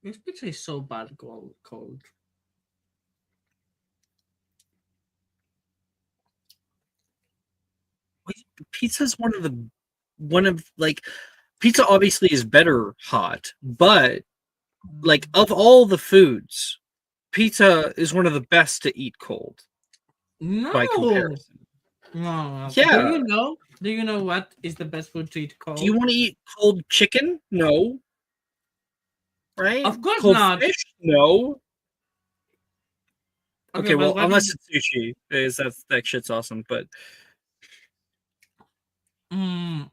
This pizza is so bad cold. Pizza's one of like pizza obviously is better hot, but like of all the foods, pizza is one of the best to eat cold by No, comparison. no. Do Yeah. you know? Do you know what is the best food to eat Do you cold? want to eat cold chicken? No. Right? Of course Cold not. fish? No. Okay, Okay, but well, what unless is? it's sushi, is that shit's awesome. But Mm,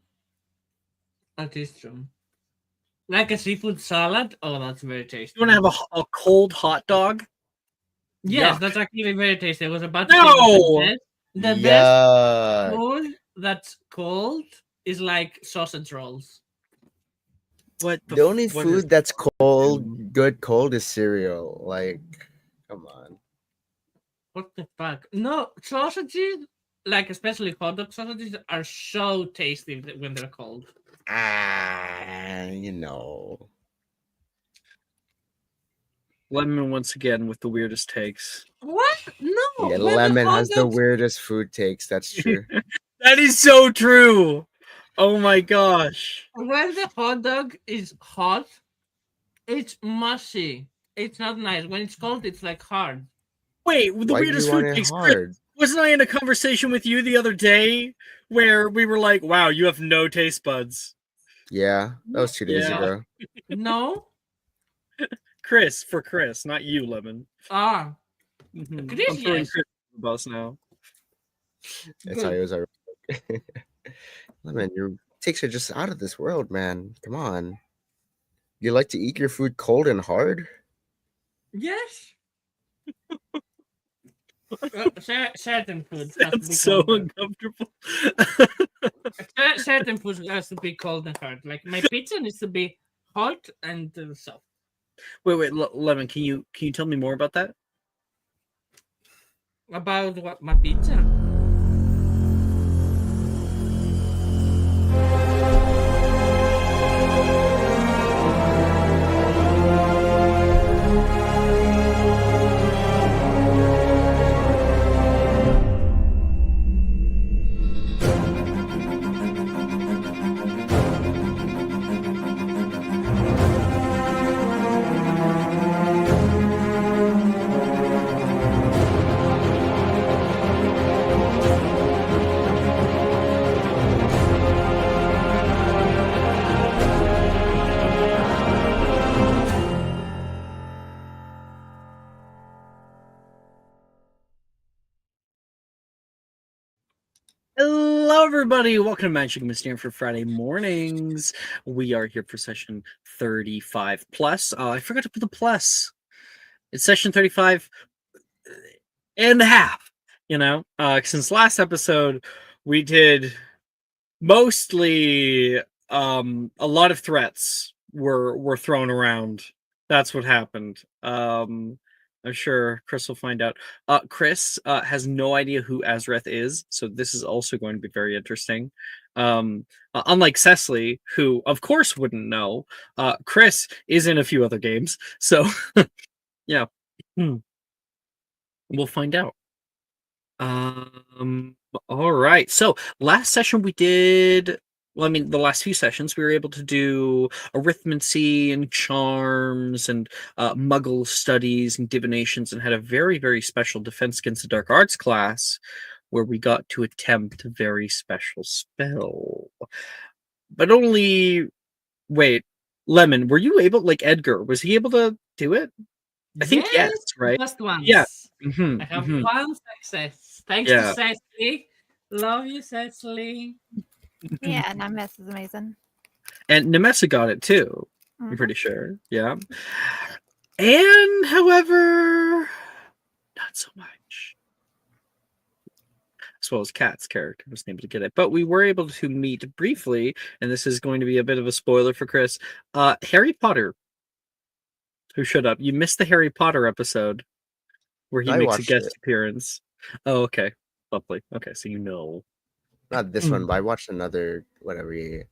that is true. Like a seafood salad. Oh, that's very you want to tasty. have a cold hot dog? Yes, Yuck. that's actually very tasty. I was about to say that No. the best Yuck. food that's cold is like sausage rolls. The only What is food that's cold, good cold, is cereal. Like, come on. What the fuck? No, sausages, like especially hot dog sausages, are so tasty when they're cold. Ah, you know. Lemon once again with the weirdest takes? What? No, Yeah, when the lemon hot has the dogs, weirdest food takes. That's true. That is so true. Oh my gosh. when the hot dog is hot, it's mushy. It's not nice. When it's cold, it's like hard. Wait, the Why do you weirdest want food it takes, Chris. hard? Wasn't I in a conversation with you the other day where we were like, "Wow, you have no taste buds." Yeah, that was 2 days Yeah, ago. No. Chris, not you, Lemon. Ah, Mhm. I'm Chris, throwing yes. Chris under the bus now. That's how Good. it was. Lemon, your takes are just out of this world, man. Come on. You like to eat your food cold and hard? Yes. Certain food has to That's be so cold. uncomfortable. Certain food has to be cold and hard. Like my pizza needs to be hot and soft. Wait, Lemon, can you tell me more about that? About what my pizza? Hello, everybody. Welcome to Magic Mysterium for Friday mornings. We are here for session 35 plus. I forgot to put the plus. It's session 35 and a half. Since last episode, we did mostly a lot of threats were thrown around. That's what happened. I'm sure Chris will find out. Chris has no idea who Azreth is, so this is also going to be very interesting. Unlike Cecily, who of course wouldn't know, Chris is in a few other games, so yeah, we'll find out. All right. So last session we did. Well, I mean, the last few sessions we were able to do arithmancy and charms and Muggle studies and divinations, and had a very, very special Defense Against the Dark Arts class where we got to attempt a very special spell. But only. Wait, Lemon, were you able? Like Edgar, was he able to do it? I think yes, right? Just Yeah. once. I have Mm-hmm. one success. Thanks to Yeah. Cecily. Love you, Cecily. Yeah, Nemesis is amazing. And Nemessa got it too. I'm Mhm. pretty sure. Yeah. And however, not so much. As well as Kat's character was able to get it. But we were able to meet briefly, and this is going to be a bit of a spoiler for Chris. Harry Potter, who showed up. You missed the Harry Potter episode. where he I makes a watched guest it. appearance. Oh, okay. Lovely. Okay, so you know. Not this one, but I watched another whatever. Yeah.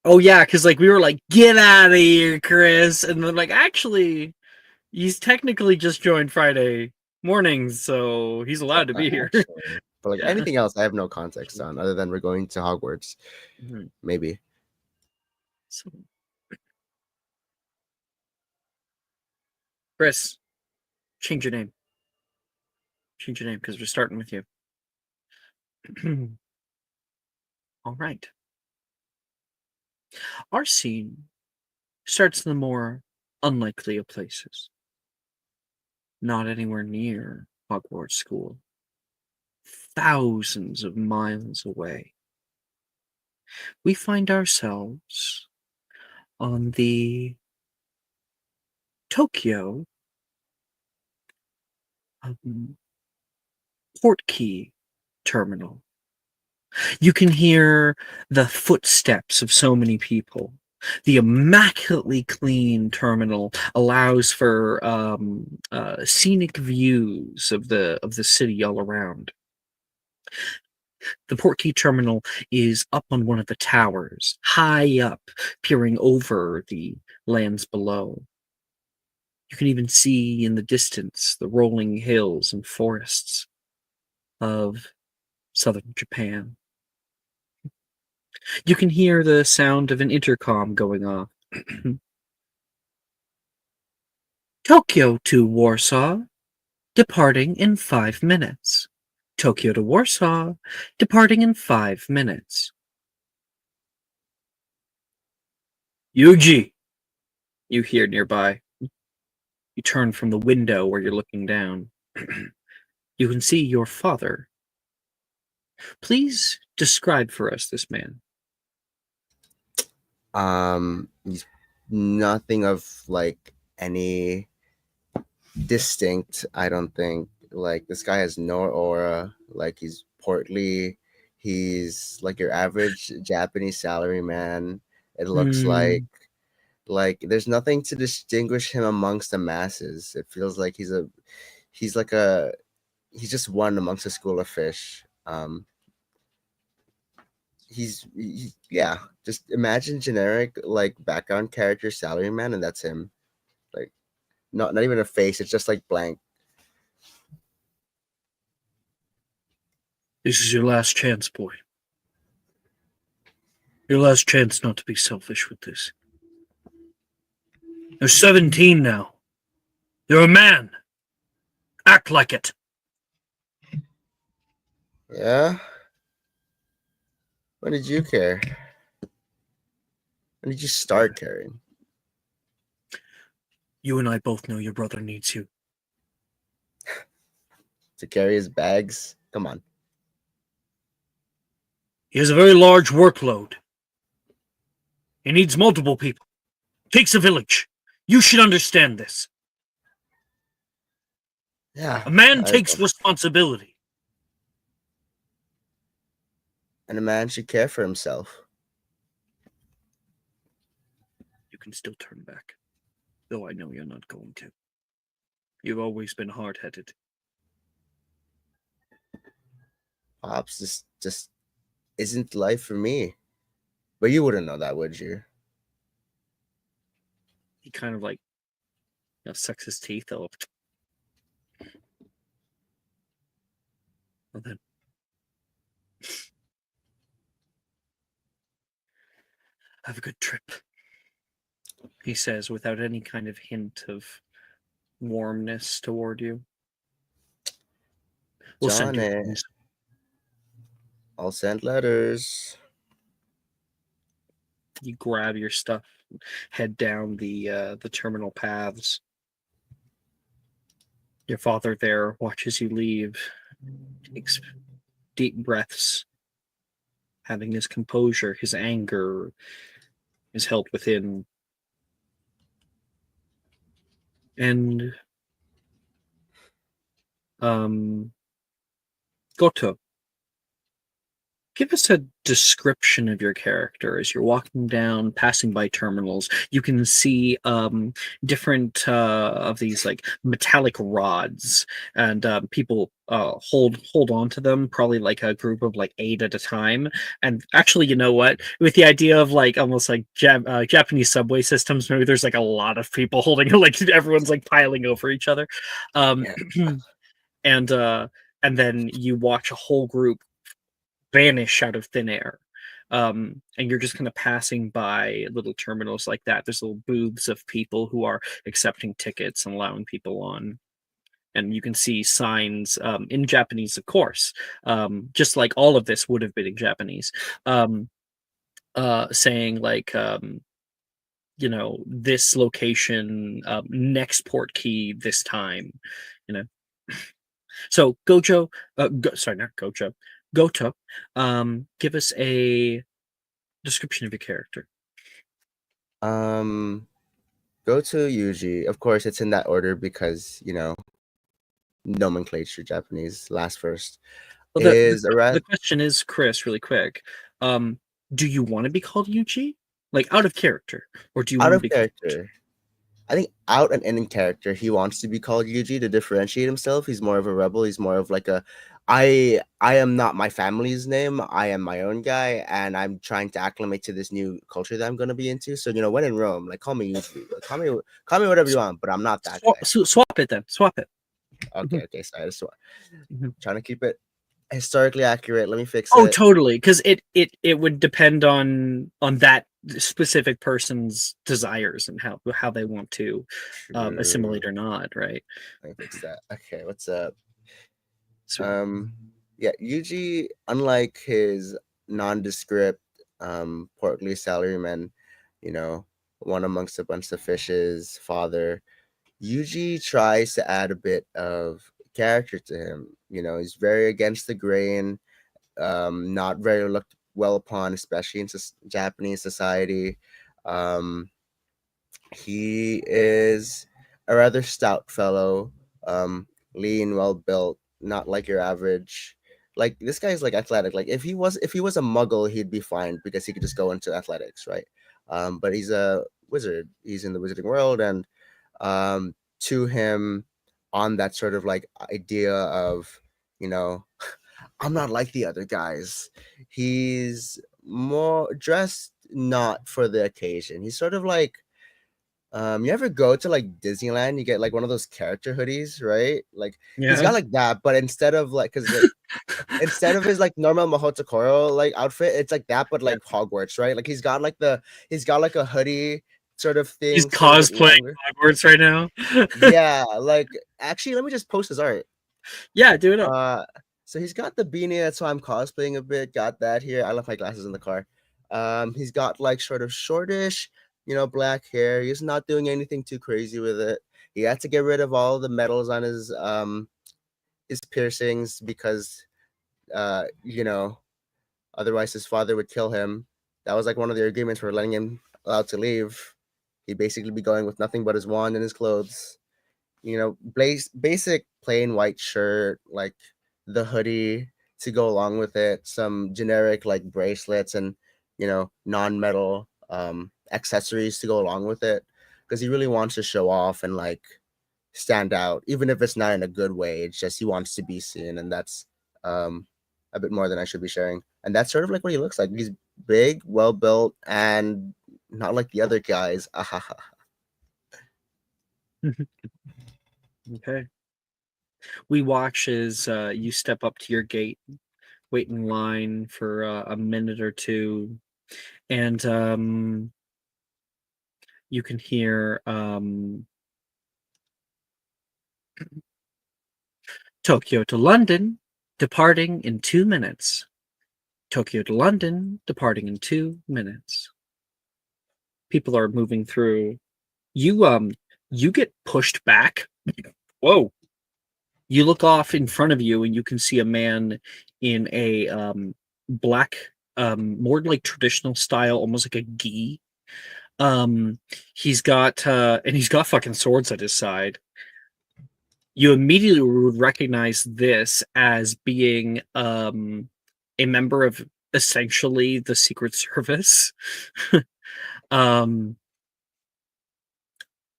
Oh yeah, because like we were like, get out of here, Chris, and then like actually, he's technically just joined Friday mornings, so he's allowed to be here. Actually. But like Yeah. anything else, I have no context on other than we're going to Hogwarts. Mhm. Maybe. So, Chris, change your name. Change your name because we're starting with you. All right. Our scene starts in the more unlikely of places, not anywhere near Hogwarts School, thousands of miles away. We find ourselves on the Tokyo port key terminal. You can hear the footsteps of so many people. The immaculately clean terminal allows for scenic views of the city all around. The Portkey Terminal is up on one of the towers, high up, peering over the lands below. You can even see in the distance the rolling hills and forests of southern Japan. You can hear the sound of an intercom going off. Tokyo to Warsaw, departing in 5 minutes. Tokyo to Warsaw, departing in 5 minutes. Yuji, you hear nearby. You turn from the window where you're looking down. You can see your father. Please describe for us this man. He's nothing of like any distinct, I don't think. Like this guy has no aura. Like he's portly. He's like your average Japanese salary man. It looks Hmm. like there's nothing to distinguish him amongst the masses. It feels like he's like a he's just one amongst a school of fish. Yeah, just imagine generic like background character salary man, and that's him. Like not even a face, it's just like blank. This is your last chance, boy. Your last chance not to be selfish with this. You're 17 now. You're a man. Act like it. Yeah. When did you care? When did you start caring? You and I both know your brother needs you. To carry his bags? Come on. He has a very large workload. He needs multiple people. Takes a village. You should understand this. Yeah. A man I takes responsibility. And a man should care for himself. You can still turn back, though I know you're not going to. You've always been hard-headed. Pops, this just isn't life for me. But you wouldn't know that, would you? He kind of like sucks his teeth off. Well then. Have a good trip, he says without any kind of hint of warmness toward you. We'll send you Johnny, things. I'll send letters. You grab your stuff, and head down the terminal paths. Your father there watches you leave, takes deep breaths, having his composure, his anger is held within. And Goto, give us a description of your character as you're walking down, passing by terminals. You can see different of these like metallic rods, and people hold on to them, probably like a group of like 8 at a time. And actually, you know what? With the idea of like almost like Japanese subway systems, maybe there's like a lot of people holding, like everyone's like piling over each other, Yeah. and then you watch a whole group vanish out of thin air. And you're just kind of passing by little terminals like that. There's little booths of people who are accepting tickets and allowing people on. And you can see signs in Japanese, of course, just like all of this would have been in Japanese, saying like, this location, next port key this time, you know. So sorry, not Gojo, Goto, give us a description of your character. Go to Yuji. Of course, it's in that order because nomenclature Japanese last first. Well, the question is, Chris, really quick. Do you want to be called Yuji, like out of character, or do you out want of to be character. I think out and in character, he wants to be called Yuji to differentiate himself. He's more of a rebel. He's more of like I am not my family's name. I am my own guy, and I'm trying to acclimate to this new culture that I'm going to be into. So when in Rome, like call me Yuji, like, call me whatever you want, but I'm not that guy. Swap it then. Swap it. Okay. So I just trying to keep it historically accurate. Let me fix Oh, it. totally, because it would depend on that specific person's desires and how they want to assimilate or not, right? Let me fix that. Okay, what's up? Sweet. Yeah, Yuji, unlike his nondescript, portly salaryman, one amongst a bunch of fishes, father, Yuji tries to add a bit of character to him. He's very against the grain, not very looked well upon, especially in Japanese society. He is a rather stout fellow, lean, well built, not like your average. Like this guy's like athletic. Like if he was a muggle, he'd be fine because he could just go into athletics, right? But he's a wizard. He's in the wizarding world, and to him, on that sort of like idea of, I'm not like the other guys. He's more dressed not for the occasion. He's sort of like, you ever go to like Disneyland, you get like one of those character hoodies, right? Like he's got like that, but instead of like, because like instead of his like normal Mahotokoro like outfit, it's like that, but like Hogwarts, right? Like he's got like a hoodie sort of thing. He's cosplaying Hogwarts right now. Yeah, like actually, let me just post his art. Yeah, do it up. So he's got the beanie, that's why I'm cosplaying a bit. Got that here. I left my glasses in the car. He's got like sort of shortish, black hair. He's not doing anything too crazy with it. He had to get rid of all the metals on his piercings because otherwise his father would kill him. That was like one of the agreements for letting him allowed to leave. He'd basically be going with nothing but his wand and his clothes. Basic plain white shirt, like the hoodie to go along with it, some generic like bracelets and non-metal accessories to go along with it, because he really wants to show off and like stand out, even if it's not in a good way. It's just he wants to be seen, and that's a bit more than I should be sharing. And that's sort of like what he looks like. He's big, well built, and not like the other guys. Okay. We watch as you step up to your gate, wait in line for a minute or two, and you can hear Tokyo to London, departing in 2 minutes. Tokyo to London, departing in 2 minutes. People are moving through. You get pushed back. Whoa. You look off in front of you and you can see a man in a black, more like traditional style, almost like a gi. He's got fucking swords at his side. You immediately would recognize this as being a member of essentially the Secret Service.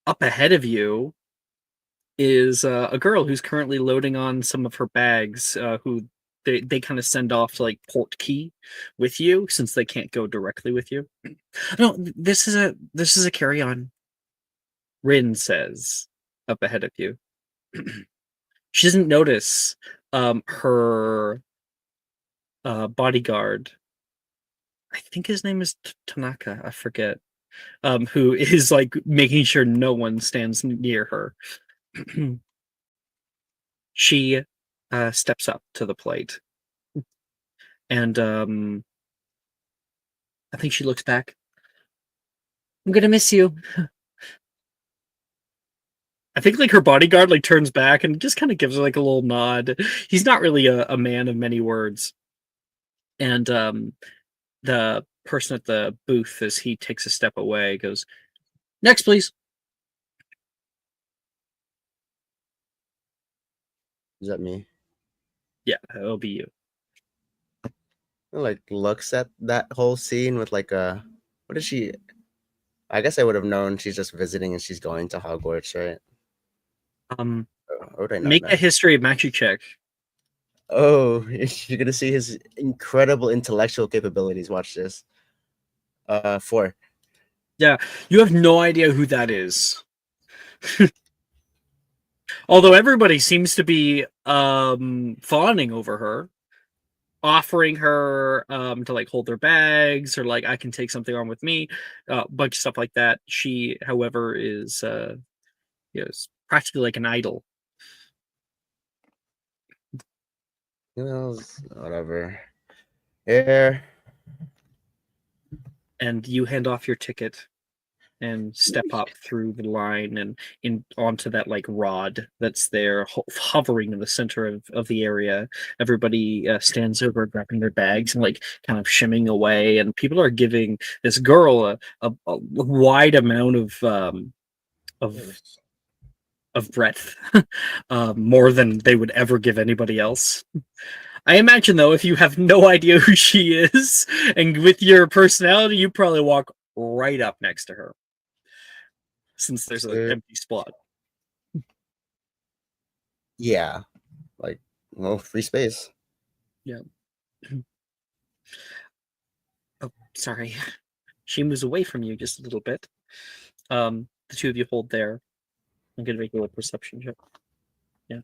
Up ahead of you is a girl who's currently loading on some of her bags, who they kind of send off to like port key with you since they can't go directly with you. No, this is a carry-on. Rin says up ahead of you. She doesn't notice her bodyguard. I think his name is Tanaka. I forget. Who is like making sure no one stands near her. She steps up to the plate, and I think she looks back. I'm gonna miss you. I think like her bodyguard like turns back and just kind of gives her like a little nod. He's not really a man of many words. And the person at the booth, as he takes a step away, goes, "Next, please." Is that me? Yeah, it'll be you. Like looks at that whole scene with like a what is she? I guess I would have known she's just visiting and she's going to Hogwarts, right? Or would I not Make know? a history of magic check. Oh, you're gonna see his incredible intellectual capabilities. Watch this. 4. Yeah, you have no idea who that is. Although everybody seems to be fawning over her, offering her to like hold their bags or like I can take something on with me, bunch of stuff like that. She, however, is practically like an idol. You know, whatever. Here. And you hand off your ticket and step up through the line and onto that like rod that's there hovering in the center of the area. Everybody stands over grabbing their bags and like kind of shimming away, and people are giving this girl a wide amount of breadth, more than they would ever give anybody else. I imagine, though, if you have no idea who she is, and with your personality, you probably walk right up next to her, since there's an empty spot. Yeah, like well, free space. Yeah. Oh, sorry. She moves away from you just a little bit. The two of you hold there. I'm gonna make a little perception check. Yeah.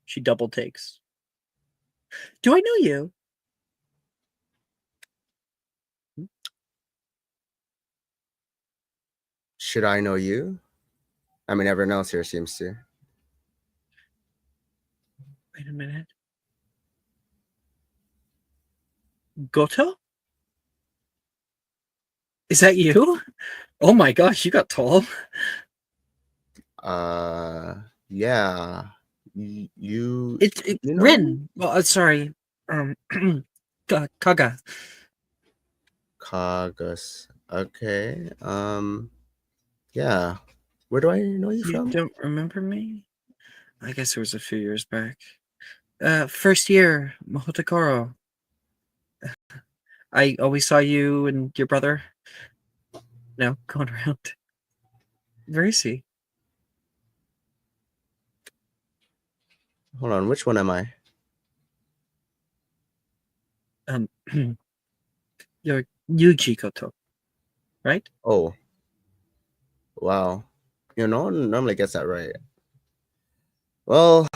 She double takes. Do I know you? Should I know you? I mean, everyone else here seems to. Wait a minute. Goto? Is that you? Oh my gosh, you got tall. Yeah. You. It's You know? Rin. Well, sorry. Kaga. Kagus. Okay. Yeah. Where do I know you You from? don't remember me? I guess it was a few years back. First year, Mahotakoro. I always saw you and your brother. No, going around. Where is he? Hold on. Which one am I? You're Yuji Koto, right? Oh. Wow. You know, no one normally gets that right. Well,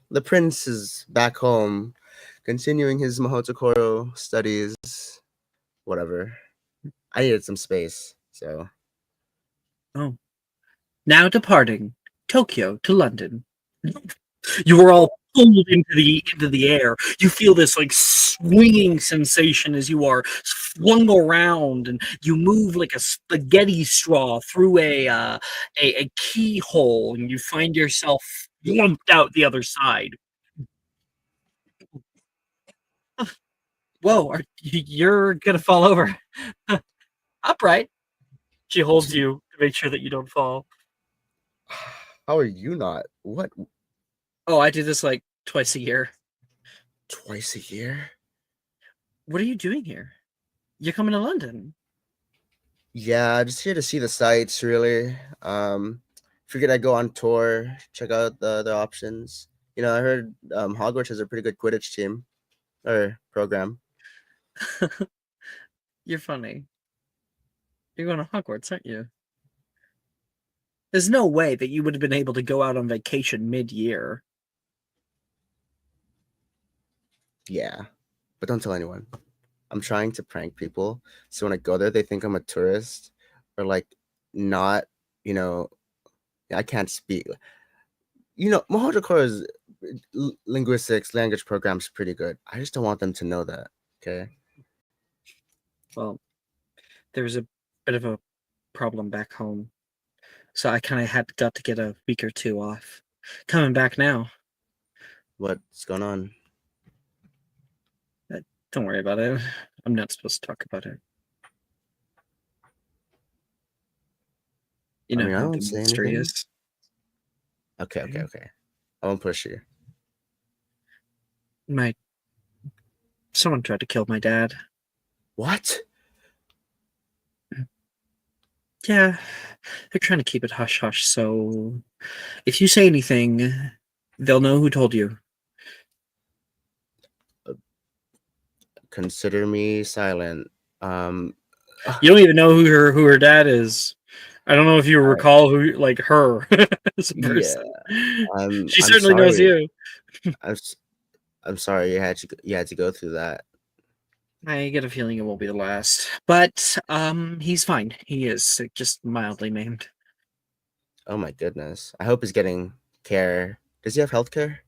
the prince is back home, continuing his Mahotokoro studies. Whatever. I needed some space, so. Oh. Now departing Tokyo to London. You were all pulled into the air. You feel this like swinging sensation as you are flung around, and you move like a spaghetti straw through a keyhole, and you find yourself lumped out the other side. Whoa, you're gonna fall over. Upright. She holds you to make sure that you don't fall. How are you not? What? Oh, I do this like twice a year. twice a year. What are you doing here? You're coming to London. Yeah, just here to see the sights. Really. Figured I'd go on tour, check out the other options. I heard Hogwarts has a pretty good Quidditch team or program. You're funny. You're going to Hogwarts, aren't you? There's no way that you would have been able to go out on vacation mid-year. Yeah, but don't tell anyone. I'm trying to prank people, so when I go there, they think I'm a tourist or like not. You know, I can't speak. Mahojikora's linguistics language program's pretty good. I just don't want them to know that. Okay. Well, there's a bit of a problem back home, so I kind of got to get a week or two off. Coming back now. What's going on? Don't worry about it. I'm not supposed to talk about it. You I know mean, I how don't the say mystery anything. is. Okay. I won't push you. Someone tried to kill my dad. What? Yeah, they're trying to keep it hush hush, so if you say anything, they'll know who told you. Consider me silent. You don't even know who her dad is. I don't know if you recall who her as a person. She I'm certainly knows sorry. you. I'm sorry you had to go through that. I get a feeling it won't be the last. But he's fine. He is just mildly maimed. Oh my goodness. I hope he's getting care. Does he have health care?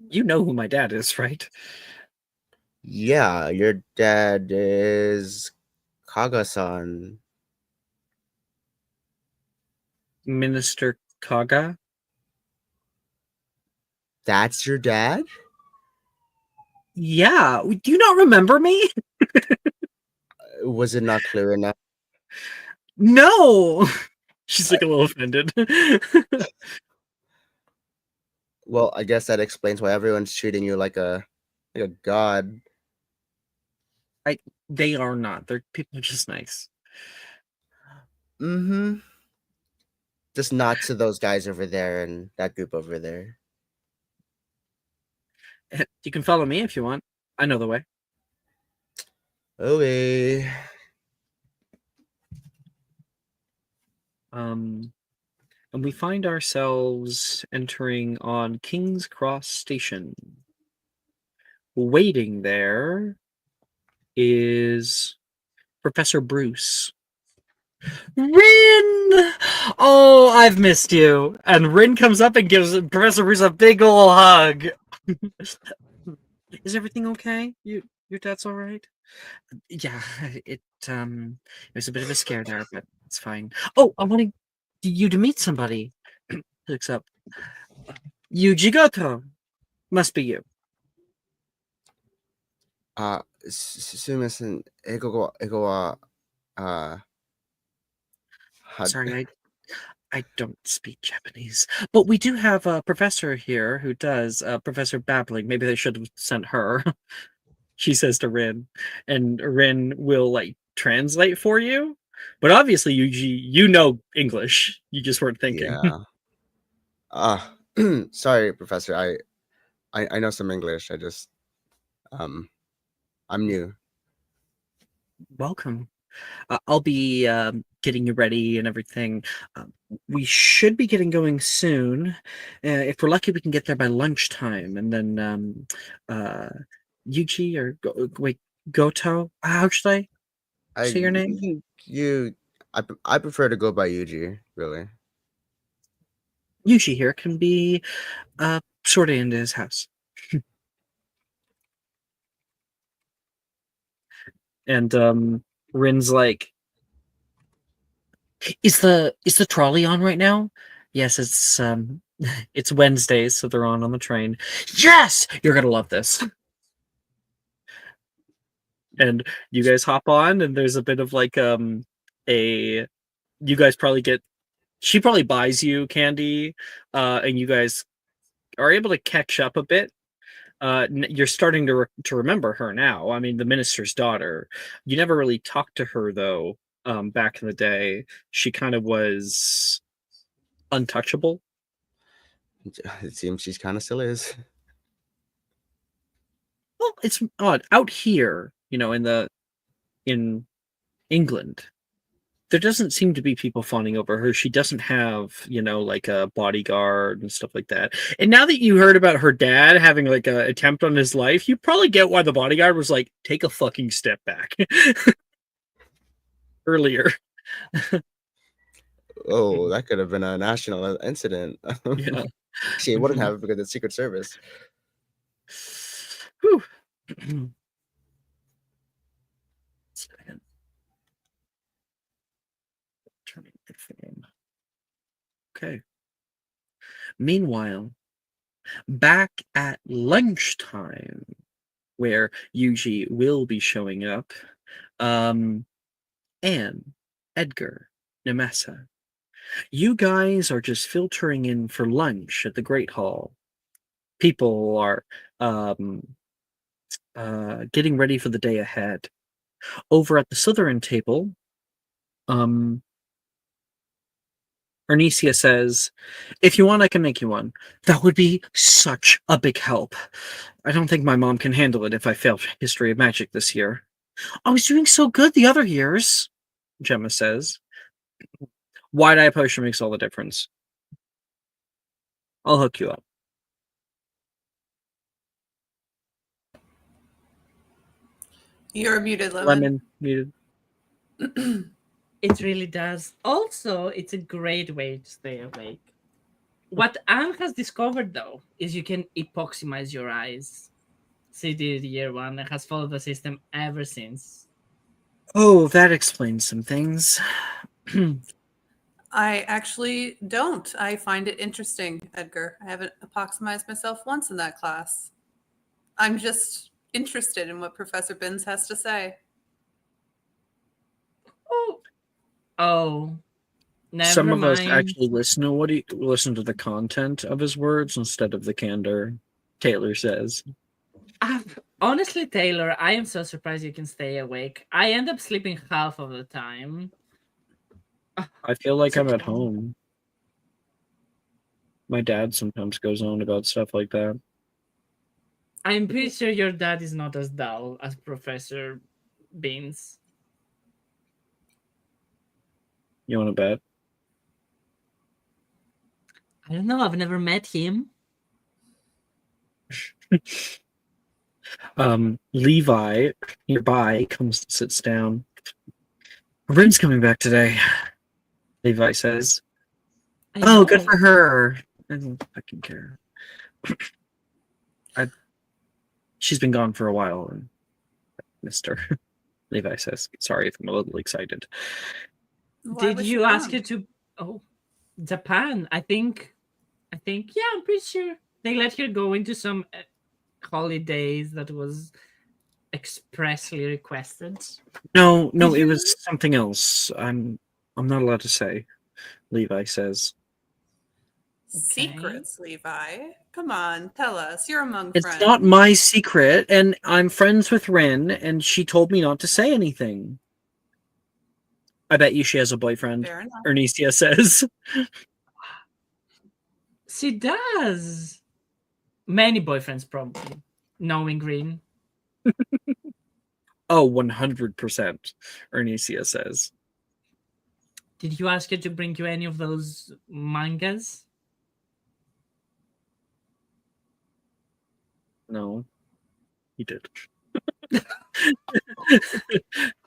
You know who my dad is, right? Yeah, your dad is Kaga-san. Minister Kaga. That's your dad? Yeah. Do you not remember me? Was it not clear enough? No. She's like a little offended. Well, I guess that explains why everyone's treating you like a god. They are not. They're people are just nice. Mm-hmm. Just not to those guys over there and that group over there. You can follow me if you want. I know the way. Okay. And we find ourselves entering on King's Cross Station. Waiting there is Professor Bruce. Rin! Oh, I've missed you. And Rin comes up and gives Professor Bruce a big ol' hug. Is everything okay? Your dad's all right? Yeah, it was a bit of a scare there, but it's fine. Oh, I wanted you to meet somebody. Looks up. Yuji Goto. Must be you. すみません。英語は、Sorry, I don't speak Japanese. But we do have a professor here who does, Professor Babbling. Maybe they should have sent her. She says to Rin. And Rin will, translate for you. But obviously, Yuji, you know English. You just weren't thinking. Yeah. Sorry, Professor. I know some English. I just I'm new. Welcome. I'll be getting you ready and everything. We should be getting going soon. If we're lucky, we can get there by lunchtime. And then Yuji or Goto. How should I say your name? I prefer to go by Yuji, really. Yuji here can be sorted into his house. And Rin's like, Is the trolley on right now? Yes, it's it's Wednesdays, so they're on the train. Yes, you're gonna love this. And you guys hop on, and there's a bit of you guys probably get. She probably buys you candy, and you guys are able to catch up a bit. You're starting to remember her now. I mean, the minister's daughter. You never really talked to her though. Back in the day, she kind of was untouchable. It seems she kind of still is. Well, it's odd out here, in England. There doesn't seem to be people fawning over her. She doesn't have, like a bodyguard and stuff like that. And now that you heard about her dad having like a attempt on his life, you probably get why the bodyguard was like, take a fucking step back earlier. Oh, that could have been a national incident. Yeah. She wouldn't have because it's Secret Service. Whew. Turning the frame. Okay. Meanwhile, back at lunchtime, where Yuji will be showing up, Anne, Edgar, Nemessa, you guys are just filtering in for lunch at the Great Hall. People are getting ready for the day ahead. Over at the Slytherin table, Arnesia says, if you want, I can make you one. That would be such a big help. I don't think my mom can handle it if I fail History of Magic this year. I was doing so good the other years, Gemma says. Wide-eye potion makes all the difference. I'll hook you up. You're muted, Lemon muted. It really does. Also, it's a great way to stay awake. What Anne has discovered, though, is you can epoxymize your eyes. She did year one and has followed the system ever since. Oh, that explains some things. I actually don't. I find it interesting, Edgar. I haven't epoxymized myself once in that class. I'm just interested in what Professor Binns has to say. Oh, never Some of mind. us actually listen to the content of his words instead of the candor, Taylor says. Honestly, Taylor, I am so surprised you can stay awake. I end up sleeping half of the time. I feel like I'm at home. My dad sometimes goes on about stuff like that. I'm pretty sure your dad is not as dull as Professor Beans. You want to bet? I don't know. I've never met him. Levi nearby comes and sits down. Bryn's coming back today, Levi says. Oh, good for her. I don't fucking care. She's been gone for a while and missed her. Levi says, sorry if I'm a little excited. Why Did you ask her to... Oh, Japan. I think, yeah, I'm pretty sure they let her go into some holidays that was expressly requested. No, it was something else. I'm not allowed to say, Levi says. Secrets, Levi. Come on, tell us. You're among It's friends. not my secret, and I'm friends with Rin, and she told me not to say anything. I bet you she has a boyfriend, Fair enough. Ernestia says. She does. Many boyfriends, probably. Knowing Green. Oh, 100%, Ernestia says. Did you ask her to bring you any of those mangas? No, he did.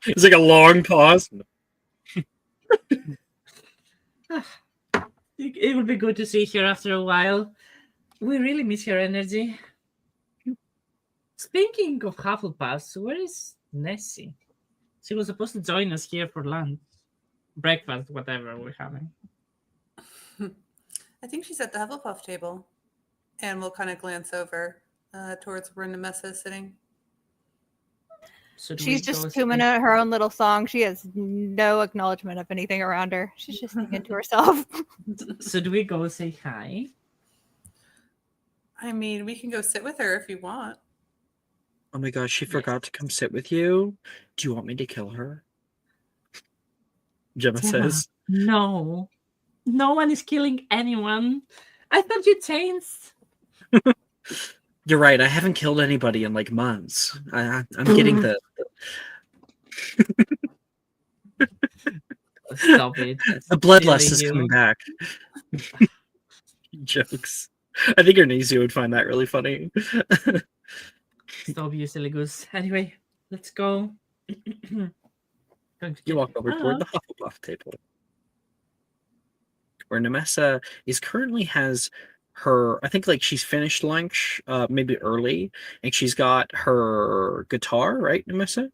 It's like a long pause. It would be good to see her after a while. We really miss her energy. Speaking of Hufflepuffs, where is Nessie? She was supposed to join us here for lunch. Breakfast, whatever we're having. I think she's at the Hufflepuff table. And we'll kind of glance over towards where Nemessa is sitting. She's just tuning out her own little song. She has no acknowledgement of anything around her. She's just singing to herself. So do we go say hi? I mean, we can go sit with her if you want. Oh my gosh, she Yes. forgot to come sit with you. Do you want me to kill her? Gemma Gemma, says. no. No one is killing anyone. I thought you changed. You're right. I haven't killed anybody in like months. I'm getting the Stop it. the bloodlust Silly is you. coming back. Jokes. I think Ernesi would find that really funny. Stop, you silly goose. Anyway, let's go. Going to You get walk over toward the up. Hufflepuff table, where Nemessa is currently has her. I think like she's finished lunch, maybe early, and she's got her guitar, right, Nemessa?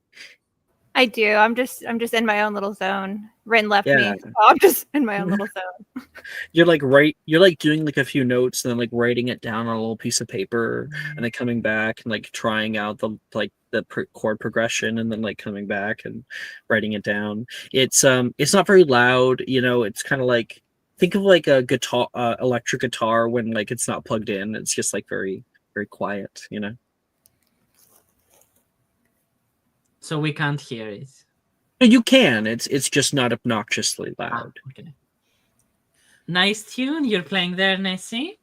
I do. I'm just in my own little zone. Rin left Yeah. me. So I'm just in my own little zone. You're like doing like a few notes and then like writing it down on a little piece of paper and then coming back and like trying out the chord progression and then like coming back and writing it down. It's not very loud, it's kind of like think of like a guitar electric guitar when like it's not plugged in. It's just like very very quiet. So we can't hear it. You can. It's just not obnoxiously Ah, loud. okay. Nice tune you're playing there, Nessie.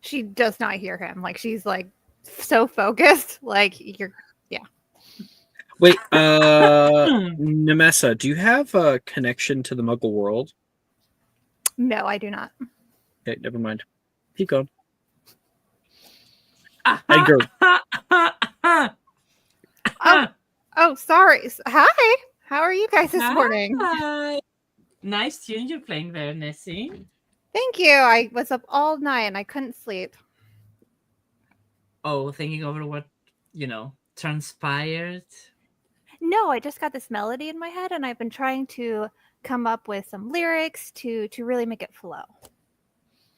She does not hear him. Like she's like so focused. Like you're. Wait, Nemessa, do you have a connection to the Muggle world? No, I do not. Okay, never mind. Keep going. Ah, Edgar. Oh, sorry. Hi. How are you guys this morning? Hi. Nice tune you're playing there, Nessie. Thank you. I was up all night and I couldn't sleep. Oh, thinking over what, transpired. No, I just got this melody in my head and I've been trying to come up with some lyrics to really make it flow.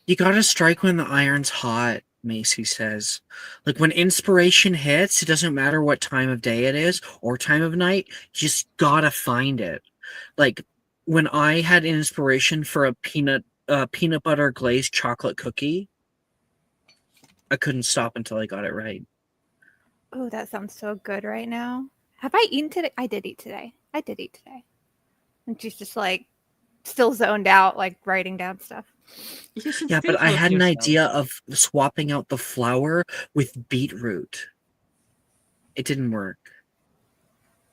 You gotta strike when the iron's hot, Macy says. Like when inspiration hits, it doesn't matter what time of day it is or time of night, you just gotta find it. Like when I had inspiration for a peanut butter glazed chocolate cookie, I couldn't stop until I got it right. Oh, that sounds so good right now. Have I eaten today? I did eat today. And she's just like still zoned out, like writing down stuff. You should Yeah, still but I talk had an yourself. idea of swapping out the flour with beetroot. It didn't work.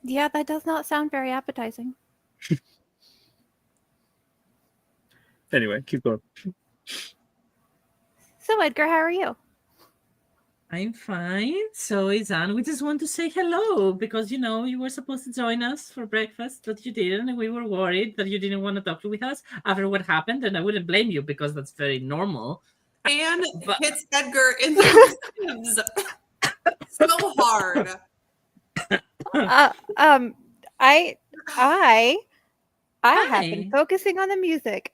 Yeah, that does not sound very appetizing. Anyway, keep going. So, Edgar, how are you? I'm fine. So is Anne. We just want to say hello because you were supposed to join us for breakfast, but you didn't, and we were worried that you didn't want to talk with us after what happened, and I wouldn't blame you because that's very normal. And But- hits Edgar in the ribs so hard. I have been Hi. focusing on the music,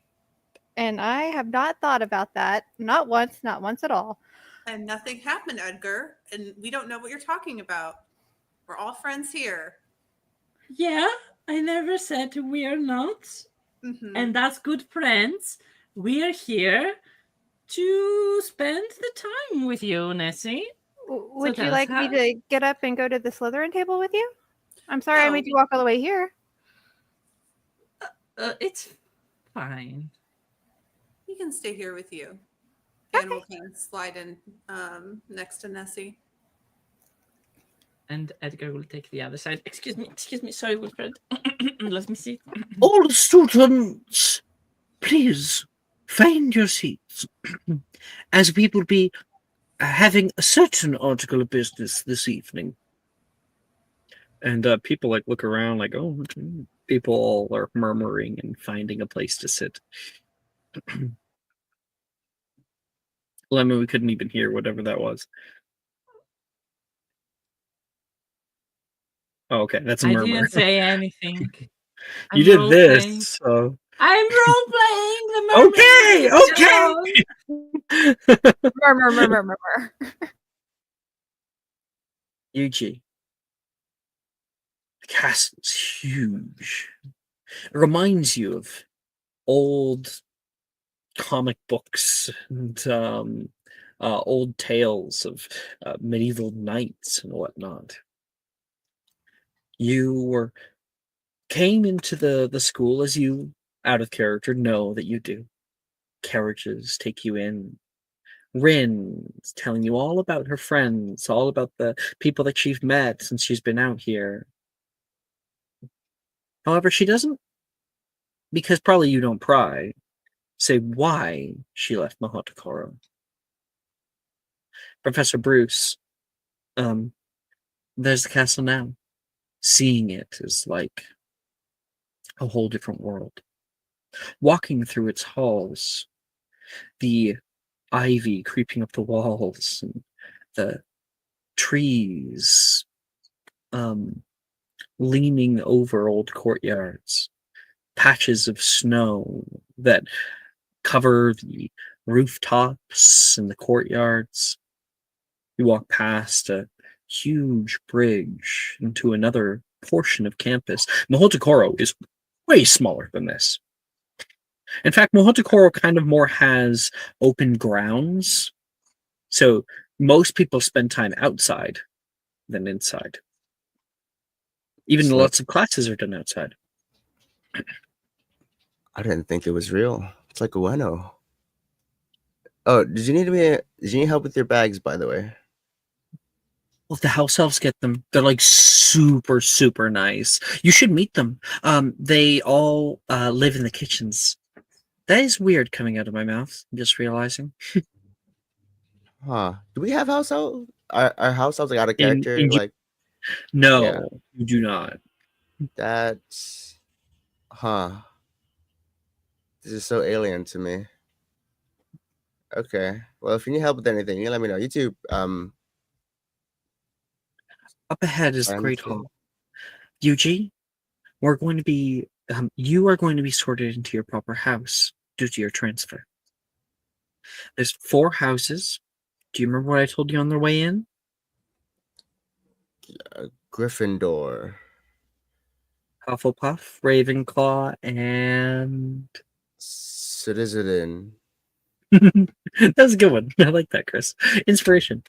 and I have not thought about that. Not once at all. And nothing happened, Edgar. And we don't know what you're talking about. We're all friends here. Yeah, I never said we are not, Mhm. and that's good friends. We are here to spend the time with you, Nessie. Would tell you us like me how. to get up and go to the Slytherin table with you? I'm sorry I No. made you walk all the way here. It's fine. He can stay here with you. Okay. And we'll kind of slide in next to Nessie. And Edgar will take the other side. Excuse me, sorry, Wilfred. Let me see. All students, please find your seats, as we will be having a certain article of business this evening. And people like look around like, oh, people all are murmuring and finding a place to sit. Lemon, we couldn't even hear whatever that was. Oh, okay, that's a I murmur. didn't say anything. You I'm did role-playing. this, so I'm role playing the mermaid. okay. Murmur. Yuji. The castle's huge. It reminds you of old comic books and old tales of medieval knights and whatnot. You were came into the school as you, out of character, know that you do. Carriages take you in. Rin's telling you all about her friends, all about the people that she's met since she's been out here. However, she doesn't, because probably you don't pry, say why she left Mahotakoro. Professor Bruce, there's the castle now. Seeing it is like a whole different world. Walking through its halls, the ivy creeping up the walls, and the trees leaning over old courtyards, patches of snow that cover the rooftops and the courtyards. You walk past a huge bridge into another portion of campus. Mahotakoro is way smaller than this. In fact, Mahotakoro kind of more has open grounds. So most people spend time outside than inside. Even It's like, lots of classes are done outside. I didn't think it was real. It's like Ueno. Oh, did you need help with your bags, by the way? Well, the house elves get them. They're like super, super nice. You should meet them. They all live in the kitchens. That is weird coming out of my mouth. I'm just realizing. Huh. Do we have house elves? Our house elves like out of character? In Like, no, yeah. you do not. That's huh. This is so alien to me. Okay. Well, if you need help with anything, you let me know. You too. Up ahead is the Plan Great to- Hall. Yuji, we're going to be. You are going to be sorted into your proper house due to your transfer. There's 4 houses. Do you remember what I told you on the way in? Gryffindor. Hufflepuff, Ravenclaw, and Citizen. that was a good one. I like that, Chris. Inspiration.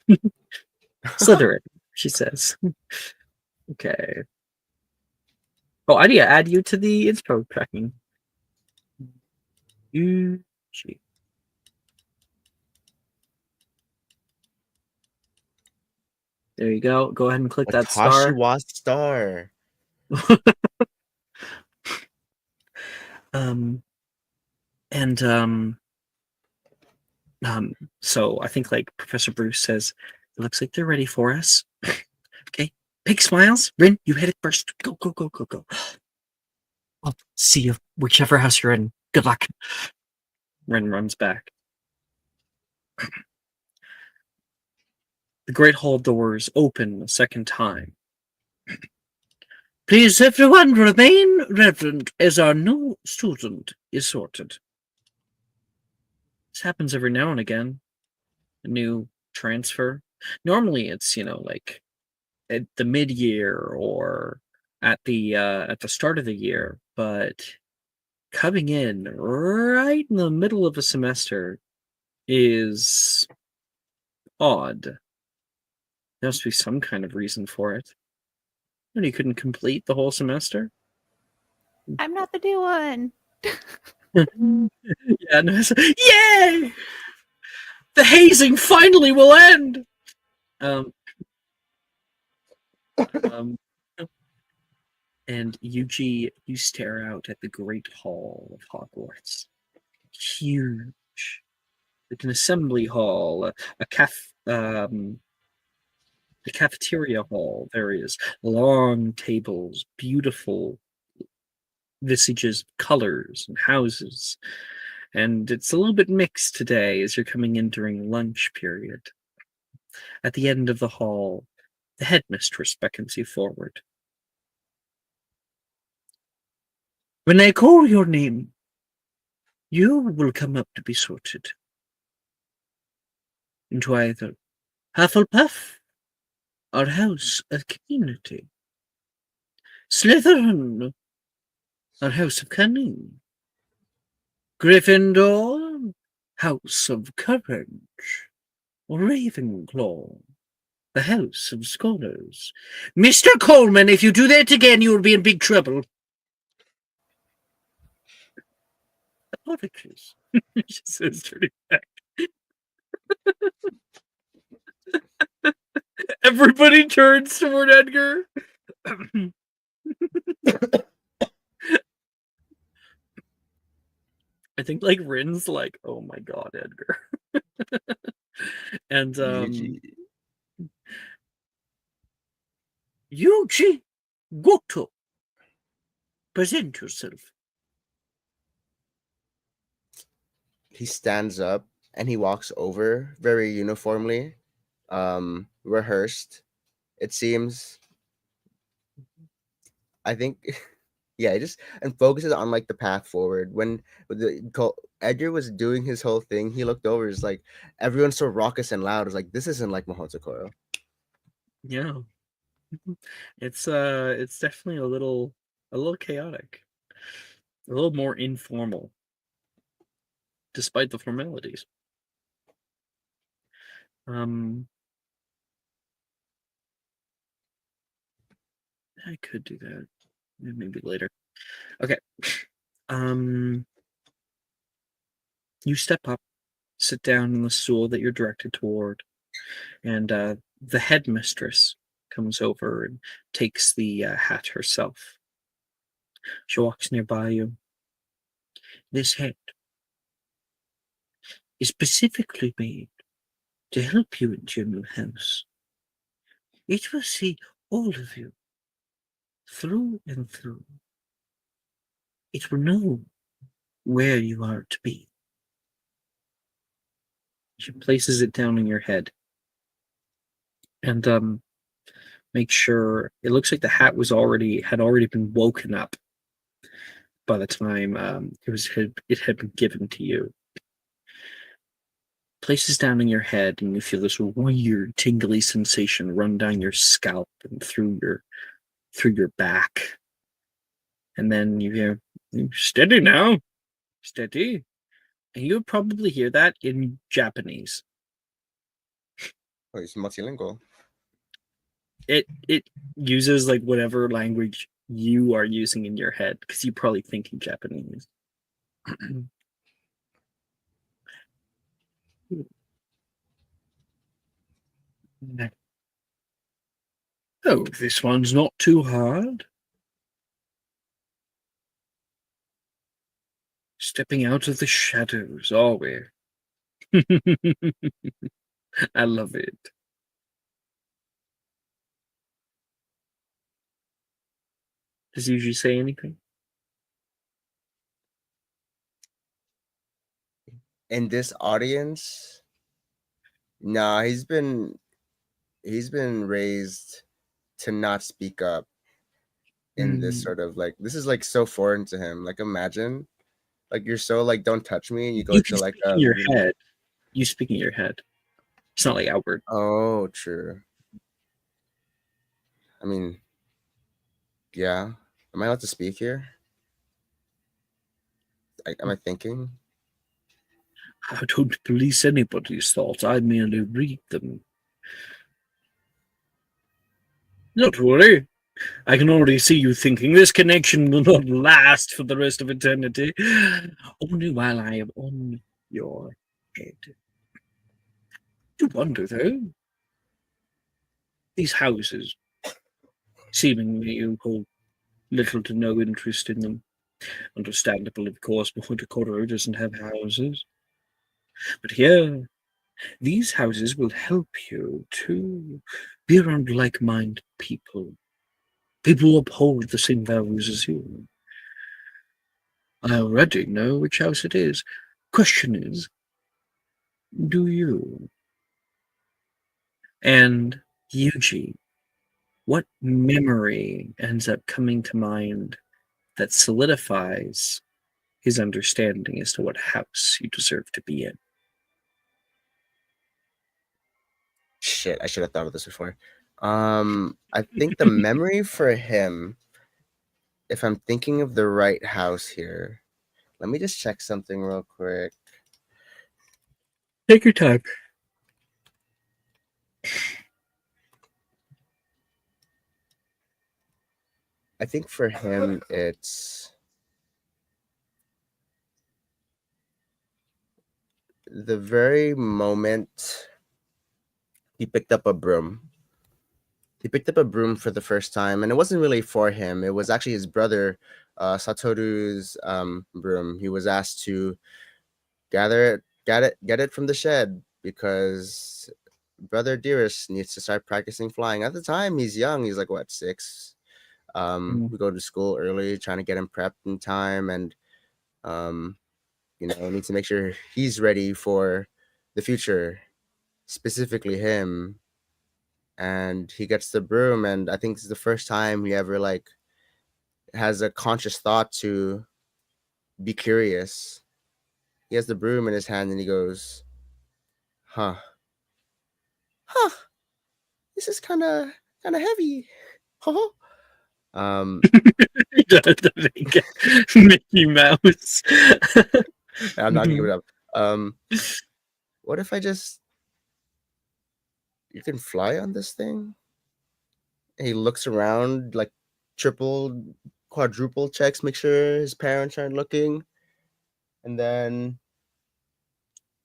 Slytherin, she says. Okay. Oh, I need to add you to the inspo tracking. Yuji. There you go. Go ahead and click that star. Tashiwa star. And so I think like Professor Bruce says, it looks like they're ready for us. Okay. Big smiles. Rin, you hit it first. Go, go, go, go, go. I'll see you whichever house you're in. Good luck. Rin runs back. The Great Hall doors open a second time. Please, everyone, remain reverent as our new student is sorted. This happens every now and again. A new transfer. Normally, it's like at the mid-year or at the start of the year, but coming in right in the middle of a semester is odd. There must be some kind of reason for it. And you couldn't complete the whole semester? I'm not the new one. Yeah, no, yay! The hazing finally will end. Um, and Yuji, you stare out at the Great Hall of Hogwarts. Huge, like an assembly hall, a cafeteria hall. There is long tables, beautiful visages, colors, and houses. And it's a little bit mixed today as you're coming in during lunch period. At the end of the hall, the headmistress beckons you forward. When I call your name, you will come up to be sorted into either Hufflepuff or House of Community, Slytherin or House of Cunning, Gryffindor House of Courage, Ravenclaw, the House of Scholars. Mr. Coleman, if you do that again, you will be in big trouble. Apologies, she says, turning back. Everybody turns toward Edgar. I think like Rin's like, oh my god, Edgar. And Yuji. Yuji Goto, present yourself. He stands up and he walks over very uniformly, rehearsed. It seems. I think, yeah, it just and focuses on like the path forward. When Edgar was doing his whole thing, he looked over. It's like everyone's so raucous and loud. It's like this isn't like Mahotokoro. Yeah. It's definitely a little chaotic. A little more informal. Despite the formalities. I could do that. Maybe later. Okay. You step up, sit down in the stool that you're directed toward, and the headmistress comes over and takes the hat herself. She walks nearby you. This hat is specifically made to help you into your new house. It will see all of you through and through. It will know where you are to be. She places it down on your head and make sure it looks like the hat had already been woken up by the time it had been given to you. Places down on your head, and you feel this weird tingly sensation run down your scalp and through your back. And then you hear, steady now, steady. And you would probably hear that in Japanese. Oh, he's multilingual. It uses like whatever language you are using in your head, because you probably think in Japanese. Oh, this one's not too hard. Stepping out of the shadows, are we? I love it. Does he usually say anything? In this audience, nah, he's been raised to not speak up in this sort of like this is like so foreign to him. Like imagine like you're so like don't touch me and you go You to can like speak in your head. You speak in your head. It's not like outward. Oh, true. I mean, yeah. Am I allowed to speak here? Am I thinking? I don't police anybody's thoughts. I merely read them. Don't worry. I can already see you thinking this connection will not last for the rest of eternity. Only while I am on your head. You wonder, though. These houses, seemingly you hold little to no interest in them. Understandable, of course, Mahotokoro doesn't have houses. But here, these houses will help you to be around like-minded people. People who uphold the same values as you. I already know which house it is. Question is, do you? And Yuji, what memory ends up coming to mind that solidifies his understanding as to what house you deserve to be in? Shit, I should have thought of this before. I think the memory for him, if I'm thinking of the right house here, let me just check something real quick. Take your time. I think for him, it's the very moment he picked up a broom. He picked up a broom for the first time, and it wasn't really for him. It was actually his brother, Satoru's broom. He was asked to get it from the shed because brother Dearest needs to start practicing flying. At the time, he's young. He's like what, 6? We go to school early, trying to get him prepped in time, and um, need to make sure he's ready for the future, specifically him. And he gets the broom, and I think it's the first time he ever like has a conscious thought to be curious. He has the broom in his hand, and he goes, "Huh, huh, this is kind of heavy." um, Mickey Mouse. I'm not gonna give it up. What if you can fly on this thing? And he looks around, like triple, quadruple checks, make sure his parents aren't looking, and then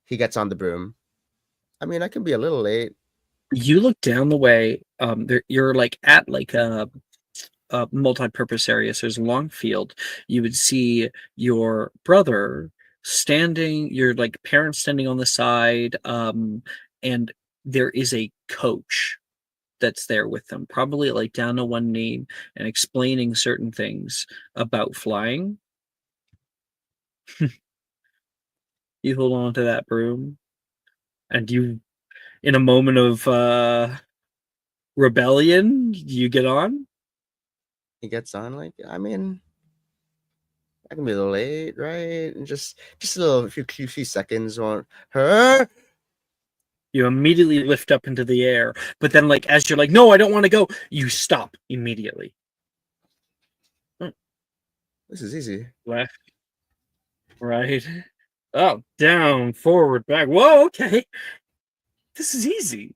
he gets on the broom. I mean, I can be a little late. You look down the way. You're like at like a multi-purpose area. So there's a long field. You would see your brother standing. Your like parents standing on the side. And there is a coach that's there with them, probably like down to one knee and explaining certain things about flying. You hold on to that broom, and you, in a moment of rebellion, you get on. He gets on, like, I mean, I can be a little late, right? And just a little few seconds won't hurt. You immediately lift up into the air, but then, like, as you're like, no, I don't want to go, you stop immediately. This is easy. Left, right, up, down, forward, back. Whoa, okay. This is easy.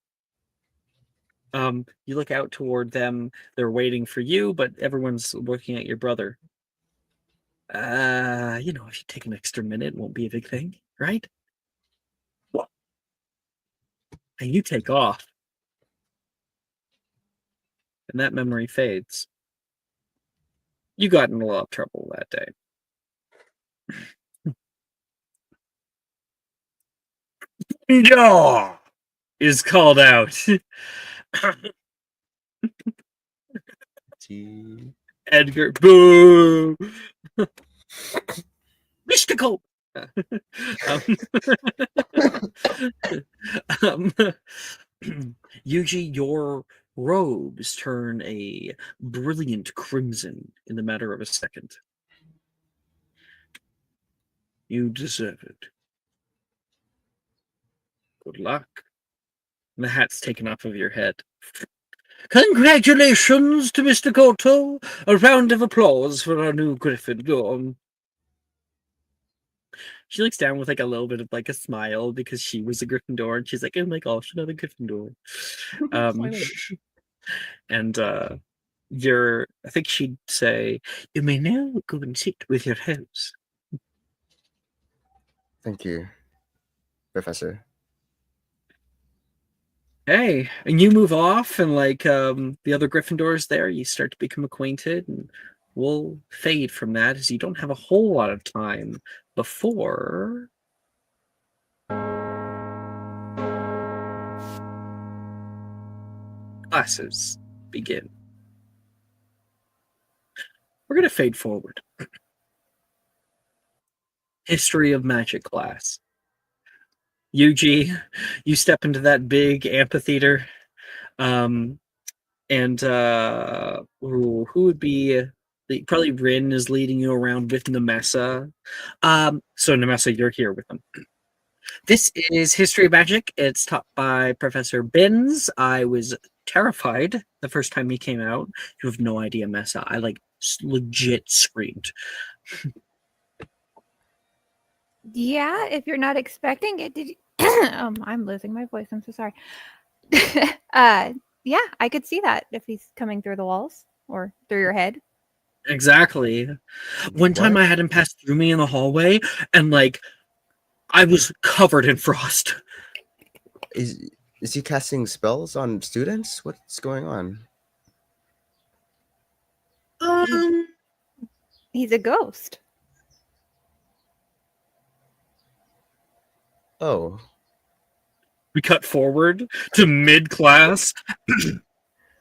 You look out toward them. They're waiting for you, but everyone's looking at your brother. If you take an extra minute, it won't be a big thing, right? Well, and you take off. And that memory fades. You got in a lot of trouble that day. Jaw is called out. Edgar, boo! Mystical! Yuji, your robes turn a brilliant crimson in the matter of a second. You deserve it. Good luck. And the hat's taken off of your head. Congratulations to Mr. Goto. A round of applause for our new Gryffindor. She looks down with like a little bit of like a smile because she was a Gryffindor, and she's like, "Oh my gosh, another Gryffindor." And I think she'd say, "You may now go and sit with your house." Thank you, Professor. Hey, and you move off, and like the other Gryffindors there, you start to become acquainted, and we'll fade from that as you don't have a whole lot of time before classes begin. We're going to fade forward. History of Magic class. Yuji, you step into that big amphitheater, and who would be probably Rin is leading you around with Nemessa. So Nemessa, you're here with them. This is History of Magic. It's taught by Professor Binns. I was terrified the first time he came out. You have no idea, Messa. I like legit screamed. Yeah, if you're not expecting it, I'm losing my voice. I'm so sorry. Yeah, I could see that if he's coming through the walls or through your head. Exactly. One time What? I had him pass through me in the hallway, and like I was covered in frost. Is he casting spells on students? What's going on? Um, He's a ghost. Oh, we cut forward to mid-class.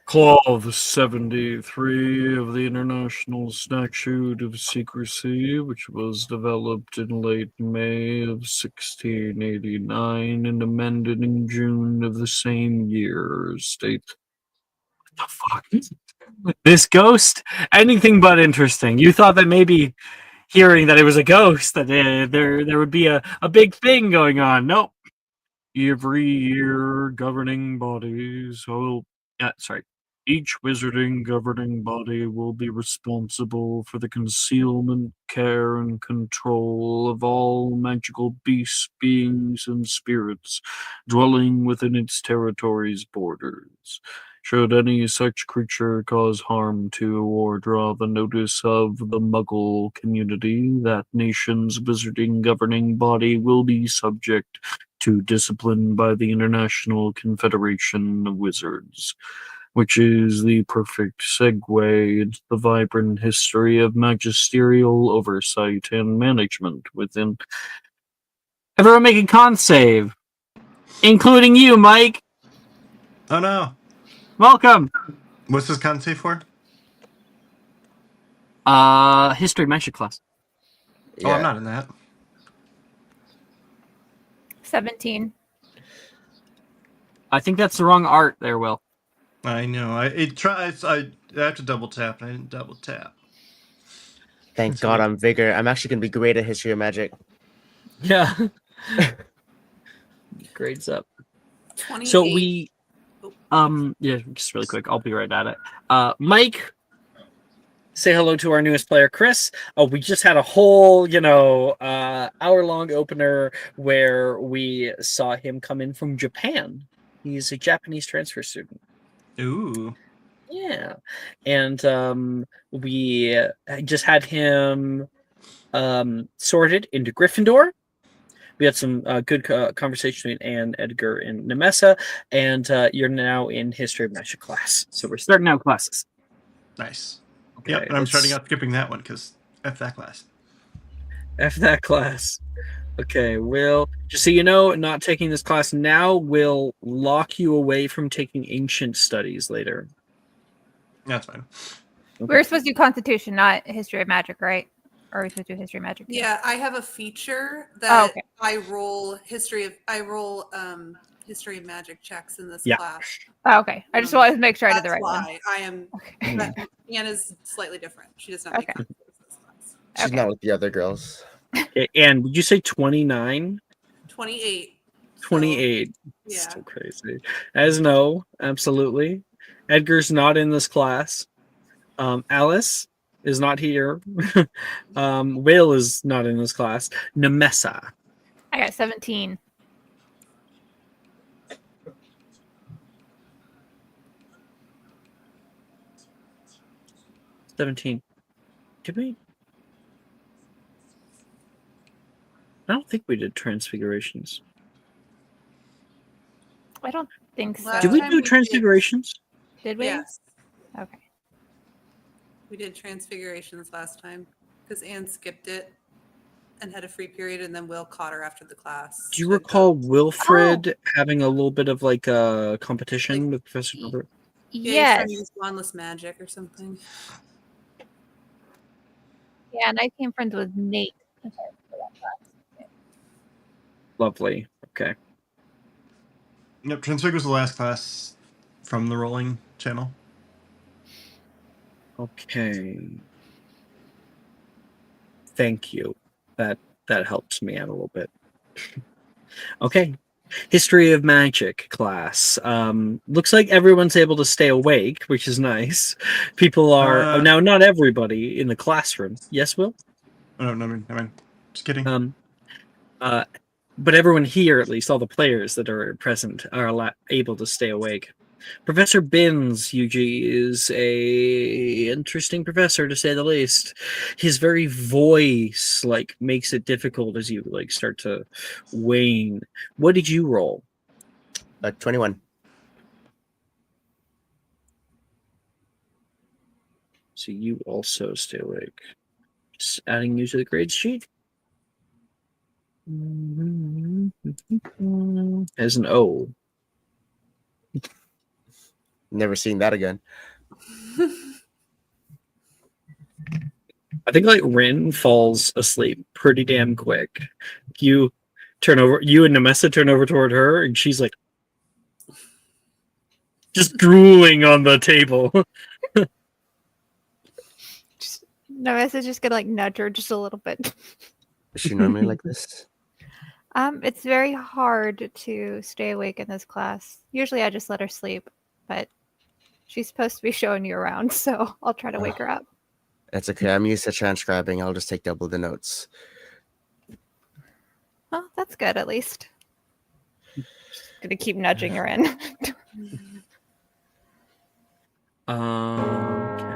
Clause 73 of the International Statute of Secrecy, which was developed in late May of 1689 and amended in June of the same year, states. What the fuck? This ghost? Anything but interesting. You thought that maybe hearing that it was a ghost, that there would be a big thing going on. Nope. Every year, governing bodies each wizarding governing body will be responsible for the concealment, care, and control of all magical beasts, beings, and spirits dwelling within its territory's borders. Should any such creature cause harm to or draw the notice of the Muggle community, that nation's wizarding governing body will be subject to discipline by the International Confederation of Wizards, which is the perfect segue into the vibrant history of magisterial oversight and management within. Everyone make a con save, including you, Mike. Oh no. Welcome. What's this con save for? History magic class. Oh, I'm yeah. not in that. 17. I think that's the wrong art there, Will. I know. I have to double tap. And I didn't double tap. Thank So- God I'm vigor. I'm actually gonna be great at history of magic. Yeah. Grades up. 28. So we yeah, just really quick, I'll be right at it. Mike, say hello to our newest player, Chris. We just had a whole, hour-long opener where we saw him come in from Japan. He's a Japanese transfer student. Ooh. Yeah. And we just had him sorted into Gryffindor. We had some good conversation between Anne, Edgar, and Nemessa, and you're now in History of Magic class. So we're starting out classes. Nice. Okay, Yep, and I'm starting let's- out skipping that one because F that class. F that class. Okay, Will, just so you know, not taking this class now will lock you away from taking ancient studies later. That's fine. We were supposed to do Constitution, not History of Magic, right? Or are we supposed to do History of Magic? too? Yeah, I have a feature that okay. I roll history of magic checks in this Yeah. class. Oh, okay. I just wanted to make sure I did the That's right one. why I am. Okay. That Anna's slightly different. She does not make Okay. conflicts in this class. She's Okay. not with the other girls. Okay, Anne, did you say 29? 28. So, 28. yeah. So crazy. As no, absolutely. Edgar's not in this class. Alice is not here. Will is not in this class. Nemessa. I got 17. $17. Did we? I don't think we did transfigurations. I don't think so. Last Did we time do we did- transfigurations? Did we? Yes, Okay. we did transfigurations last time because Anne skipped it and had a free period, and then Will caught her after the class. Do you to recall go- Wilfred having a little bit of like a competition with Professor Gilbert? Yeah, he's Yes. trying to use wandless magic or something. Yeah, and I became friends with Nate. Lovely. Okay. Yep, Transfig was the last class from the rolling channel. Okay. Thank you. That helps me out a little bit. Okay. History of Magic class. Looks like everyone's able to stay awake, which is nice. People are now not everybody in the classroom. Yes, Will? Oh, no, never mind. Just kidding. but everyone here, at least all the players that are present, are able to stay awake. Professor Binns, Yuji, is a interesting professor to say the least. His very voice makes it difficult as you start to wane. What did you roll? 21. So you also stay awake. Just adding you to the grades sheet. As an O. Never seen that again. I think Rin falls asleep pretty damn quick. You and Nemessa turn over toward her, and she's just drooling on the table. Nevessa's just gonna nudge her just a little bit. Is she normally like this? It's very hard to stay awake in this class. Usually I just let her sleep, but she's supposed to be showing you around, so I'll try to wake her up. It's okay. I'm used to transcribing. I'll just take double the notes. Well, that's good at least. Gonna keep nudging her in. Okay.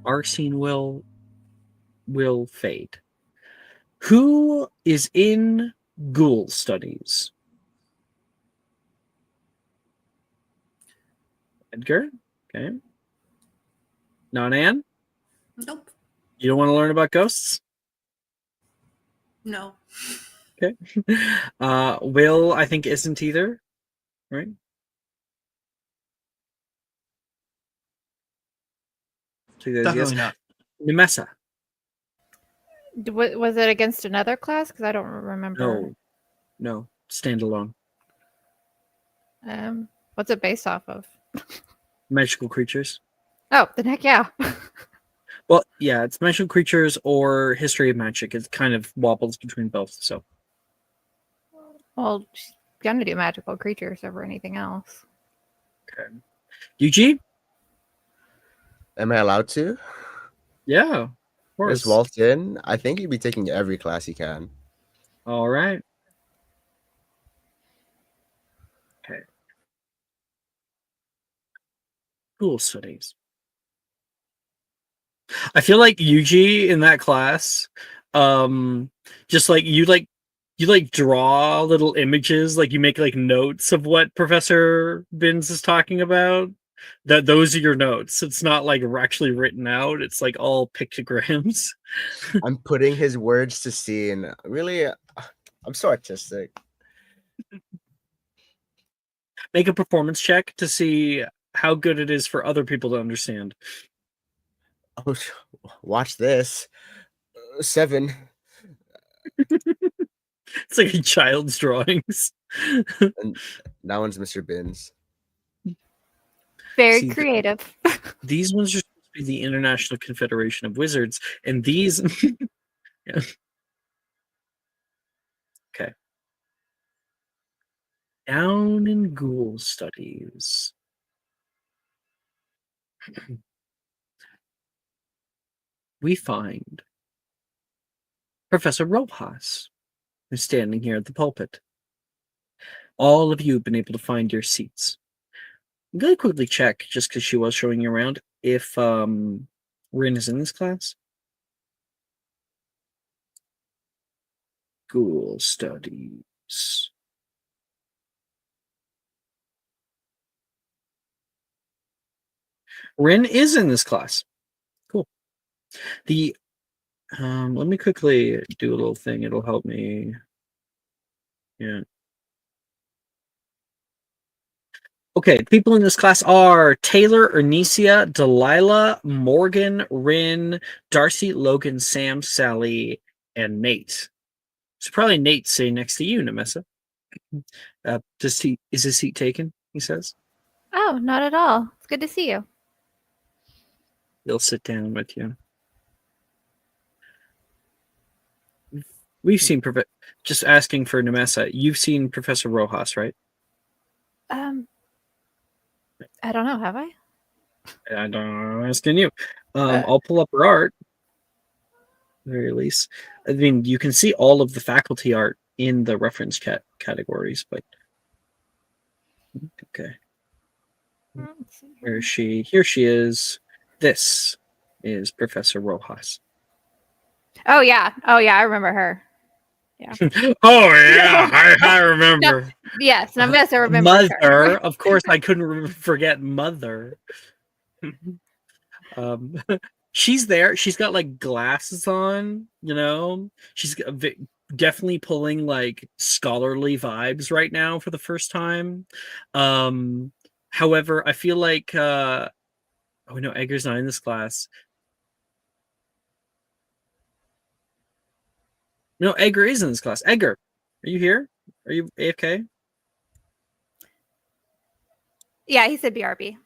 Our scene will fade. Who is in ghoul studies? Edgar? Okay. Not Anne? Nope. You don't want to learn about ghosts? No. Okay. Will, I think, isn't either, right? So Definitely not. Nemessa? Was it against another class? Because I don't remember. No. Standalone. What's it based off of? Magical creatures. Oh, then heck yeah. Well, yeah, it's magical creatures or history of magic. It kind of wobbles between both. So, Well, she's gonna do magical creatures over anything else. okay. Yuji? Am I allowed to? Yeah, of course. Just waltz in. I think you'd be taking every class he can. All right. Okay. Ghoul studies. I feel like Yuji in that class, just you draw little images, you make notes of what Professor Binns is talking about. Those are your notes. It's not actually written out. It's all pictograms. I'm putting his words to scene. Really, I'm so artistic. Make a performance check to see how good it is for other people to understand. Oh, watch this. 7. It's like a child's drawings. And that one's Mr. Binns. Very See, creative. These ones are supposed to be the International Confederation of Wizards, and these. Yeah. Okay. Down in ghoul studies. We find Professor Rojas, who's standing here at the pulpit. All of you have been able to find your seats. I'm going to quickly check, just because she was showing you around, if Rin is in this class. Ghoul studies. Rin is in this class. Cool. Let me quickly do a little thing. It'll help me. Yeah. Okay, people in this class are Taylor, Ernesia, Delilah, Morgan, Rin, Darcy, Logan, Sam, Sally, and Nate. So probably Nate sitting next to you, Nemessa. Is his seat taken? He says. Oh, not at all. It's good to see you. He'll sit down with you. We've seen just asking for Nemessa. You've seen Professor Rojas, right? I don't know. Have I? I'm asking you. I'll pull up her art. very least. I mean, you can see all of the faculty art in the reference categories, but okay. Let's see Where here. is she? Here she is. This is Professor Rojas. Oh yeah. I remember her. Oh yeah, I remember. Yes, Nambessa remembers her. Mother, of course, I couldn't forget Mother. She's there. She's got like glasses on. You know, she's definitely pulling like scholarly vibes right now for the first time. However, I feel like oh no, Edgar's not in this class. No, Edgar is in this class. Edgar, are you here? Are you AFK? Yeah, he said BRB.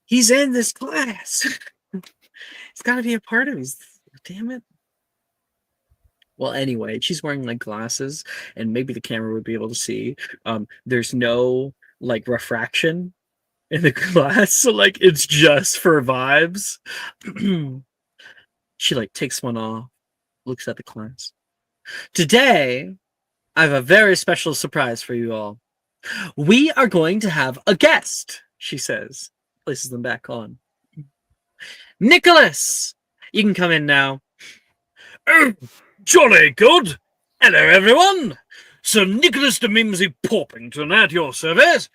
He's in this class. It's got to be a part of it. Damn it. Well, anyway, she's wearing like glasses, and maybe the camera would be able to see. There's no like refraction in the glass, so like it's just for vibes. She like takes one off, looks at the class. Today, I have a very special surprise for you all. We are going to have a guest, she says, places them back on. Nicholas, you can come in now. Oh, jolly good. Hello, everyone. Sir Nicholas de Mimsy Porpington at your service.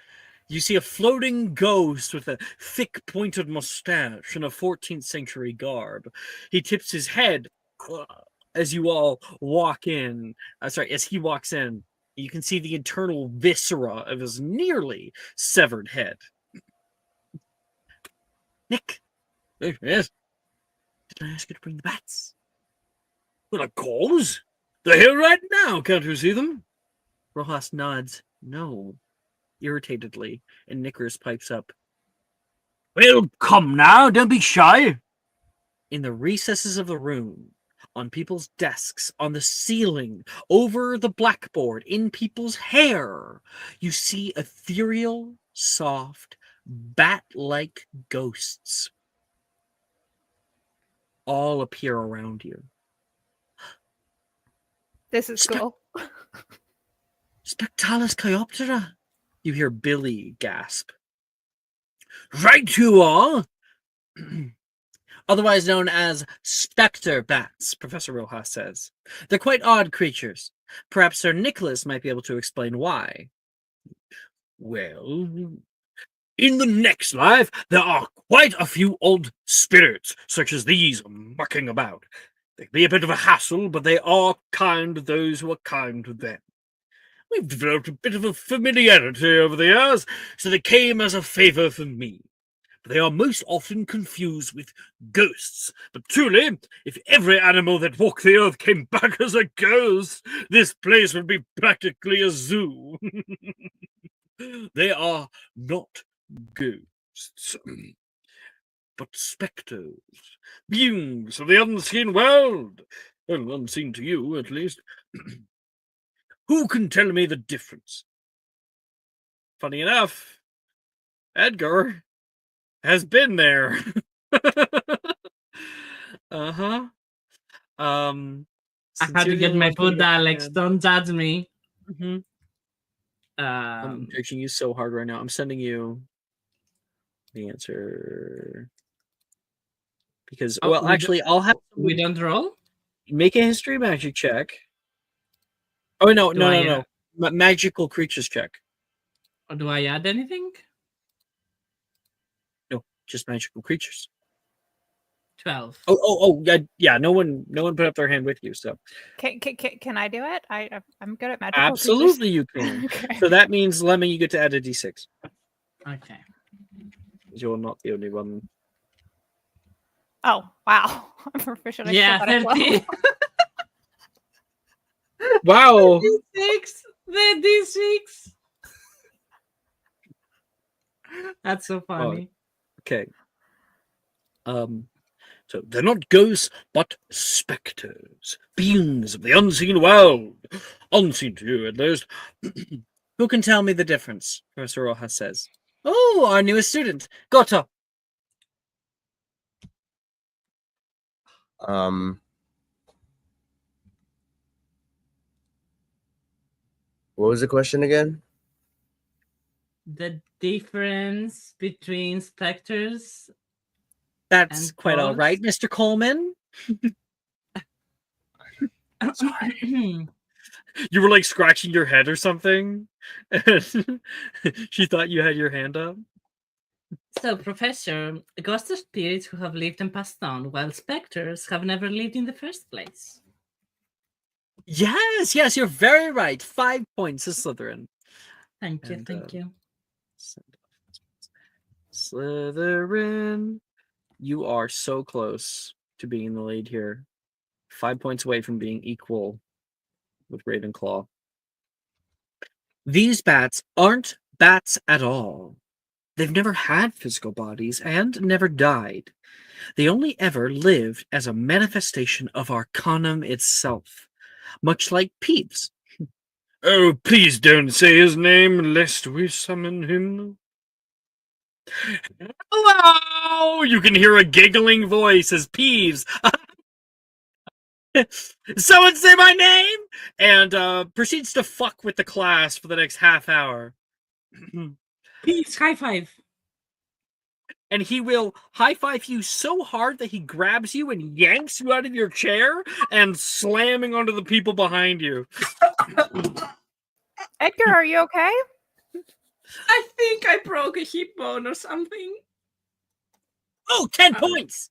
You see a floating ghost with a thick pointed mustache and a 14th century garb. He tips his head as you all walk in. As he walks in, you can see the internal viscera of his nearly severed head. Nick. Yes. Did I ask you to bring the bats? Well, of course. They're here right now. Can't you see them? Rojas nods. No. Irritatedly, and Nicholas pipes up. Well, come now. Don't be shy. In the recesses of the room, on people's desks, on the ceiling, over the blackboard, in people's hair, you see ethereal, soft, bat-like ghosts all appear around you. This is cool. Spectalis Chiroptera, you hear Billy gasp. Right you are. Otherwise known as specter bats, Professor Rojas says. They're quite odd creatures. Perhaps Sir Nicholas might be able to explain why. Well, in the next life, there are quite a few odd spirits, such as these, mucking about. They can be a bit of a hassle, but they are kind to those who are kind to them. We've developed a bit of a familiarity over the years, so they came as a favor for me. But they are most often confused with ghosts. But truly, if every animal that walked the earth came back as a ghost, this place would be practically a zoo. They are not ghosts, but spectres, beings of the unseen world. Well, unseen to you, at least. Who can tell me the difference? Funny enough, Edgar has been there. Uh-huh. I had to get my food, Alex. Don't judge me. Mm-hmm. I'm judging you so hard right now. I'm sending you the answer because, well, actually, I'll have we don't roll. Make a history magic check. Oh no! Magical creatures check. Or do I add anything? No, just magical creatures. 12. Oh, yeah. No one put up their hand with you, so Can I do it? I'm good at magic. absolutely you can. Okay. So that means, Lemon, you get to add a d6. Okay. You're not the only one. Oh wow! I'm proficient. Yeah, 30. Wow. The D6. That's so funny. Okay. So they're not ghosts, but spectres, beings of the unseen world. Unseen to you, at least. Who can tell me the difference? Professor Rojas says. Oh, our newest student, Goto. Um, what was the question again? The difference between specters That's and quite all right, ghosts. Mr. Coleman. Sorry. You were like scratching your head or something, and she thought you had your hand up. So, Professor, ghosts are spirits who have lived and passed on, while specters have never lived in the first place. Yes, yes, you're very right. 5 points to Slytherin. Thank you, And, thank you. Slytherin, you are so close to being in the lead here. 5 points away from being equal with Ravenclaw. These bats aren't bats at all. They've never had physical bodies and never died. They only ever lived as a manifestation of Arcanum itself, much like Peeves. Oh, please don't say his name, lest we summon him. Hello! You can hear a giggling voice as Peeves. Someone say my name! And proceeds to fuck with the class for the next half hour. Peace, high five. And he will high-five you so hard that he grabs you and yanks you out of your chair and Slamming onto the people behind you. Edgar, are you okay? I think I broke a hip bone or something. Oh, 10 points!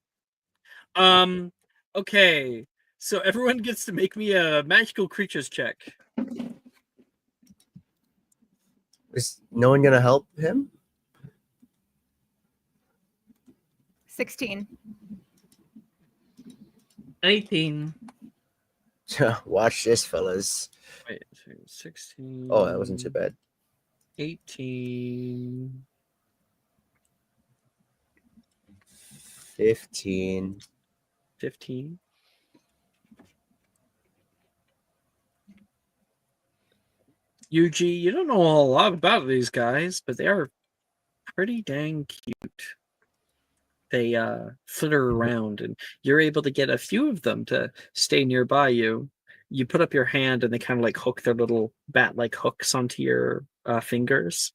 Okay. So everyone gets to make me a magical creatures check. Is no one gonna help him? 16. 18. Watch this, fellas. Wait, 16. Oh, that wasn't too bad. 18. 15. 15. UG, you don't know a lot about these guys, but they are pretty dang cute. They flitter around, and you're able to get a few of them to stay nearby you. You put up your hand, and they kind of like hook their little bat-like hooks onto your fingers,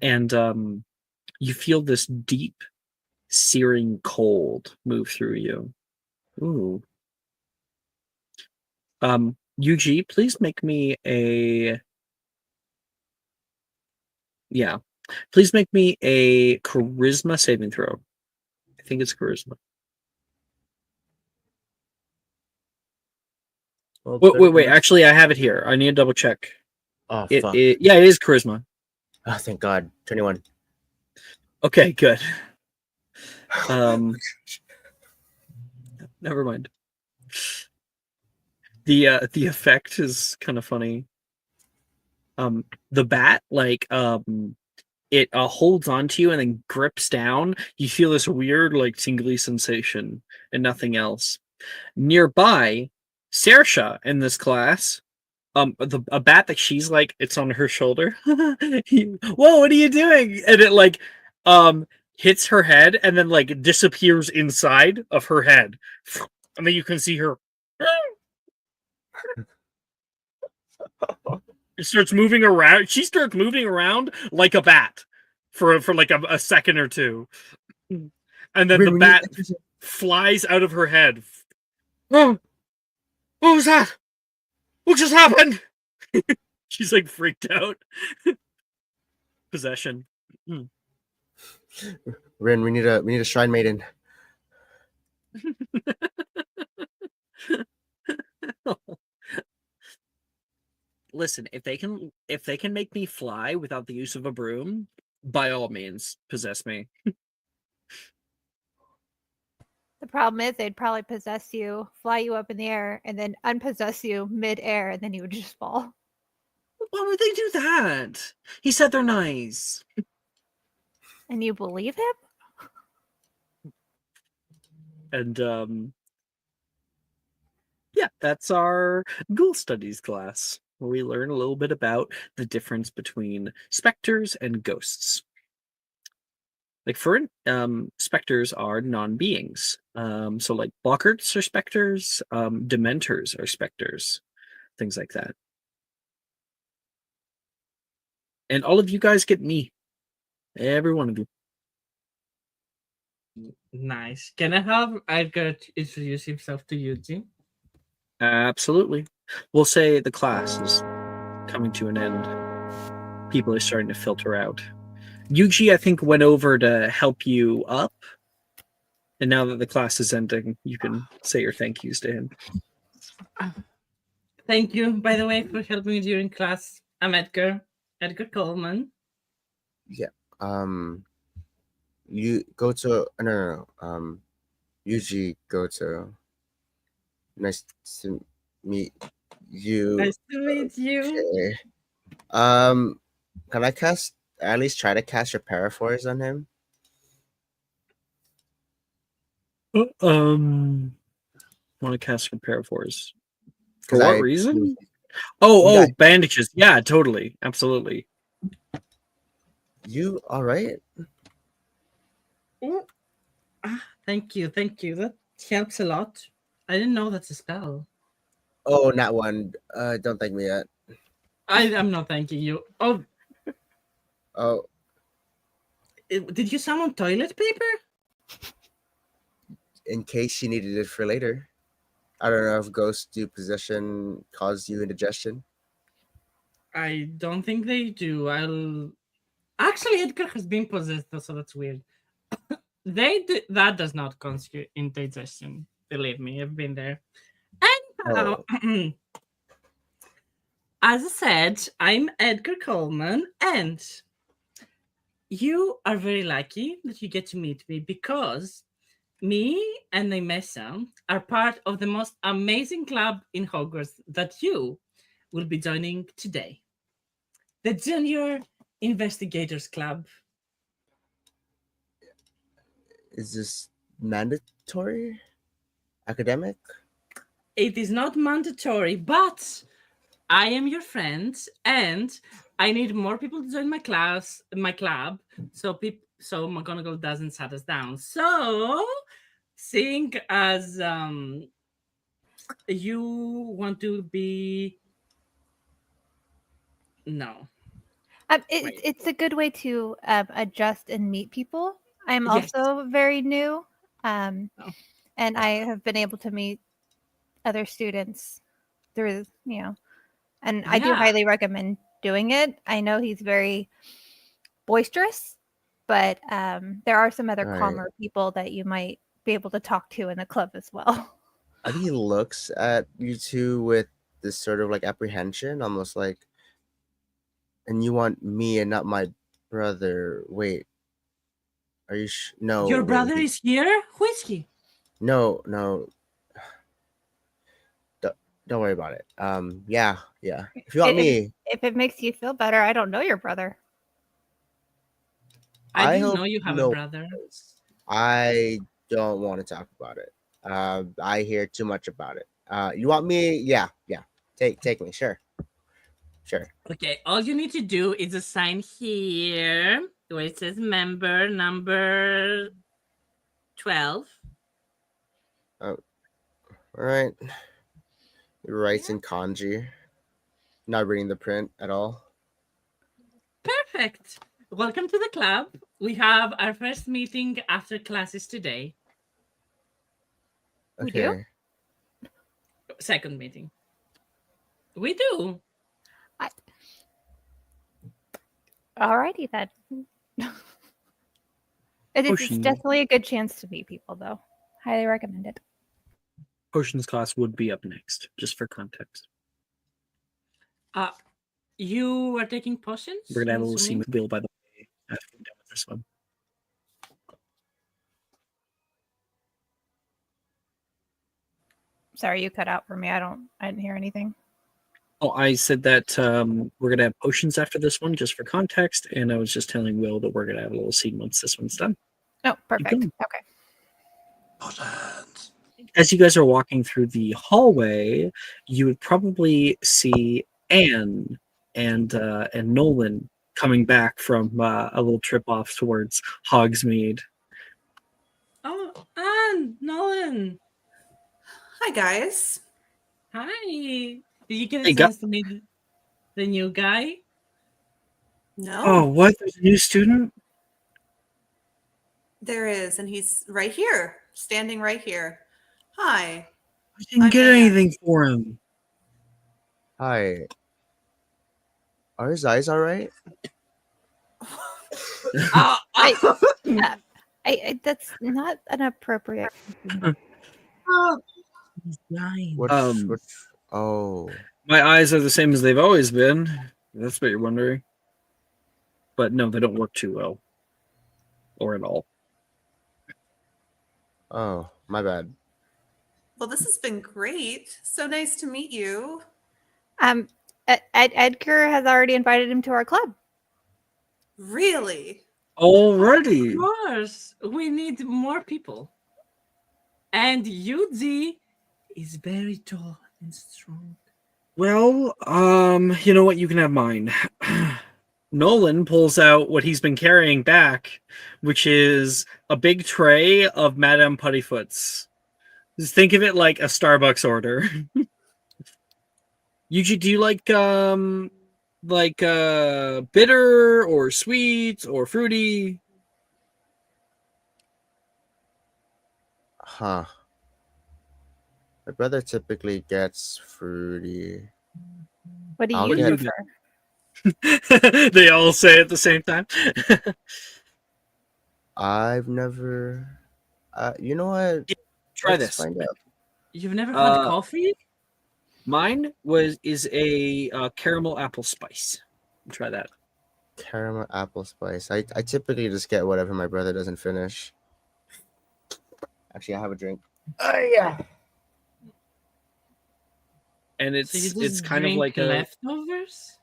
and you feel this deep, searing cold move through you. Ooh. UG, please make me a... Yeah. Please make me a charisma saving throw. I think it's charisma. Well, Wait. Actually, I have it here. I need to double check. Oh, It, fuck. yeah, it is charisma. Oh, thank God. 21. Okay, good. Never mind. The effect is kind of funny. The bat, like, it holds onto you and then grips down. You feel this weird, like, tingly sensation and nothing else. Nearby, Saoirse in this class, a bat that she's like, it's on her shoulder. Whoa, what are you doing? And it like hits her head and then like disappears inside of her head. And then you can see her. It starts moving around. She starts moving around like a bat for like a second or two. And then the bat flies out of her head. Oh, what was that? What just happened? She's like freaked out. Possession. Rin, we need a shrine maiden. Listen, if they can make me fly without the use of a broom, by all means, possess me. The problem is they'd probably possess you, fly you up in the air, and then unpossess you mid-air, and then you would just fall. Why would they do that? He said they're nice. And you believe him? And yeah, that's our Ghoul Studies class, where we learn a little bit about the difference between specters and ghosts. Like specters are non-beings. So like Bockarts are specters, Dementors are specters, things like that. And all of you guys get me. Every one of you. Nice. Can I have Edgar introduce himself to you, Jim? Absolutely. We'll say the class is coming to an end. People are starting to filter out. Yuji, I think, went over to help you up. And now that the class is ending, you can say your thank yous to him. Thank you, by the way, for helping me during class. I'm Edgar Coleman. Yeah. You go to no. Yuji go to. Nice to meet you. Nice to meet you. Okay. Can I cast at least try to cast your paraphors on him? Want to cast some paraphors. For 'Cause what I- reason? Yeah. Oh, bandages. Yeah, totally. Absolutely. You all right? Ooh. Thank you. That helps a lot. I didn't know that's a spell. Oh, not one. Don't thank me yet. I'm not thanking you. Oh, Oh, did you summon toilet paper? in case you needed it for later. I don't know if ghosts do possession cause you indigestion. I don't think they do. Actually, Edgar has been possessed, so that's weird. That does not constitute indigestion. Believe me, I've been there. Anyhow, as I said, I'm Edgar Coleman, and you are very lucky that you get to meet me because me and Naimesa are part of the most amazing club in Hogwarts that you will be joining today. The Junior Investigators Club. Is this mandatory? Academic? It is not mandatory, but I am your friend, and I need more people to join my club, so McGonagall doesn't shut us down. So, seeing as you want to be no. It's a good way to adjust and meet people. I'm Yes. also very new, Oh. and I have been able to meet other students through, and I do Yeah. highly recommend doing it. I know he's very boisterous, but there are some other Right. calmer people that you might be able to talk to in the club as well. And he looks at you two with this sort of like apprehension, almost like, and you want me and not my brother. Wait, are you no? Your wait, brother is here? Who is he? No. Don't worry about it. Yeah. If you want me, If it makes you feel better, I don't know your brother. I didn't hope know you have no a brother. I don't want to talk about it. I hear too much about it. You want me? Yeah. Take me. Sure. Okay, all you need to do is assign here where it says member number 12. All right. He writes in kanji. Not reading the print at all. Perfect. Welcome to the club. We have our first meeting after classes today. We do? Okay. Second meeting. We do. Alrighty then. It's Potion. definitely a good chance to meet people, though. Highly recommend it. Potions class would be up next, just for context. You are taking potions? We're gonna have a little assuming? scene with Bill, by the way, after we're done with this one. Sorry, you cut out for me. I didn't hear anything. Oh, I said that we're gonna have potions after this one, just for context, and I was just telling Will that we're gonna have a little scene once this one's done. Oh, perfect. going. Okay. Potions. As you guys are walking through the hallway, you would probably see Anne and Nolan coming back from a little trip off towards Hogsmeade. Oh, Anne, Nolan. Hi, guys. Hi. Did you get a Hey, chance to meet the new guy? No, Oh, what? There's a new student? there is, and he's right here, standing right here. Hi. I didn't I'm get Anne. anything for him. Hi. Are his eyes all right? Oh, That's not an appropriate. he's blind. What? Oh, My eyes are the same as they've always been. That's what you're wondering. But no, they don't work too well. Or at all. oh, my bad. Well, this has been great. So nice to meet you. Edgar has already invited him to our club. Really? Already? Of course, we need more people. And Yuji is very tall and strong. Well, you know what? You can have mine. Nolan pulls out what he's been carrying back, which is a big tray of Madame Puttyfoot's. Just think of it like a Starbucks order. Yuji, do you like bitter or sweet or fruity? Huh. My brother typically gets fruity. What do I'll you get- prefer? They all say it at the same time. I've never. You know what? Try Let's this. find out. You've never had Uh, coffee? Mine is a caramel apple spice. Try that. Caramel apple spice. I typically just get whatever my brother doesn't finish. Actually, I have a drink. Oh yeah. And So you just it's kind of drink like a leftovers?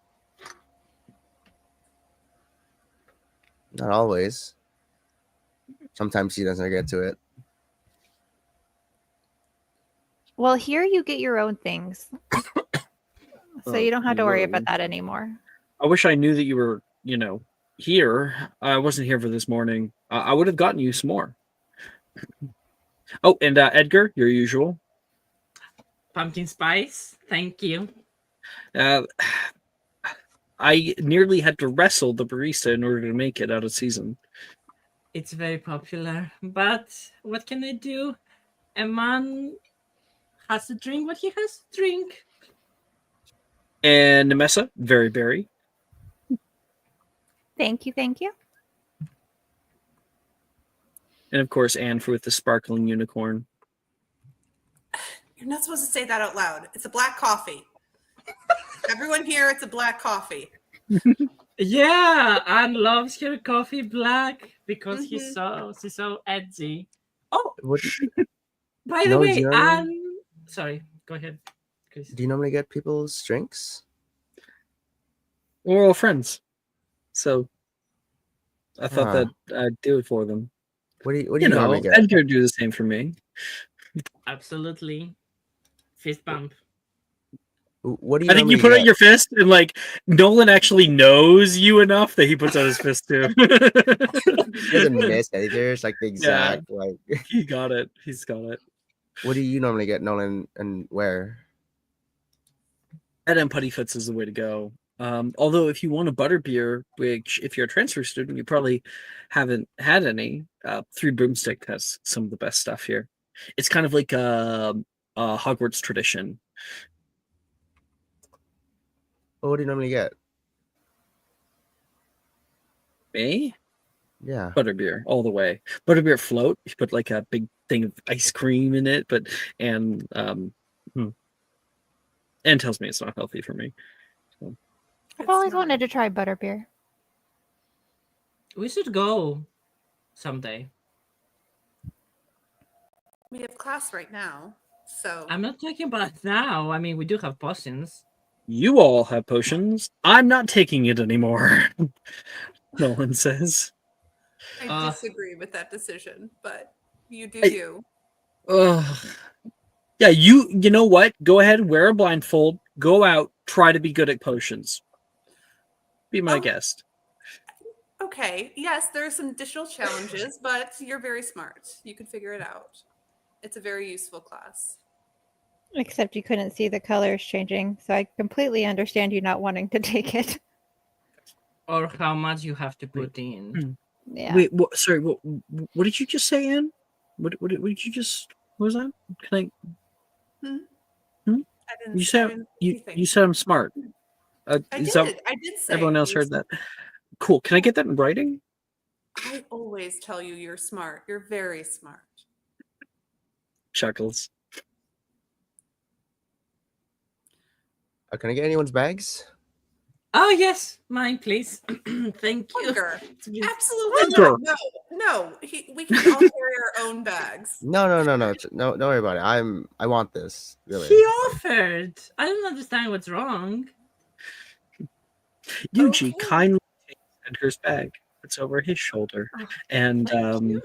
Not always. Sometimes he doesn't get to it. Well, here you get your own things. So you don't have to worry about that anymore. I wish I knew that you were, here. I wasn't here for this morning. I would have gotten you some more. Oh, and Edgar, your usual. Pumpkin spice? Thank you. I nearly had to wrestle the barista in order to make it out of season. It's very popular. But what can I do? A man has to drink what he has to drink. And Nemessa, very berry. Thank you, thank you. And of course, Anne with the sparkling unicorn. You're not supposed to say that out loud. It's a black coffee. Everyone here, it's a black coffee. Yeah, Anne loves her coffee black because she's Mhm. so edgy. Oh, What? by the No, way, do you know- Anne. Sorry, go ahead, Chris. Do you normally get people's drinks? We're all friends. So I thought Huh. that I'd do it for them. What do you normally get? Edgar do the same for me. Absolutely, fist bump. What do you I think you normally put out get? your fist, and Nolan actually knows you enough that he puts out his fist too. He doesn't miss Edgar. It's like the exact He got it. He's got it. What do you normally get, Nolan, and where? Madame Puttyfoots is the way to go. Although if you want a butterbeer, which if you're a transfer student, you probably haven't had any, Three Broomstick has some of the best stuff here. It's kind of like a Hogwarts tradition. What do you normally get? Me? Yeah. Butterbeer all the way. Butterbeer float. You put like a big thing of ice cream in it, and tells me it's not healthy for me. So. I've always wanted to try butterbeer. We should go someday. We have class right now, so I'm not talking about now. I mean, we do have potions. You all have potions. I'm not taking it anymore. Nolan says. I disagree with that decision, but you do Hey. you. Yeah, you know what? Go ahead, wear a blindfold, go out, try to be good at potions. Be my Oh. guest. okay. Yes, there are some additional challenges, but you're very smart. You could figure it out. It's a very useful class. Except you couldn't see the colors changing, so I completely understand you not wanting to take it. Or how much you have to put in. Yeah. Wait, what? Sorry, what did you just say, Anne? What did you just? What was that? Can Hmm? Hmm? I didn't. You I said didn't say you anything. said I'm smart. I Is did. that I did say everyone else you're heard that? Cool. Can I get that in writing? I always tell you you're smart. You're very smart. Chuckles. Can I get anyone's bags? Oh yes, mine, please. Thank you. Edgar, It's been- absolutely Edgar. not. No. We can all carry our own bags. No. Don't worry about it. I want this really. He offered. I don't understand what's wrong. Yuji Okay. kindly takes Edgar's bag, puts over his shoulder, Oh, and thank you.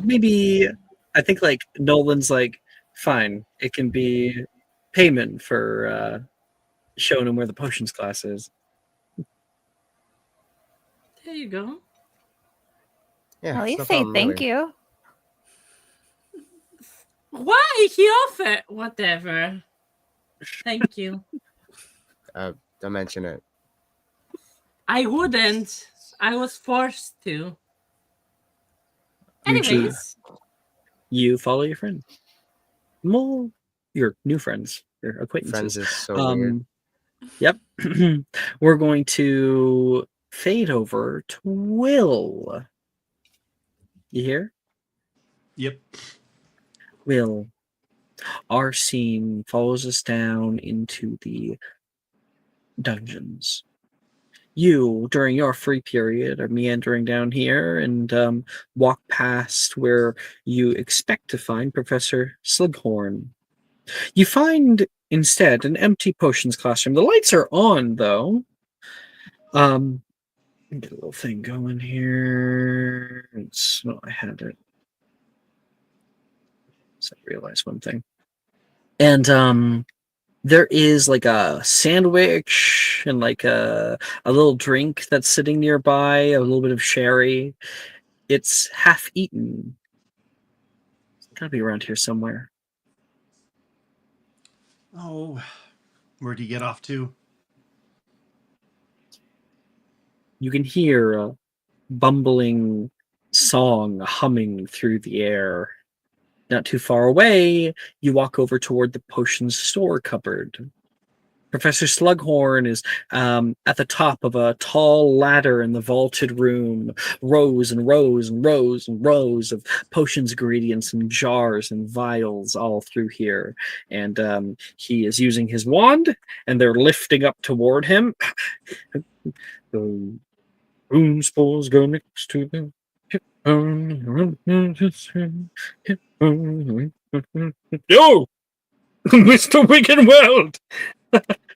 maybe I think like Nolan's like, fine, it can be payment for showing him where the potions class is. There you go. Yeah, At it's least no say problem, thank really. you. Why he offered? Whatever. Thank you. Don't mention it. I wouldn't. I was forced to. Yuji, Anyways, you follow your friend. Well, your new friends, your acquaintances. Friends is so weird. Yep. We're going to fade over to Will. You hear? Yep. Will. Our scene follows us down into the dungeons. You, during your free period, are meandering down here and walk past where you expect to find Professor Slughorn. You find instead an empty potions classroom. The lights are on, though. Get a little thing going here. I had it. So I realized one thing. And there is like a sandwich and like a little drink that's sitting nearby, a little bit of sherry. It's half eaten. It's gotta be around here somewhere. Oh, where'd you get off to? You can hear a bumbling song humming through the air. Not too far away, you walk over toward the potions store cupboard. Professor Slughorn is at the top of a tall ladder in the vaulted room, rows and rows and rows and rows of potions ingredients and jars and vials all through here. And he is using his wand, and they're lifting up toward him. The rune spores go next to them. Yo! Mr. Wiggenweld!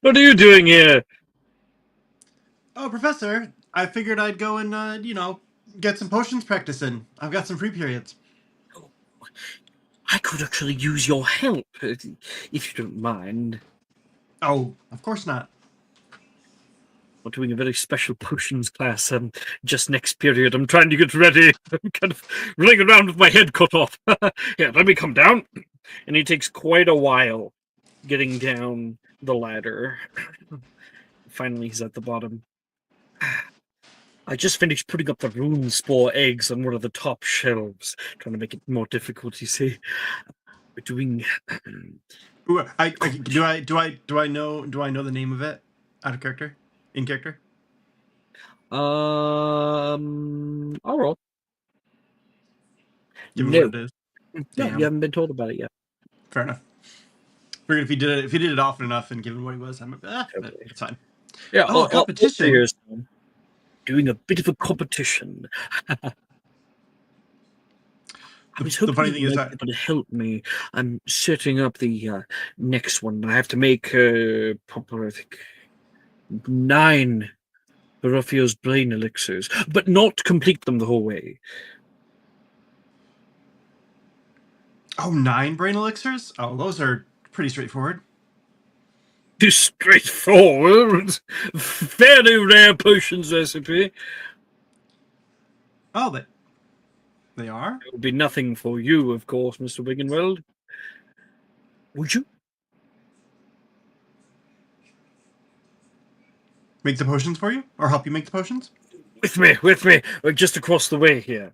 What are you doing here? Oh, Professor, I figured I'd go and, get some potions practice in. I've got some free periods. I could actually use your help, if you don't mind. Oh, of course not. We're doing a very special potions class just next period. I'm trying to get ready. I'm kind of running around with my head cut off. Yeah, let me come down. And he takes quite a while getting down the ladder. Finally, he's at the bottom. I just finished putting up the rune spore eggs on one of the top shelves, trying to make it more difficult. You see, we're doing. Ooh, do I know the name of it? Out of character? In character? I'll roll. Give me No, what it is. no, Damn. you haven't been told about it yet. Fair enough. Figured if he did it often enough and given what he was, Totally. it's fine. Yeah, Oh, a competition. here's doing a bit of a competition. I was The hoping funny you thing is might that be able to help me. I'm setting up the next one. I have to make proper, I think, 9 Barophio's brain elixirs, but not complete them the whole way. oh, 9 brain elixirs? Oh, those are pretty straightforward. Too straightforward. Fairly rare potions recipe. Oh, they are? It would be nothing for you, of course, Mr. Wiggenweld. Would you? Make the potions for you? Or help you make the potions? With me. We're just across the way here.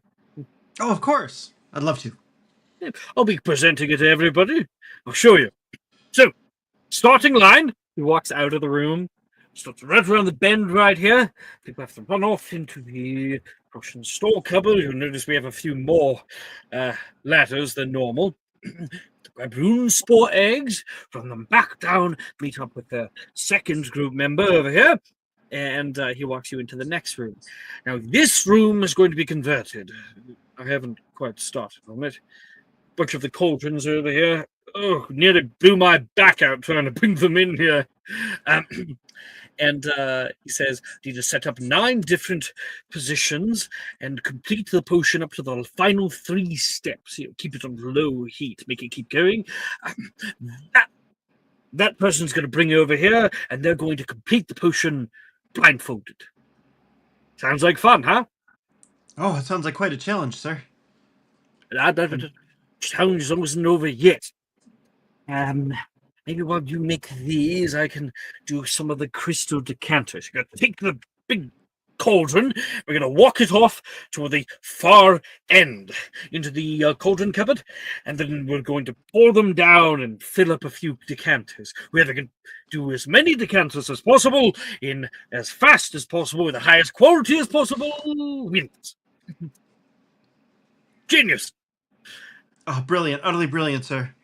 Oh, of course. I'd love to. I'll be presenting it to everybody. I'll show you. So, starting line. He walks out of the room, starts right around the bend right here. People have to run off into the Russian store cupboard. You'll notice we have a few more ladders than normal. Grab rune spore eggs, run them back down, meet up with the second group member over here, and he walks you into the next room. Now, this room is going to be converted. I haven't quite started on it. Bunch of the cauldrons over here. Oh, nearly blew my back out trying to bring them in here. And he says, you need to set up 9 different positions and complete the potion up to the final 3 steps. You know, keep it on low heat, make it keep going. That person's going to bring you over here, and they're going to complete the potion blindfolded. Sounds like fun, huh? Oh, it sounds like quite a challenge, sir. Challenge wasn't over yet. Maybe while you make these, I can do some of the crystal decanters. You're going to take the big cauldron. We're going to walk it off to the far end into the cauldron cupboard, and then we're going to pour them down and fill up a few decanters. We can do as many decanters as possible in as fast as possible with the highest quality as possible. Wins. Genius. Oh, brilliant. Utterly brilliant, sir.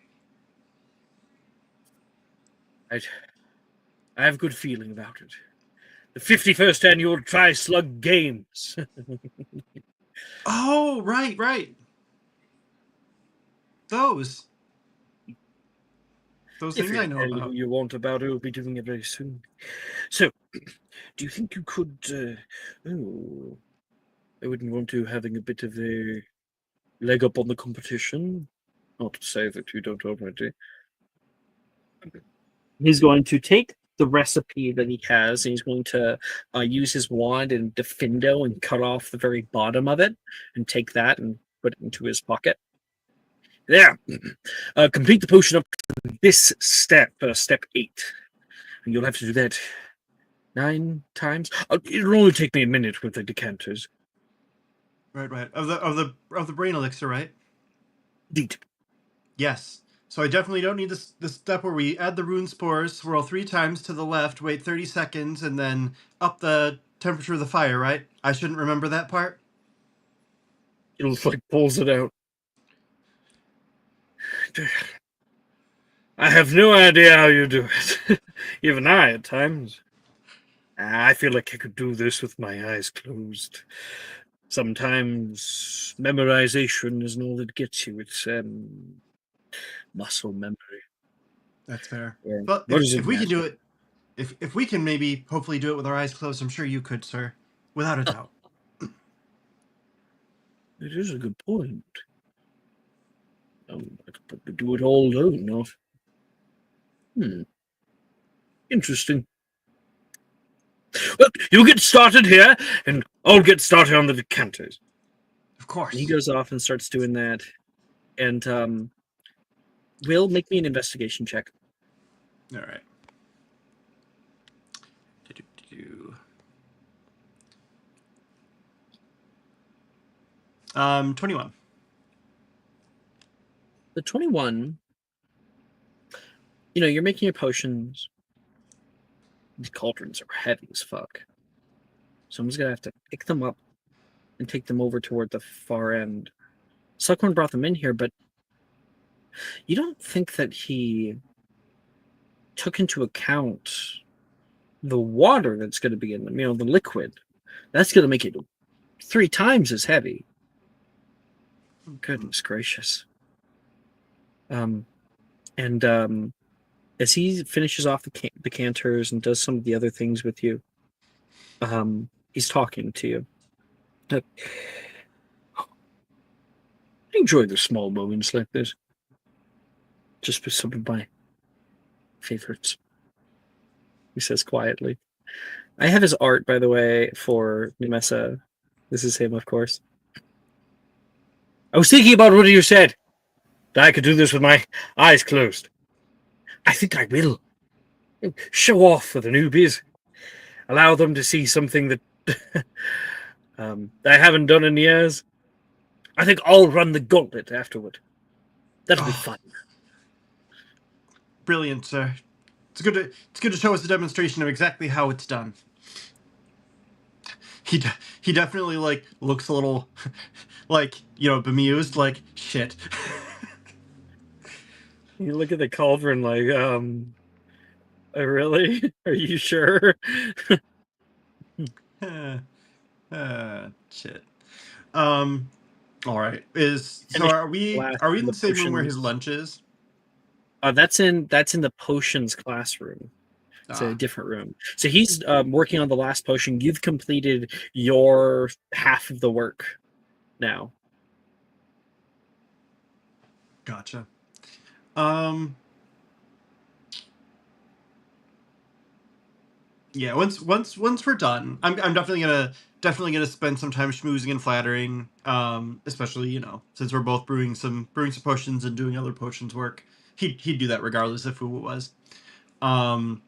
I have a good feeling about it. The 51st annual Tri-Slug Games. Oh, right. Those If things you I know tell about. who you want about it, we'll be doing it very soon. So, do you think you could... I wouldn't want you having a bit of a leg up on the competition. Not to say that you don't already. He's going to take the recipe that he has, and he's going to use his wand and Defendo and cut off the very bottom of it, and take that and put it into his pocket. There. Complete the potion up to this step, step 8. And you'll have to do that 9 times. It'll only take me a minute with the decanters. Right. Of the brain elixir, right? Indeed. Yes. So I definitely don't need this step where we add the rune spores, swirl 3 times to the left, wait 30 seconds, and then up the temperature of the fire, right? I shouldn't remember that part? It'll like pulls it out. I have no idea how you do it. Even I, at times. I feel like I could do this with my eyes closed. Sometimes memorization isn't all it gets you. It's muscle memory. That's fair. Yeah. But What does if it we can do matter? it, if we can maybe hopefully do it with our eyes closed, I'm sure you could, sir. Without a doubt. It is a good point. I could probably do it all alone, not. Interesting. Well, you get started here, and I'll get started on the decanters. Of course. And he goes off and starts doing that. And Will, make me an investigation check. All right. 21. The 21, you're making your potions. These cauldrons are heavy as fuck. Someone's going to have to pick them up and take them over toward the far end. Suckhorn brought them in here, but you don't think that he took into account the water that's going to be in them, the liquid. That's going to make it 3 times as heavy. Goodness gracious. As he finishes off the decanters and does some of the other things with you, he's talking to you. I enjoy the small moments like this. Just for some of my favorites. He says quietly. I have his art, by the way, for Numesa. This is him, of course. I was thinking about what you said. That I could do this with my eyes closed. I think I will. Show off for the newbies. Allow them to see something that I haven't done in years. I think I'll run the gauntlet afterward. That'll be Oh, fun. brilliant, sir. It's good to show us a demonstration of exactly how it's done. He definitely like looks a little like, bemused, like shit. You look at the cauldron like, really? Are you sure? Shit. Um all right. Finish Are we glass are we in in the the same room where his potions. lunch is? That's in the potions classroom. It's a Ah, different room. So he's working on the last potion. You've completed your half of the work now. gotcha. Um yeah, once we're done, I'm definitely gonna spend some time schmoozing and flattering. Especially, since we're both brewing some potions and doing other potions work. He'd do that regardless of who it was. Um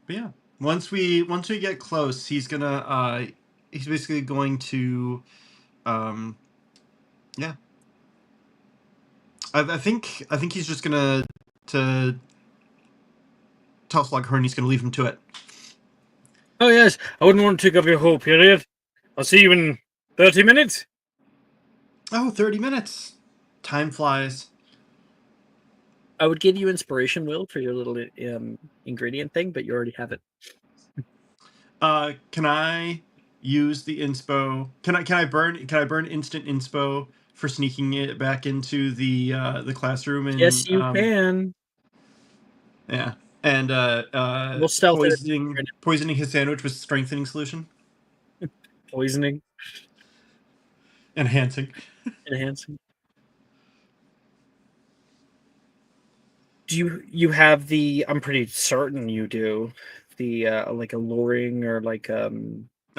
but yeah. Once we get close, he's basically going to um yeah. I think he's just gonna to tell Slughorn he's gonna leave him to it. Oh, yes. I wouldn't want to take up your whole period. I'll see you in 30 minutes. Oh, 30 minutes. Time flies. I would give you inspiration, Will, for your little ingredient thing, but you already have it. Can I use the inspo? Can I burn instant inspo for sneaking it back into the classroom Yes, and you can. yeah, and We'll stealth it poisoning his sandwich with strengthening solution, poisoning, enhancing. enhancing. Do you have the? I'm pretty certain you do. The like alluring or like Oh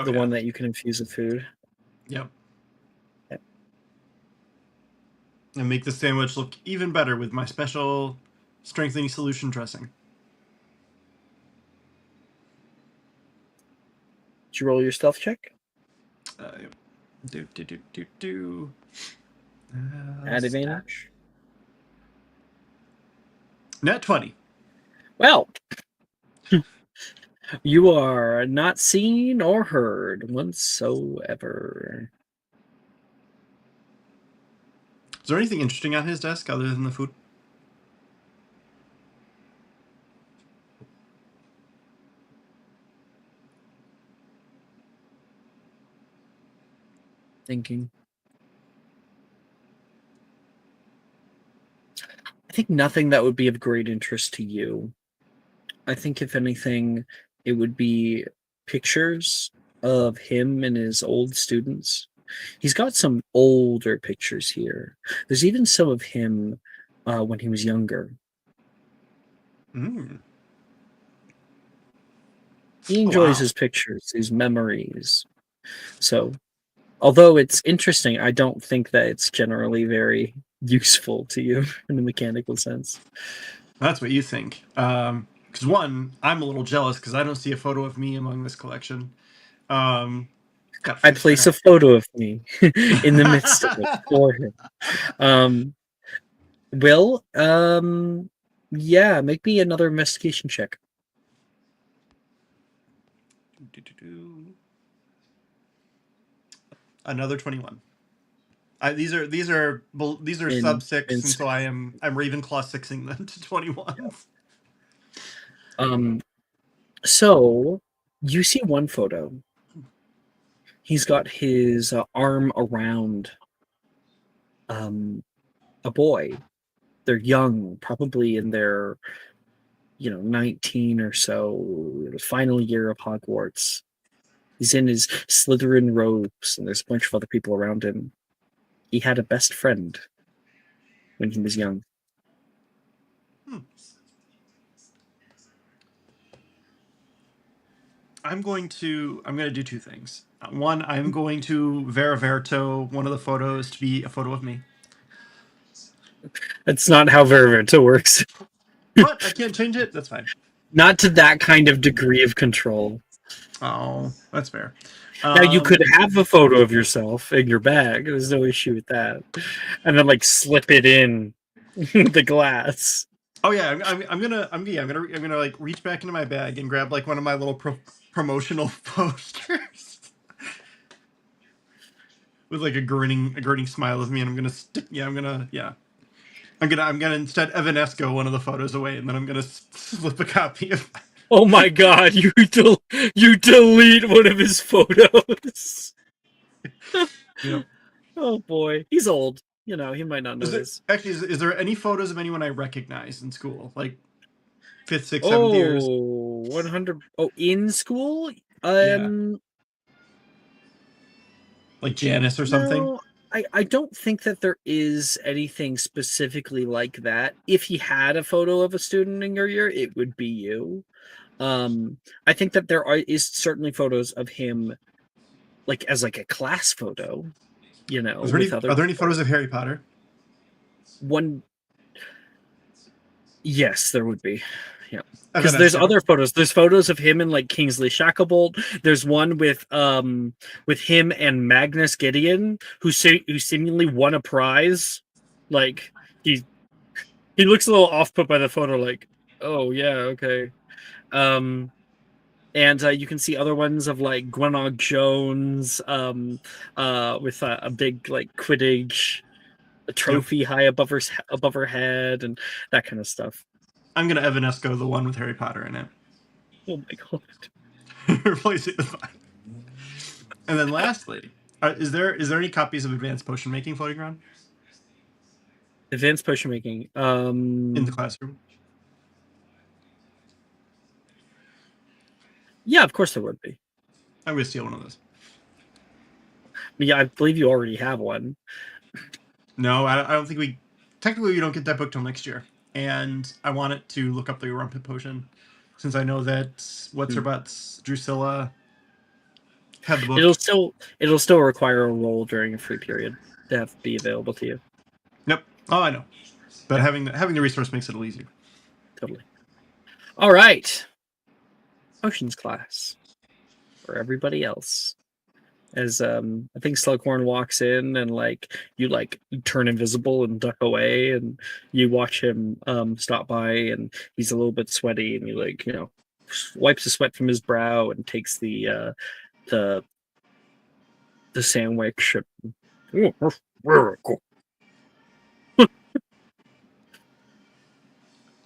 the yeah. one that you can infuse with food. Yep. Yeah. And make the sandwich look even better with my special strengthening solution dressing. Did you roll your stealth check? Yep. Do. At Stat. advantage. Net 20. Well, you are not seen or heard whatsoever. Is there anything interesting on his desk other than the food? Thinking. I think nothing that would be of great interest to you. I think if anything, it would be pictures of him and his old students. He's got some older pictures here. There's even some of him when he was younger. Mm. He Oh, enjoys wow. his pictures, his memories. So, although it's interesting, I don't think that it's generally very useful to you in a mechanical sense. That's what you think. Because one, I'm a little jealous because I don't see a photo of me among this collection. Got I fish place there. a photo of me in the midst of it for him. Will, yeah, make me another investigation check. Another 21. These are sub 6, In and so I'm Ravenclaw 6ing them to 21s. So you see one photo. He's got his arm around a boy. They're young, probably in their 19 or so, final year of Hogwarts. He's in his Slytherin robes, and there's a bunch of other people around him. He had a best friend when he was young. Hmm. I'm going to do two things. One, I'm going to Veriverto one of the photos to be a photo of me. That's not how Veriverto works. But I can't change it. That's fine. Not to that kind of degree of control. Oh, that's fair. Now you could have a photo of yourself in your bag. There's no issue with that, and then like slip it in the glass. Oh yeah, I'm gonna like reach back into my bag and grab like one of my little promotional posters with like a grinning smile of me, and I'm gonna instead Evanesco one of the photos away, and then I'm gonna slip a copy of. Oh my god, you delete one of his photos. Yep. Oh boy, he's old. You know, he might not notice. Is there any photos of anyone I recognize in school, like 5th, 6th, 7th years? 100. Oh, in school? Like Janice or something? No, I don't think that there is anything specifically like that. If he had a photo of a student in your year, it would be you. I think that is certainly photos of him, like as like a class photo. You know, are there any photos of Harry Potter? One. Yes, there would be. Yeah, because there's other photos. There's photos of him and like Kingsley Shacklebolt. There's one with him and Magnus Gideon, who seemingly won a prize. Like he looks a little off put by the photo. Like, oh yeah, okay. And you can see other ones of like Gwenog Jones, with a big like Quidditch trophy high above her head and that kind of stuff. I'm gonna Evanesco the one with Harry Potter in it. Oh my god! Replace it with mine. And then lastly, is there any copies of Advanced Potion Making floating around? Advanced potion making. In the classroom. Yeah, of course there would be. I'm gonna steal one of those. Yeah, I believe you already have one. No, I don't think we. Technically, we don't get that book till next year, and I want it to look up the Rumpet Potion, since I know that what's her butts, Drusilla, had the book. It'll still require a roll during a free period to have to be available to you. Yep. Oh, I know. But having the resource makes it a little easier. Totally. All right. Potions class for everybody else. As I think Slughorn walks in and like you turn invisible and duck away, and you watch him stop by, and he's a little bit sweaty, and he wipes the sweat from his brow and takes the sandwich.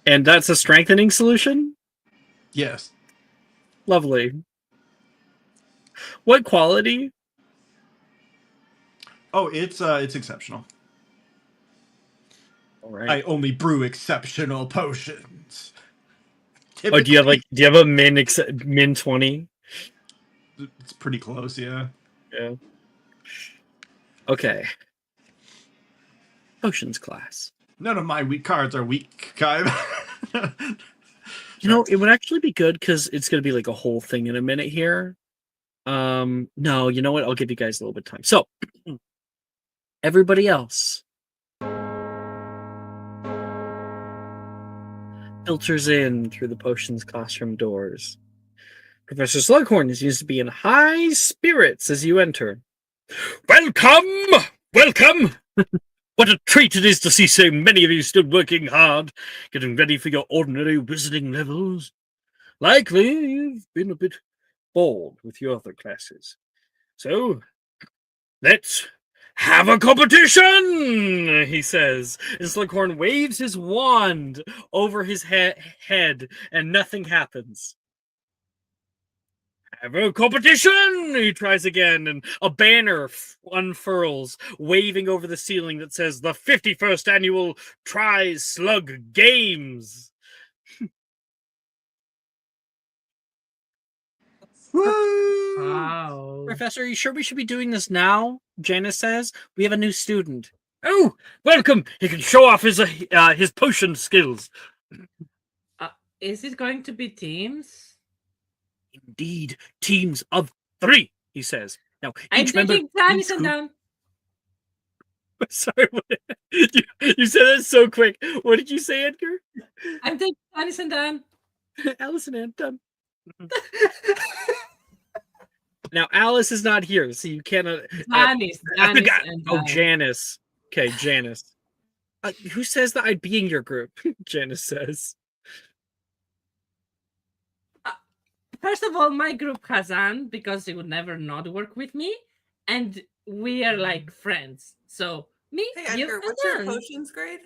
And that's a strengthening solution? Yes. Lovely. What quality? Oh, it's exceptional. All right. I only brew exceptional potions. Oh, do you have a min 20? It's pretty close, yeah. Yeah. Okay. Potions class. None of my weak cards are weak, Kai. It would actually be good because it's going to be like a whole thing in a minute here. No, you know what? I'll give you guys a little bit of time. So, everybody else filters in through the potions classroom doors. Professor Slughorn is used to be in high spirits as you enter. Welcome! Welcome! What a treat it is to see so many of you still working hard, getting ready for your ordinary wizarding levels. Likely you've been a bit bored with your other classes. So, let's have a competition, he says. And Slughorn waves his wand over his head, and nothing happens. Have a competition! He tries again, and a banner unfurls, waving over the ceiling that says, the 51st Annual Tri-Slug Games! Woo! Wow. Professor, are you sure we should be doing this now? Janice says. We have a new student. Oh, welcome! He can show off his potion skills. Is it going to be teams? Indeed, teams of 3, he says. Now, I'm each member taking Janice leads and group- down. Sorry, you said that so quick. What did you say, Edgar? I'm taking Janice and down. Alice and Ann, done. Now, Alice is not here, so you cannot. Janice, I Janice forgot. and Oh, down. Janice. Okay, Janice. Who says that I'd be in your group? Janice says. First of all, my group has Anne because he would never not work with me, and we are like friends. So me, Hey, you, Edgar, and what's your Anne. potions grade?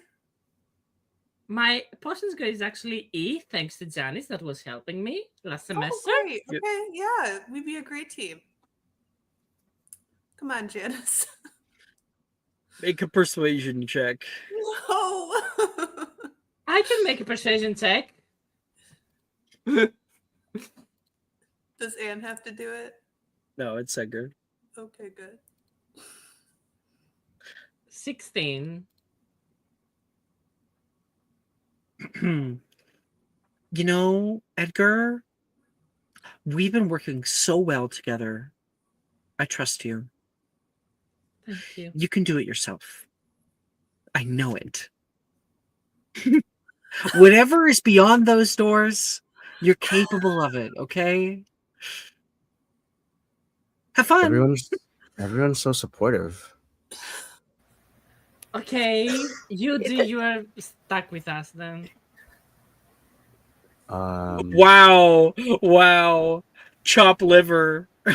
My potions grade is actually E, thanks to Janice that was helping me last semester. Oh, great. Yep. Okay, yeah, we'd be a great team. Come on, Janice. Make a persuasion check. No. I can make a persuasion check. Does Anne have to do it? No, it's Edgar. Okay, good. 16. You know, Edgar, we've been working so well together. I trust you. Thank you. You can do it yourself. I know it. Whatever is beyond those doors, you're capable of it, okay? Have fun. Everyone's so supportive. Okay, you are stuck with us then. Wow. Chop liver. I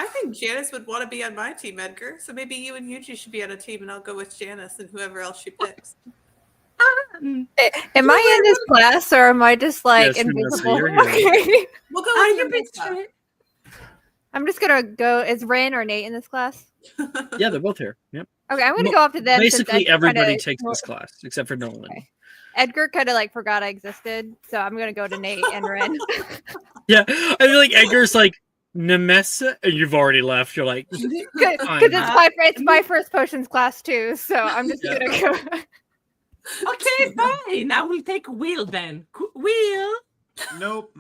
think Janice would want to be on my team, Edgar. So maybe you and Yuji should be on a team, and I'll go with Janice and whoever else she picks. Am I in this class or am I just like Yes, Vanessa, invisible? you're here. Okay. We'll go Are with you you, bit Vanessa. straight? I'm just gonna go. Is Ren or Nate in this class? Yeah, they're both here. Yep. Okay, I'm gonna go up to them. since Basically, Edgar everybody kinda- takes this class except for Nolan. Okay. Edgar kind of like forgot I existed, so I'm gonna go to Nate and Ren. Yeah, I feel like Edgar's like Nemessa, and you've already left. You're like, Because Fine. it's my first potions class too, so I'm just Yeah. gonna go. Okay, fine. I will take Will then. Will. Nope.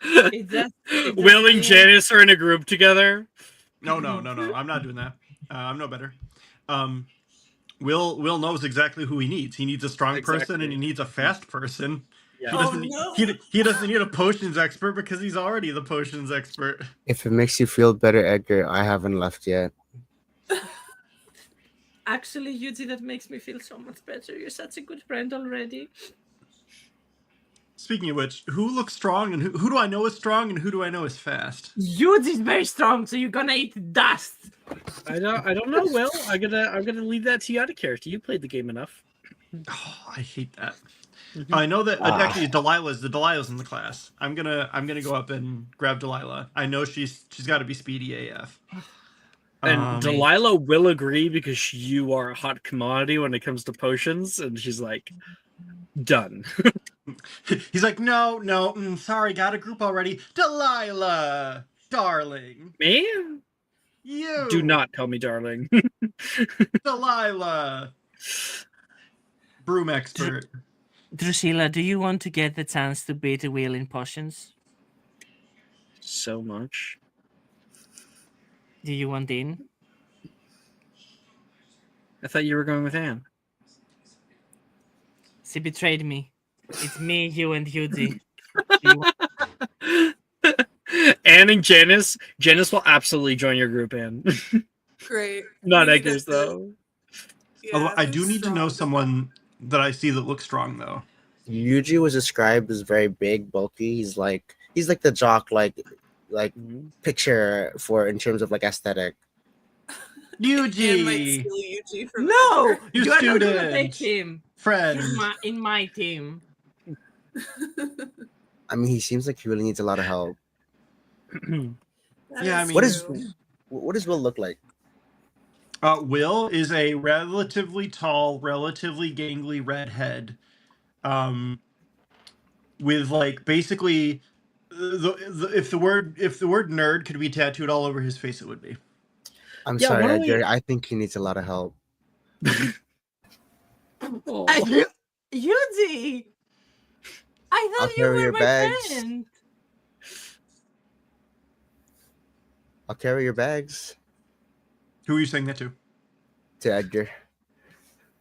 It just Will and means- Janice are in a group together. No. I'm not doing that. I'm no better. Will knows exactly who he needs. He needs a strong person Exactly. and he needs a fast person. Yeah. He Oh, doesn't. no. He doesn't need a potions expert because he's already the potions expert. If it makes you feel better, Edgar, I haven't left yet. Actually, Yuji, that makes me feel so much better. You're such a good friend already. Speaking of which, who looks strong and who do I know is strong and who do I know is fast? Yuji's very strong, so you're gonna eat dust. I don't know. Will, I'm gonna leave that to you out of character. You played the game enough. Oh, I hate that. Mhm. I know that Ah. actually Delilah's in the class. I'm gonna go up and grab Delilah. I know she's got to be speedy AF. And Delilah will agree because you are a hot commodity when it comes to potions, and she's like, done. He's like, no, sorry, got a group already. Delilah, darling, Me? you Do not call me darling. Delilah, broom expert. Drusilla, do you want to get the chance to beat a wheel in potions? So much. Do you want in? I thought you were going with Anne. She betrayed me. It's me, you, and Yuji. Do you want- Anne and Janice. Janice will absolutely join your group, Anne. Great. Not We need Edgar's, to- though. Yeah, I do who's need to know strong? someone that I see that looks strong though. Yuji was described as very big, bulky. He's like the jock, like Mhm. picture for in terms of like aesthetic. Anne might Yuji, steal Yuji from No, Edgar. You you are not gonna student. take him. friend. He's in my team. I mean, he seems like he really needs a lot of help. That Yeah, I is mean- What does Will look like? Will is a relatively tall, relatively gangly redhead, with like basically if the word nerd could be tattooed all over his face, it would be. I'm Yeah, sorry, why don't we- Edgar. I think he needs a lot of help. Oh. Yuji! I I'll thought you carry were your my bags. friend. I'll carry your bags Who are you saying that to? to Edgar.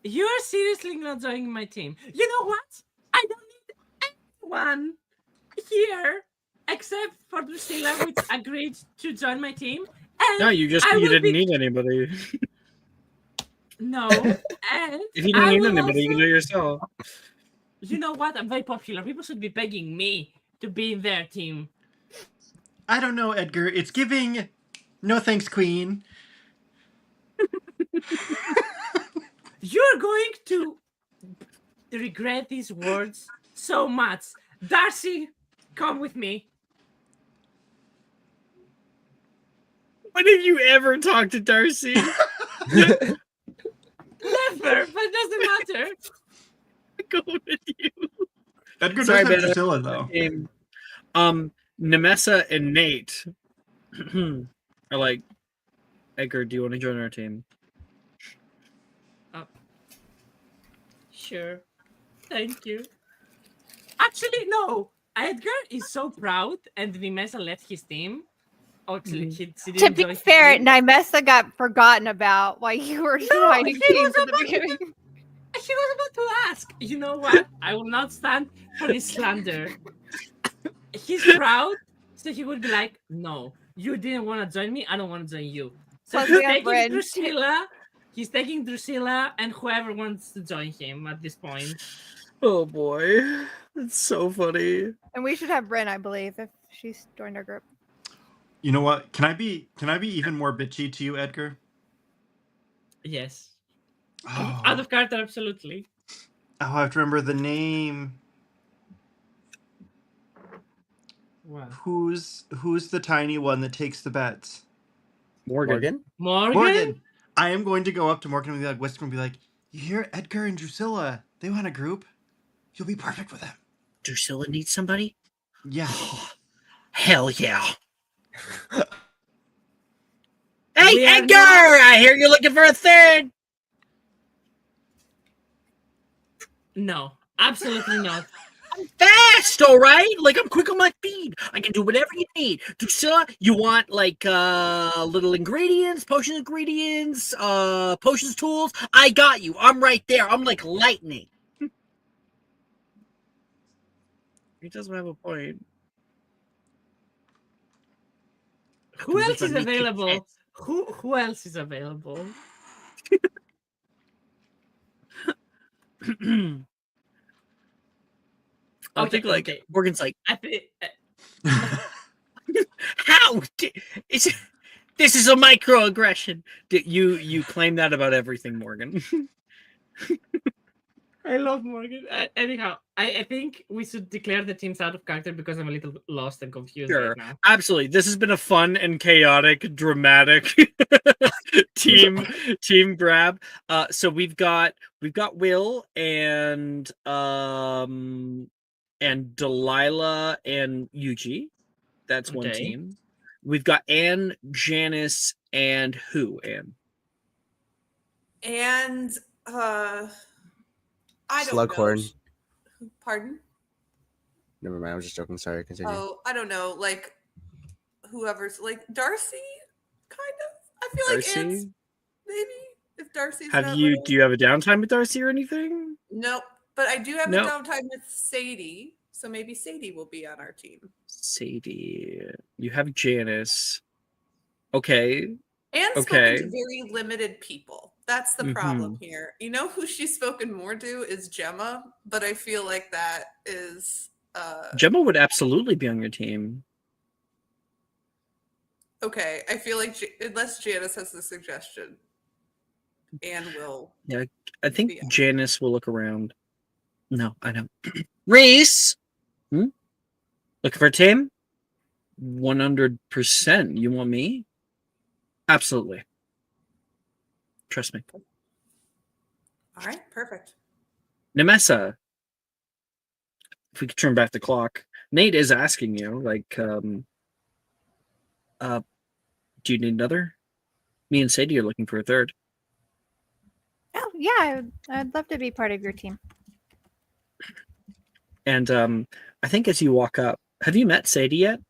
You are seriously not joining my team. You know what? I don't need anyone here except for Drusilla, which agreed to join my team. And No, you I will didn't be need anybody. no, and If you don't I need will anybody, you can do also. it yourself. You know what? I'm very popular. People should be begging me to be in their team. I don't know, Edgar. It's giving. No thanks, Queen. You're going to regret these words so much. Darcy, come with me. When have you ever talked to Darcy? Never, but it doesn't matter. Go with you. Edgar Sorry, does have man. Drusilla, though. Nemessa and Nate are like, Edgar, do you want to join our team? Sure. Thank you. Actually, no. Edgar is so proud, and Nimesa left his team. Actually, he To didn't be join his fair, team. Nimesa got forgotten about while you were joining he teams was at the about beginning. She was about to ask. You know what? I will not stand for this slander. He's proud, so he would be like, "No, you didn't want to join me. I don't want to join you." So Plus, he's we have taking Bryn. Drusilla. He's taking Drusilla and whoever wants to join him at this point. Oh boy, that's so funny. And we should have Bryn, I believe, if she's joined our group. You know what? Can I be even more bitchy to you, Edgar? Yes. Oh, Out of character, absolutely. I have to remember the name. What? Who's the tiny one that takes the bets? Morgan. Morgan. I am going to go up to Morgan and be like, whisper and be like, "You hear Edgar and Drusilla? They want a group. You'll be perfect with them." Drusilla needs somebody? Yeah. Hell yeah. We Hey, are Edgar! not- I hear you're looking for a third. No, absolutely not. Fast, all right? Like, I'm quick on my feet. I can do whatever you need. Drusilla, you want, like, little ingredients, potions tools? I got you. I'm right there. I'm like lightning. He doesn't have a point. Who else is available? Who else is available? I think, like, okay. Morgan's like, I thi- how? This is a microaggression. You claim that about everything, Morgan. I love Morgan. Anyhow, I think we should declare the teams out of character because I'm a little lost and confused Sure, right now. absolutely. This has been a fun and chaotic, dramatic team grab. So we've got Will and Delilah and Yuji. That's one Okay. team. We've got Anne, Janice, and who? Anne. And I don't Slughorn. know. Pardon? Never mind. I was just joking. Sorry. Continue. Oh, I don't know. Like whoever's like Darcy, kind of. I feel like Darcy? Anne's maybe if Darcy's Have not you? ready. Do you have a downtime with Darcy or anything? Nope. But I do have Nope. a downtime with Sadie, so maybe Sadie will be on our team. Sadie. You have Janice. Okay. And Okay. spoken to very limited people. That's the problem here. You know who she's spoken more to is Gemma, but I feel like that is Gemma would absolutely be on your team. okay. I feel like unless Janice has the suggestion, Anne will. Yeah, I think Yeah. Janice will look around. No, I don't. Reese! Looking for a team? 100%. You want me? Absolutely. Trust me. All right, perfect. Nemessa. If we could turn back the clock. Nate is asking you, like, do you need another? Me and Sadie are looking for a third. Oh, yeah, I'd love to be part of your team. And I think as you walk up, have you met Sadie yet?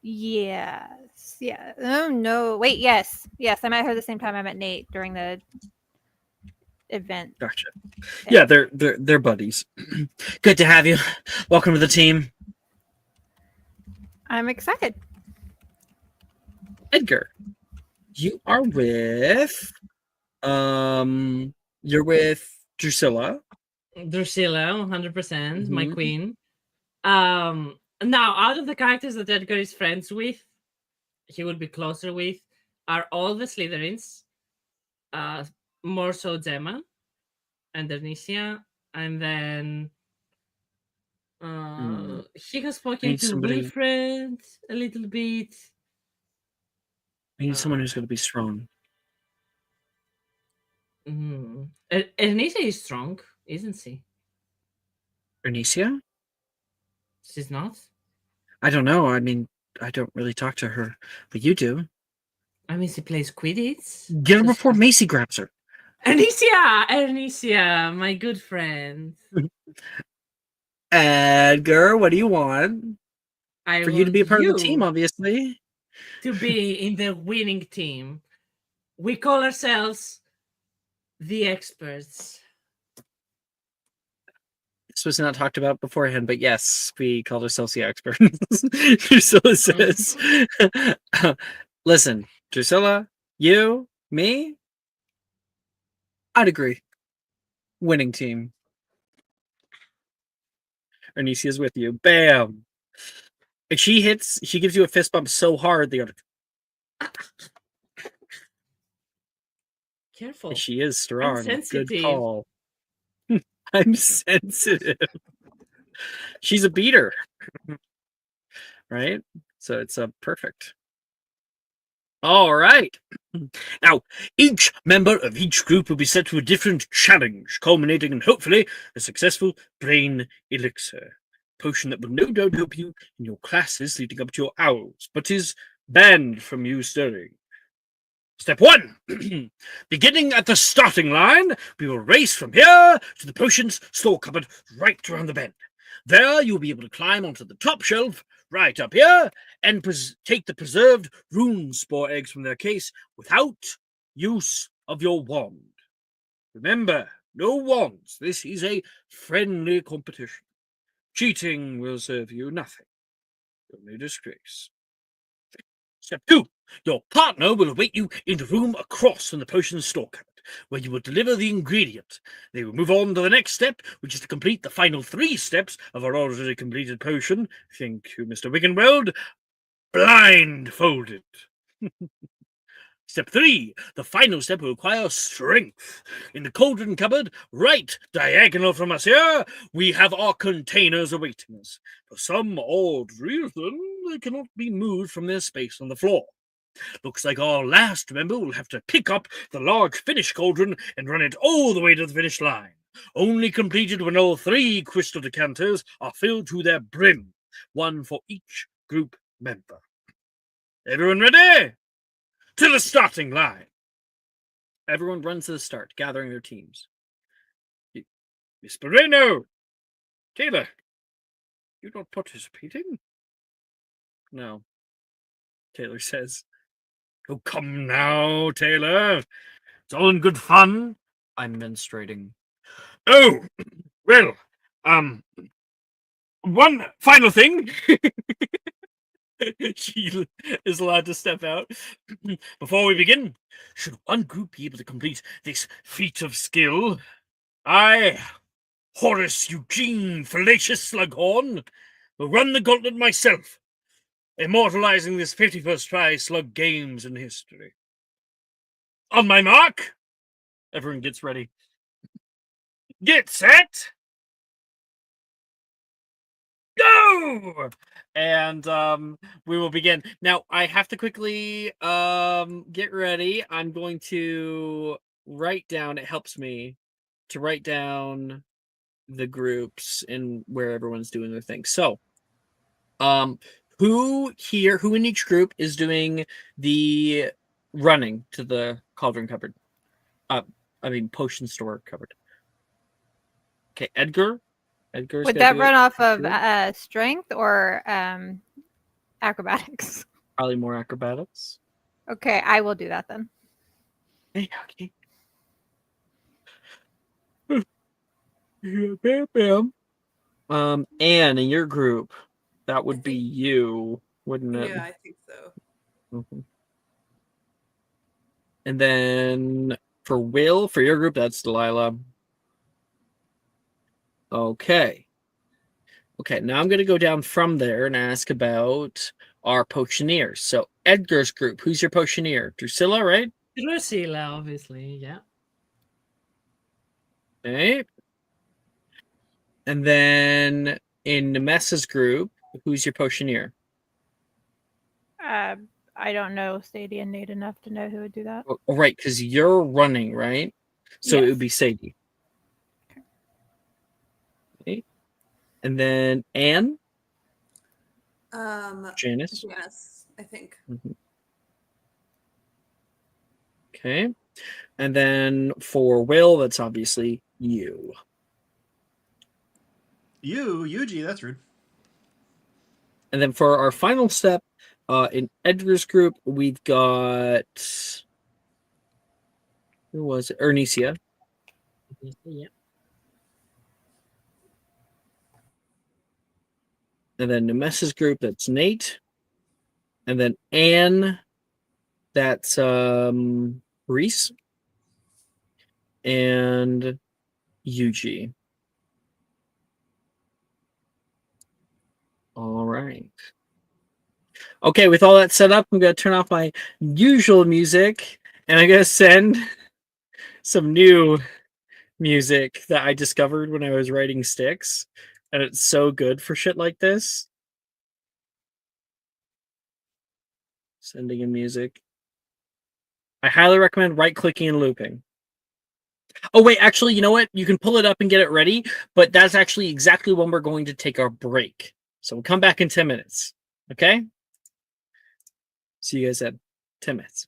Yes. Yeah. Oh no. Wait. Yes. Yes. I met her the same time I met Nate during the event. Gotcha. thing. Yeah, they're buddies. Good to have you. Welcome to the team. I'm excited. Edgar, you are with you're with Drusilla. Drusilla, 100%, my Mhm. queen. Now, out of the characters that Edgar is friends with, he would be closer with, are all the Slytherins. Uh, More so Gemma and Anicia, and then he has I spoken need to somebody Wilfred a little bit. I need someone Uh, who's gonna be strong. Anicia is strong, isn't she? Bernicia? She's not. I don't know. I mean, I don't really talk to her, but you do. I mean, she plays Quidditch. Get her So before Macy grabs her. Anicia, my good friend. Edgar, what do you want? I For you to be want a part of the team, you obviously. to be in the winning team. We call ourselves the experts. This was not talked about beforehand, but yes, we called ourselves the experts. Drusilla says, listen, Drusilla, you, me, I'd agree. Winning team. Ernicia's with you. Bam. And she gives you a fist bump so hard, the other. Careful. She is I'm strong. Good sensitive. call. I'm sensitive. She's a beater. Right? So it's perfect. All right. Now, each member of each group will be set to a different challenge, culminating in hopefully a successful brain elixir. Potion that will no doubt help you in your classes leading up to your owls, but is banned from you studying. Step 1. Beginning at the starting line, we will race from here to the potions store cupboard right around the bend. There, you'll be able to climb onto the top shelf right up here and take the preserved rune spore eggs from their case without use of your wand. Remember, no wands. This is a friendly competition. Cheating will serve you nothing. Only disgrace. Step 2. Your partner will await you in the room across from the potion store cupboard, where you will deliver the ingredient. They will move on to the next step, which is to complete the final 3 steps of our already completed potion. Thank you, Mr. Wiggenweld. Blindfolded. Step 3. The final step will require strength. In the cauldron cupboard, right diagonal from us here, we have our containers awaiting us. For some odd reason, they cannot be moved from their space on the floor. Looks like our last member will have to pick up the large finish cauldron and run it all the way to the finish line. Only completed when all 3 crystal decanters are filled to their brim, one for each group member. Everyone ready? To the starting line. Everyone runs to the start, gathering their teams. Miss Moreno! Taylor! You're not participating? No. Taylor says. Oh, come now, Taylor. It's all in good fun. I'm menstruating. Oh, well, one final thing. She is allowed to step out. Before we begin, should one group be able to complete this feat of skill, I, Horace Eugene Fallacious Slughorn, will run the gauntlet myself, immortalizing this 51st try slug games in history. On my mark, everyone gets ready. Get set! Go! And we will begin. Now, I have to quickly get ready. I'm going to write down, it helps me to write down the groups and where everyone's doing their thing. So, who in each group is doing the running to the cauldron cupboard? Potion store cupboard. Okay, Edgar, Edgar's Would gotta that do run it. off of Good. strength or acrobatics? Probably more acrobatics. Okay, I will do that then. Hey, okay. Yeah, bam, bam. Anne, in your group, that would be think- you, wouldn't it? Yeah, I think so. Mhm. And then for Will, for your group, that's Delilah. Okay. Okay, now I'm going to go down from there and ask about our potioneers. So Edgar's group, who's your potioneer? Drusilla, right? Drusilla, obviously, yeah. Okay. And then in Nemessa's group, who's your potioneer? I don't know Sadie and Nate enough to know who would do that. Oh, right, because you're running, right? So it Yes. would be Sadie. Okay. And then Anne, Janice. Janice, I think. Mhm. Okay. And then for Will, that's obviously you. Yuji, that's rude. And then for our final step, in Edgar's group, we've got who was it? Ernesia. Yeah. And then Nemessa's group, that's Nate. And then Anne, that's Reese. And Yuji. All right. Okay, with all that set up, I'm going to turn off my usual music and I'm going to send some new music that I discovered when I was writing sticks. And it's so good for shit like this. Sending in music. I highly recommend right clicking and looping. Oh, wait, actually, you know what? You can pull it up and get it ready, but that's actually exactly when we're going to take our break. So we'll come back in 10 minutes. Okay? See you guys at 10 minutes.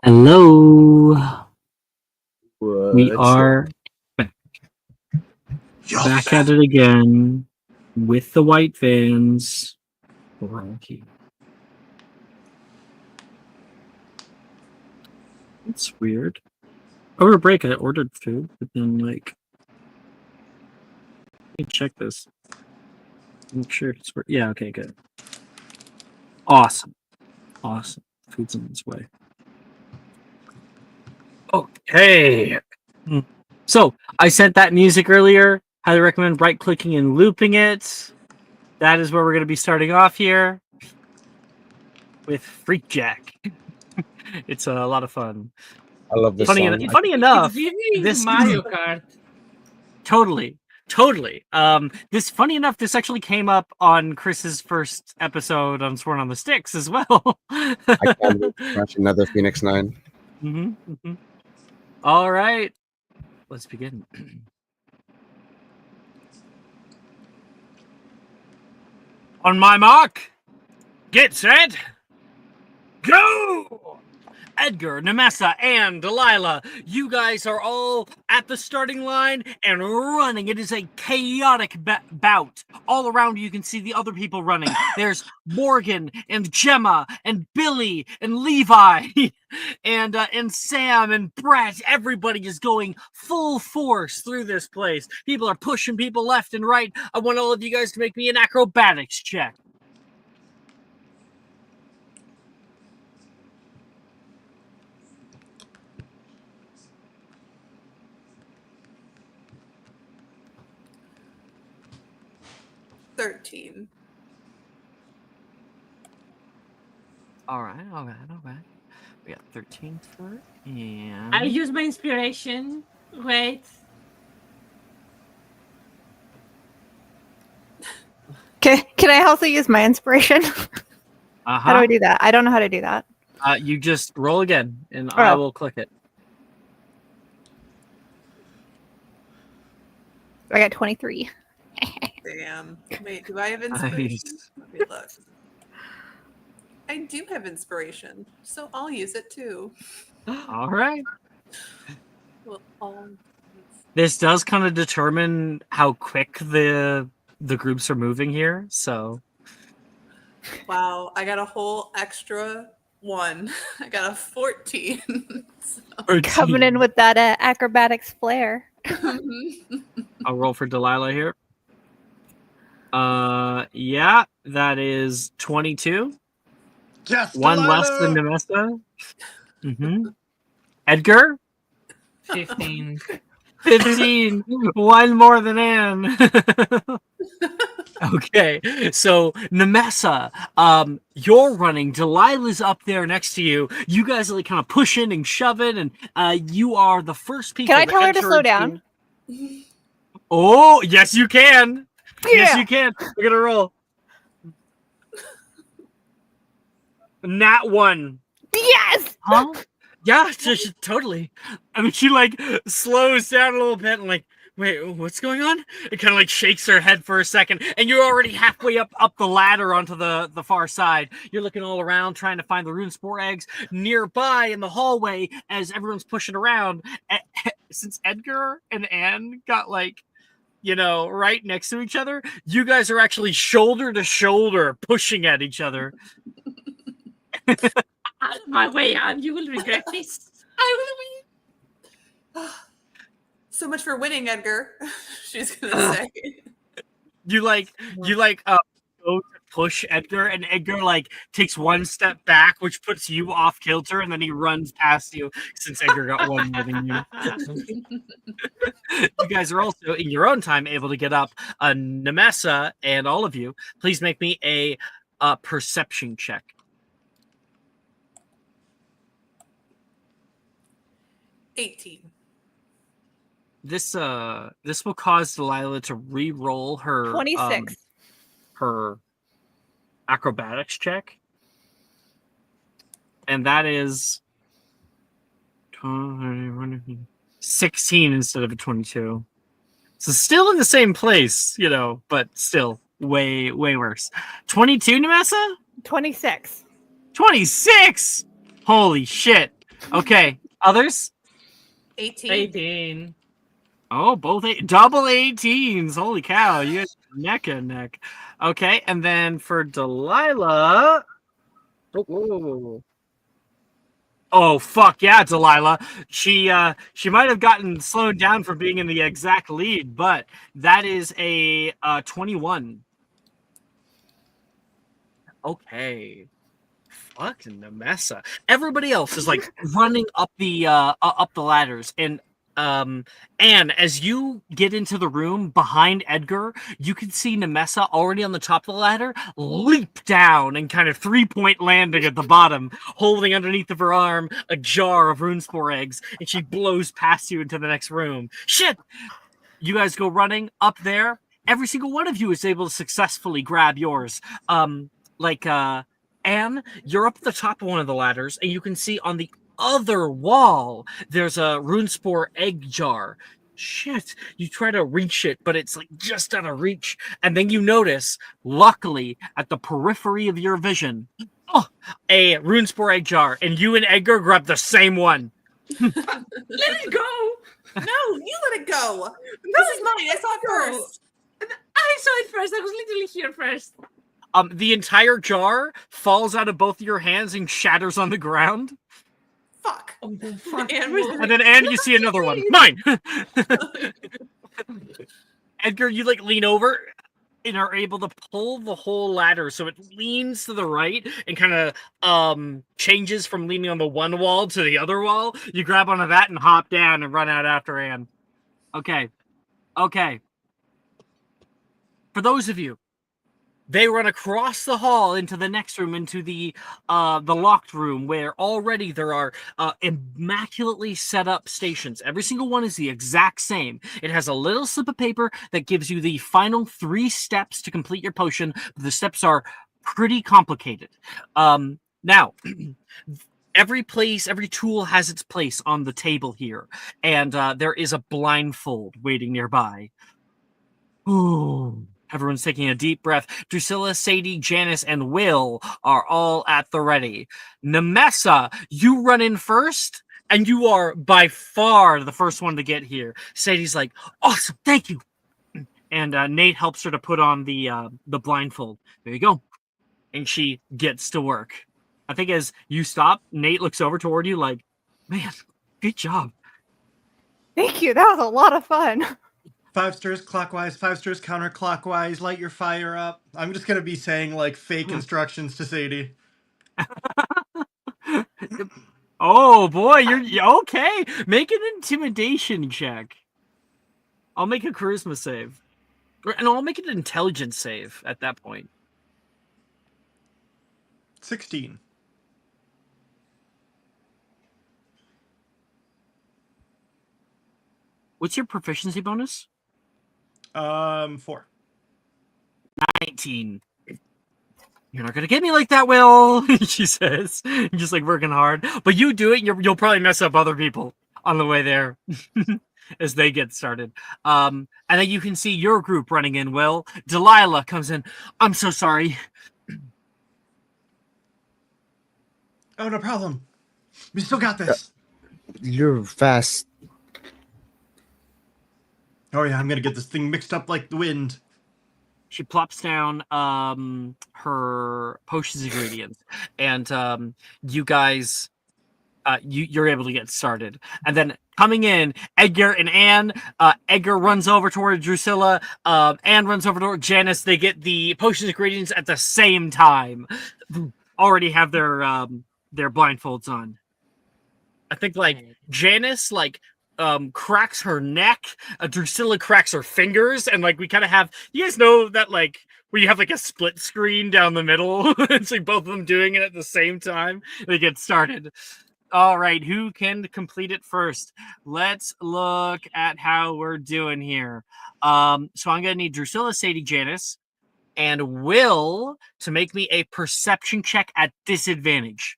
Hello. We What's are Yes. back at it again with the white vans. Ranky. It's weird. Over break, I ordered food, but then like, let me check this. Make sure it's yeah. Okay, good. Awesome. Food's on its way. Okay. So I sent that music earlier. Highly recommend right clicking and looping it. That is where we're going to be starting off here with Freak Jack. It's a lot of fun. I love this Funny, song. funny enough, It's giving this Mario Kart. totally. This funny enough, this actually came up on Chris's first episode on Sworn on the Sticks as well. I can't wait to crush another Phoenix 9. All right, let's begin. On my mark, get set, go! Edgar, Nemessa, and Delilah, you guys are all at the starting line and running. It is a chaotic bout. All around you can see the other people running. There's Morgan and Gemma and Billy and Levi and Sam and Brett. Everybody is going full force through this place. People are pushing people left and right. I want all of you guys to make me an acrobatics check. $13. All right. We got 13 for and I'll use my inspiration. Wait. Can I also use my inspiration? How do I do that? I don't know how to do that. You just roll again, and I will click it. I got 23. Damn. Wait, do I have inspiration? Nice. Let me look. I do have inspiration, so I'll use it too. All right. Well, This does kind of determine how quick the groups are moving here. So. Wow, I got a whole extra 1. I got a 14. Coming in with that acrobatics flair. I'll roll for Delilah here. Yeah, that is 22. Yes, One Delilah! less than Nemessa. Edgar? 15. 15. One more than Anne. Okay, so Nemessa, you're running. Delilah's up there next to you. You guys are like kind of pushing and shoving, and you are the first people. Can I tell her to slow down? Oh, yes, you can. Yeah. Yes, you can. We're gonna roll. Nat 1. Yes! Huh? Yeah, totally. I mean, she like slows down a little bit and like, wait, what's going on? It kind of like shakes her head for a second, and you're already halfway up the ladder onto the far side. You're looking all around trying to find the rune spore eggs nearby in the hallway as everyone's pushing around. Since Edgar and Anne got like, right next to each other, you guys are actually shoulder to shoulder pushing at each other. Out of my way, Anne. You will regret this. I will win. So much for winning, Edgar. She's gonna say. You go to push Edgar, and Edgar like takes one step back, which puts you off kilter, and then he runs past you since Edgar got one more than you. You guys are also in your own time able to get up. Nemessa and all of you, please make me a perception check. 18. This will cause Delilah to re-roll her 26. Her acrobatics check, and that is 16 instead of a 22. So still in the same place, but still way worse. 22, Nemessa? 26. 26. Holy shit! Okay, others? 18. 18. Oh, both double 18s. Holy cow, you guys are neck and neck. Okay, and then for Delilah. Oh, whoa, whoa, whoa, whoa. Oh fuck yeah, Delilah. She might have gotten slowed down for being in the exact lead, but that is a 21. Okay. Fucking Nemessa. Everybody else is like running up the ladders, and as you get into the room behind Edgar, you can see Nemessa already on the top of the ladder leap down and kind of 3-point landing at the bottom, holding underneath of her arm a jar of runespore eggs, and she blows past you into the next room. Shit! You guys go running up there. Every single one of you is able to successfully grab yours. Anne, you're up at the top of one of the ladders, and you can see on the other wall there's a runespore egg jar. Shit, you try to reach it, but it's like just out of reach. And then you notice, luckily, at the periphery of your vision, a runespore egg jar, and you and Edgar grab the same one. Let it go! No, you let it go. This is mine. I saw it first. I saw it first. I was literally here first. The entire jar falls out of both of your hands and shatters on the ground. Fuck. Oh, the fuck. And then, Anne, you see another one. Mine! Edgar, you like lean over and are able to pull the whole ladder so it leans to the right and kind of changes from leaning on the one wall to the other wall. You grab onto that and hop down and run out after Anne. Okay. For those of you, they run across the hall into the next room, into the locked room, where already there are immaculately set up stations. Every single one is the exact same. It has a little slip of paper that gives you the final 3 steps to complete your potion. The steps are pretty complicated. Now, every tool has its place on the table here, and there is a blindfold waiting nearby. Ooh. Everyone's taking a deep breath. Drusilla, Sadie, Janice, and Will are all at the ready. Nemessa, you run in first, and you are by far the first one to get here. Sadie's like, awesome, thank you. And Nate helps her to put on the blindfold. There you go. And she gets to work. I think as you stop, Nate looks over toward you like, man, good job. Thank you. That was a lot of fun. 5 stirs clockwise, 5 stirs counterclockwise, light your fire up. I'm just going to be saying like fake instructions to Sadie. Oh boy, you're okay. Make an intimidation check. I'll make a charisma save. And I'll make an intelligence save at that point. 16. What's your proficiency bonus? 4. 19. You're not gonna get me like that, Will, she says. You're just like working hard. But you do it, you'll probably mess up other people on the way there as they get started. And then you can see your group running in, Will. Delilah comes in. I'm so sorry. Oh, no problem. We still got this. You're fast. Oh yeah, I'm gonna get this thing mixed up like the wind. She plops down her potions ingredients, and you guys, you're able to get started. And then coming in, Edgar and Anne. Edgar runs over toward Drusilla. Anne runs over toward Janice. They get the potions ingredients at the same time. Already have their blindfolds on. I think like Janice cracks her neck, Drusilla cracks her fingers, and like we kind of have, you guys know that like where you have like a split screen down the middle. It's like both of them doing it at the same time. They get started. All right, who can complete it first? Let's look at how we're doing here. So I'm gonna need Drusilla, Sadie, Janice, and Will to make me a perception check at disadvantage.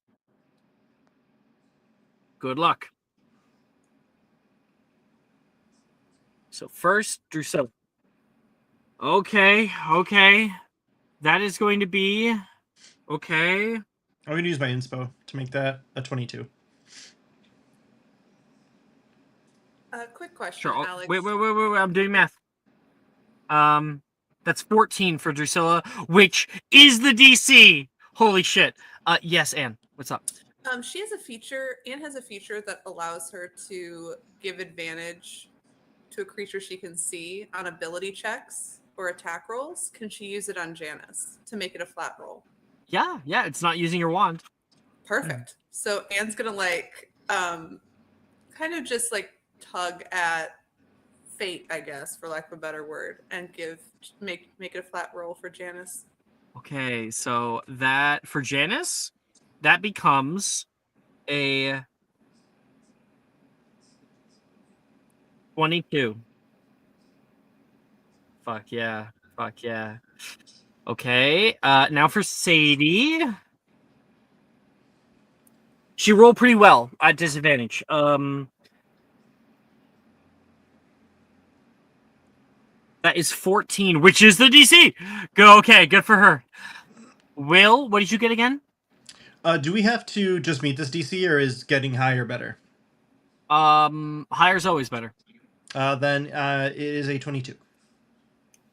Good luck. So first, Drusilla. Okay. That is going to be okay. I'm gonna use my inspo to make that a 22. Quick question, Sure. Alex. Wait. I'm doing math. That's 14 for Drusilla, which is the DC. Holy shit. Yes, Anne. What's up? She has a feature. Anne has a feature that allows her to give advantage to a creature she can see on ability checks or attack rolls. Can she use it on Janice to make it a flat roll? Yeah. It's not using your wand. Perfect. So Anne's gonna kind of just like tug at fate, I guess, for lack of a better word, and make it a flat roll for Janice. Okay, so that for Janice, that becomes a 22. Fuck yeah. Okay, now for Sadie. She rolled pretty well at disadvantage. That is 14, which is the DC. Okay, good for her. Will, what did you get again? Do we have to just meet this DC, or is getting higher better? Higher's always better. Then it is a 22.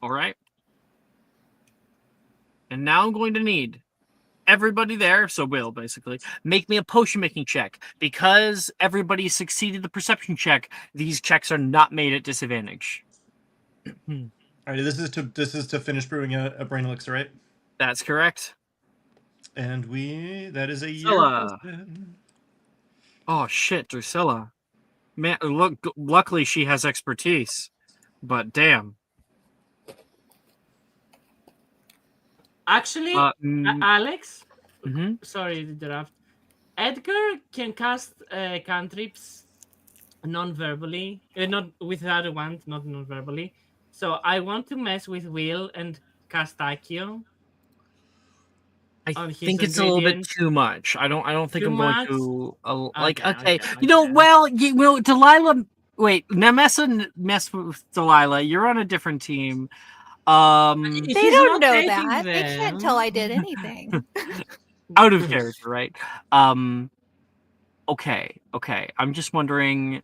All right. And now I'm going to need everybody there, so Will, basically, make me a potion making check. Because everybody succeeded the perception check, these checks are not made at disadvantage. All right, this is to finish brewing a brain elixir, right? That's correct. And that is a Drusilla. year. Oh shit, Drusilla. Man, look, luckily she has expertise. But damn. Actually, Alex, sorry to interrupt. Edgar can cast cantrips non-verbally, not without a wand, not non-verbally. So I want to mess with Will and cast Accio. I think it's a little bit too much. I don't think Too I'm going much? to Okay. You know, well, Delilah. Wait, Nemessa mess with Delilah. You're on a different team. If They he's don't not know taking that. They can't tell them- I did anything. Out of character, right? Okay. I'm just wondering,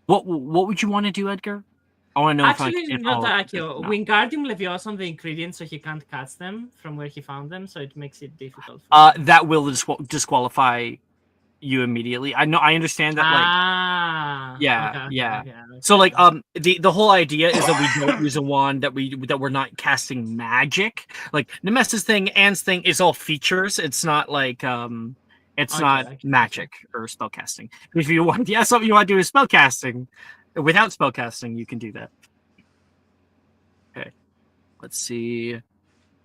what would you want to do, Edgar? I want to know Actually, if I can not follow up. Accio. No. Wingardium Leviosa on the ingredients, so he can't catch them from where he found them, so it makes it difficult. For him. That will disqualify you immediately. I know. I understand that. Okay. So the whole idea is that we don't use a wand, that we're not casting magic. Like Nemessa's thing, Anne's thing is all features. It's not like it's not magic or spell casting. If you want, something you want to do is spell casting. Without spell casting, you can do that. Okay, let's see.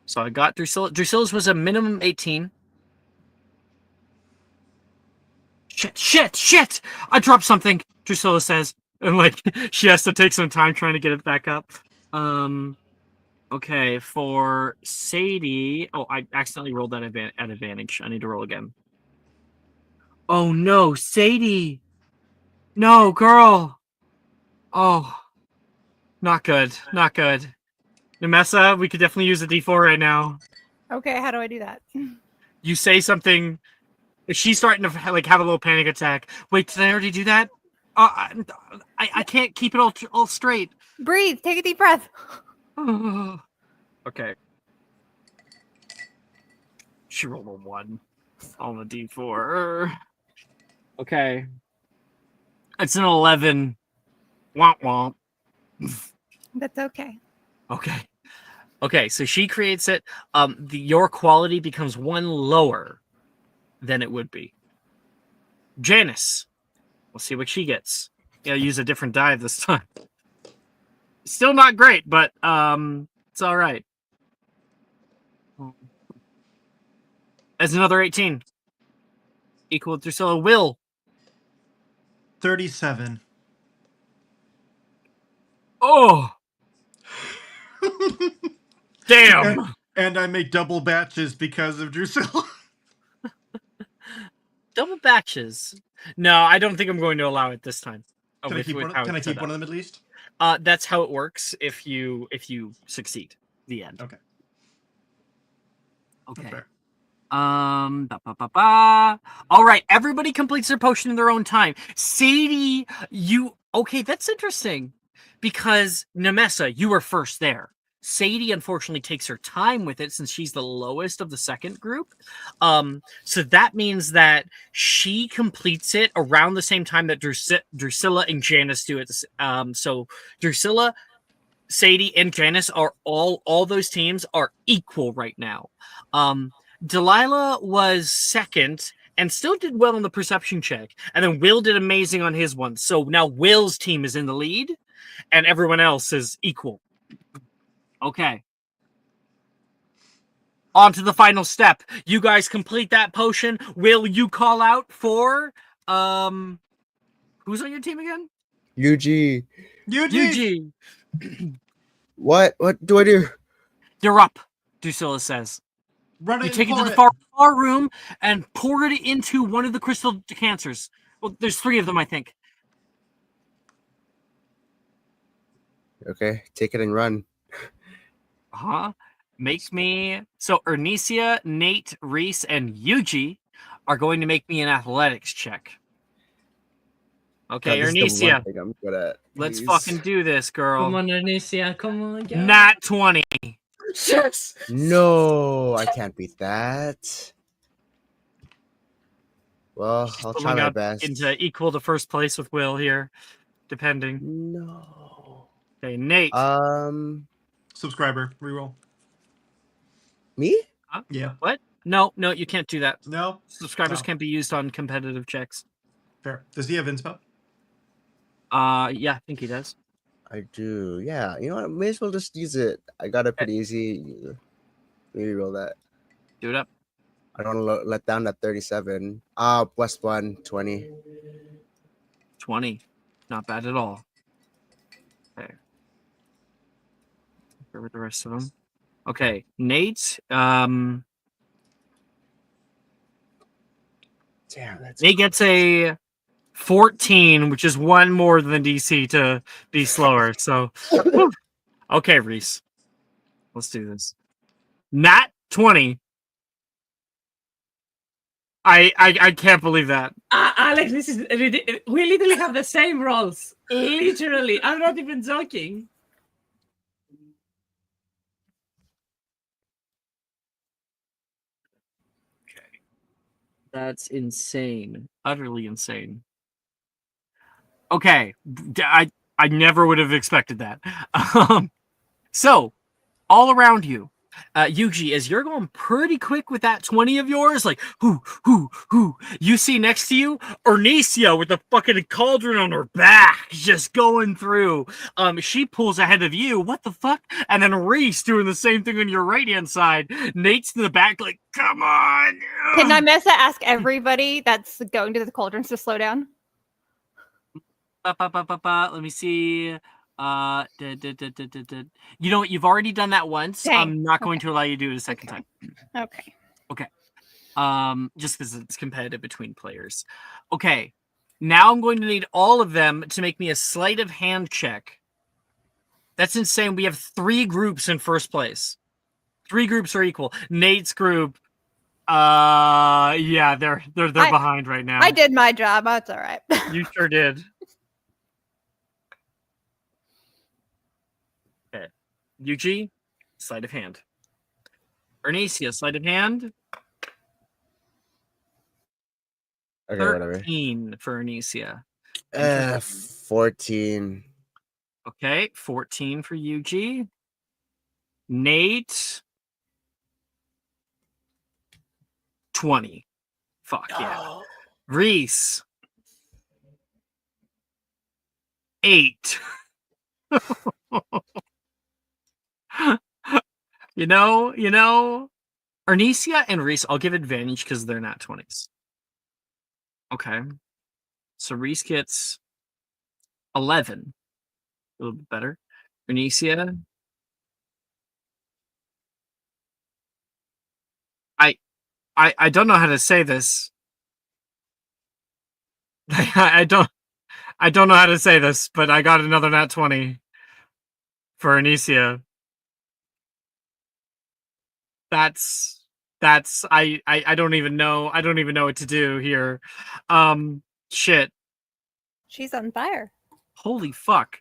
So I got Drusilla. Drusilla's was a minimum 18. Shit! I dropped something, Drusilla says. And she has to take some time trying to get it back up. Okay, for Sadie. Oh, I accidentally rolled that at advantage. I need to roll again. Oh no, Sadie! No, girl! Oh. Not good. Nemessa, we could definitely use a D4 right now. Okay, how do I do that? You say something. She's starting to have a little panic attack. Wait, did I already do that? I can't keep it all straight. Breathe. Take a deep breath. Okay. She rolled a 1 on the D4. Okay. It's an 11. Womp womp. That's okay. Okay, so she creates it. Your quality becomes 1 lower than it would be. Janice. We'll see what she gets. Yeah, use a different die this time. Still not great, but it's all right. As another 18. Equal with Drusilla. Will. 37. Oh. Damn. And I make double batches because of Drusilla. Double batches. No, I don't think I'm going to allow it this time. Can I keep one of them at least? That's how it works if you succeed. The end. Okay. Okay. Fair. All right, everybody completes their potion in their own time. Sadie, okay? That's interesting because Nemessa, you were first there. Sadie unfortunately takes her time with it since she's the lowest of the second group. So that means that she completes it around the same time that Drusilla and Janice do it. So Drusilla, Sadie, and Janice are all those teams are equal right now. Delilah was second and still did well on the perception check. And then Will did amazing on his one. So now Will's team is in the lead and everyone else is equal. Okay. On to the final step. You guys complete that potion. Will, you call out for who's on your team again? UG. Eugene! UG. What do I do? You're up, Drusilla says. Run You it take and it to pour the far room and pour it into one of the crystal decanters. Well, there's 3 of them, I think. Okay, take it and run. Make me... So, Ernesia, Nate, Reese, and Yuji are going to make me an athletics check. Okay, God, this is the one Ernesia, thing I'm good at. let's Please. fucking do this, girl. Come on, Ernisia. Come on, girl. Nat 20. Yes. No, I can't beat that. Well, She's I'll try pulling my up best. into equal to first place with Will here, depending. No. Okay, Nate. Subscriber, reroll. Me? Yeah. What? No, you can't do that. No? Subscribers No. can't be used on competitive checks. Fair. Does he have inspo? Yeah, I think he does. I do. Yeah. You know what? May as well just use it. I got it pretty easy. Maybe roll that. Do it up. I don't want to let down that 37. Plus 1, 20. 20. Not bad at all. Okay. Where were the rest of them? Okay, Nate. Damn, that's Nate gets a 14, which is 1 more than the DC to be slower. So, whew. Okay, Reese. Let's do this. Nat 20. I can't believe that. Alex, this is ridiculous. We literally have the same rolls. Literally. I'm not even joking. That's insane. Utterly insane. Okay. I never would have expected that. So, all around you, Yuji, as you're going pretty quick with that 20 of yours, like, who, you see next to you, Ernesia with the fucking cauldron on her back, just going through. She pulls ahead of you, what the fuck? And then Reese doing the same thing on your right-hand side. Nate's in the back, like, come on! Can Nymessa ask everybody that's going to the cauldrons to slow down? Let me see. You know what? You've already done that once. Dang. I'm not going to allow you to do it a second time. Okay. Just because it's competitive between players. Okay. Now I'm going to need all of them to make me a sleight of hand check. That's insane. We have 3 groups in first place. 3 groups are equal. Nate's group. Yeah, they're behind right now. I did my job. That's all right. You sure did. Okay. Yuji, sleight of hand. Ernesia, sleight of hand. Okay, whatever. 13 for Ernesia. 14. Okay, 14 for Yuji. Nate. 20. Fuck yeah. Reese. 8. You know, Ernesia and Reese, I'll give advantage because they're not 20s. Okay. So Reese gets 11. A little bit better. Ernesia. I don't know how to say this. I don't know how to say this, but I got another nat 20 for Ernesia. That's That's I don't even know. I don't even know what to do here. Shit. She's on fire. Holy fuck.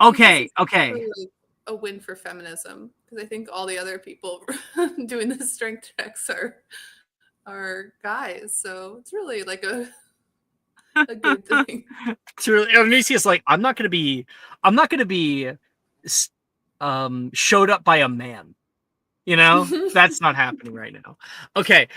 I think Okay, this is okay. actually a win for feminism because I think all the other people doing the strength checks are guys, so it's really like a good thing. Onesia's like, I'm not gonna be showed up by a man. You know, that's not happening right now. Okay.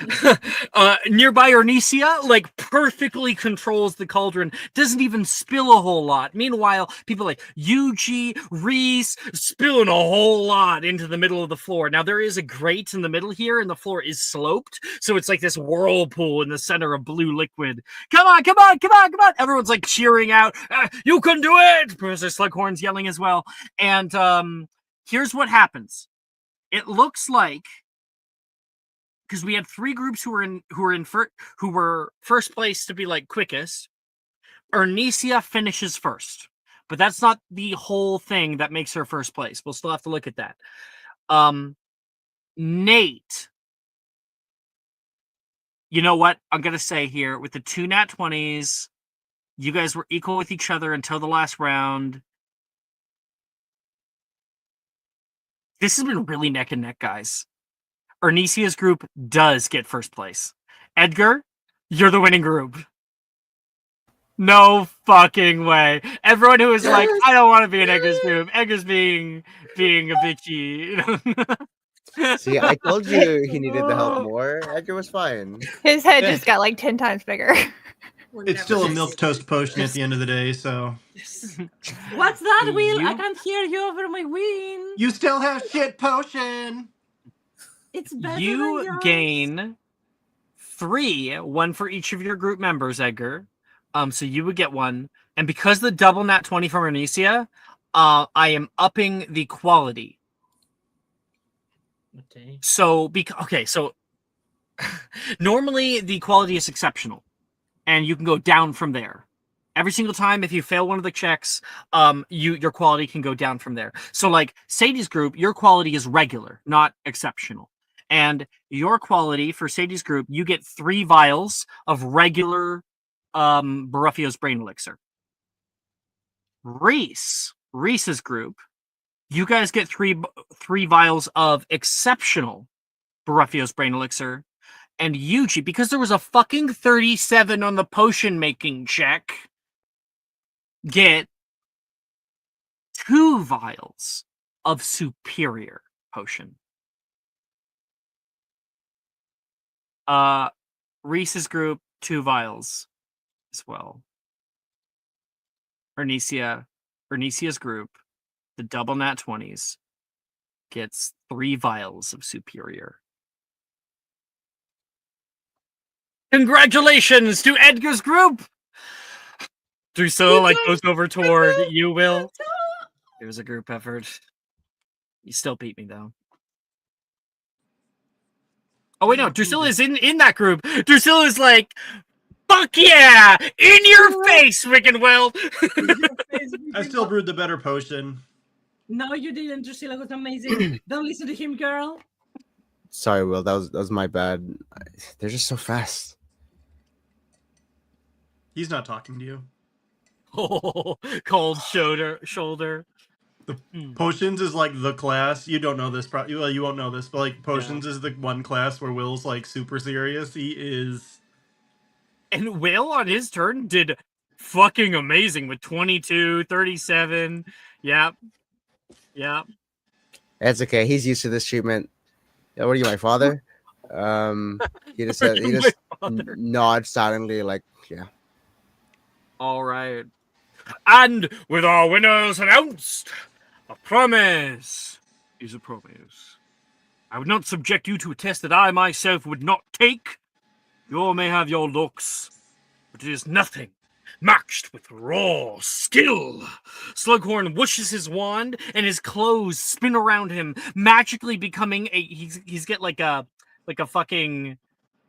Nearby Ornisia, like, perfectly controls the cauldron, doesn't even spill a whole lot. Meanwhile, people like Yuji, Reese, spilling a whole lot into the middle of the floor. Now, there is a grate in the middle here, and the floor is sloped, so it's like this whirlpool in the center of blue liquid. Come on, come on, come on, come on! Everyone's like cheering out, you can do it! Professor Slughorn's yelling as well. And here's what happens. It looks like, because we had 3 groups who were first place to be like quickest. Ornisia finishes first, but that's not the whole thing that makes her first place. We'll still have to look at that. Nate, you know what I'm gonna say here, with the 2 nat 20s, you guys were equal with each other until the last round. This has been really neck and neck, guys. Ornisia's group does get first place. Edgar, you're the winning group. No fucking way. Everyone who was like, I don't want to be in Edgar's group. Edgar's being a bitchy. See, I told you he needed the help more. Edgar was fine. His head just got like 10 times bigger. We're It's never still a gonna milk see toast potion at the end of the day, so What's that, Will? I You- can't hear you over my wing. you still have shit potion. It's better than You yours. gain 3, 1 for each of your group members, Edgar. So you would get 1. And because the double nat 20 from Ornisia, I am upping the quality. Okay. So so normally the quality is exceptional, and you can go down from there. Every single time, if you fail one of the checks, your quality can go down from there. So, like Sadie's group, your quality is regular, not exceptional. And your quality for Sadie's group, you get 3 vials of regular Baruffio's Brain Elixir. Reese's group, you guys get 3 vials of exceptional Baruffio's Brain Elixir. And Yuji, because there was a fucking 37 on the potion making check, get 2 vials of superior potion. Reese's group, 2 vials as well. Ornisia's group, the double nat 20s, gets 3 vials of superior. Congratulations to Edgar's group! Drusilla like goes over toward you, Will. It was a group effort. You still beat me though. Oh wait, no, Drusilla is in that group. Drusilla is like, fuck yeah! In your face, Rick and Will! I still brewed the better potion. No, you didn't. Drusilla was amazing. Don't listen to him, girl. Sorry, Will. That was my bad. They're just so fast. He's not talking to you. Oh, cold shoulder. Potions is like the class. You don't know this. Well, you won't know this, but like potions is the one class where Will's like super serious. He is. And Will on his turn did fucking amazing with 22, 37. Yep. It's okay. He's used to this treatment. Yeah, what are you, my father? He just said, he just nods silently, like, yeah. All right. And with our winners announced, a promise is a promise. I would not subject you to a test that I myself would not take. You all may have your looks, but it is nothing matched with raw skill. Slughorn whooshes his wand, and his clothes spin around him, magically becoming he's get like a fucking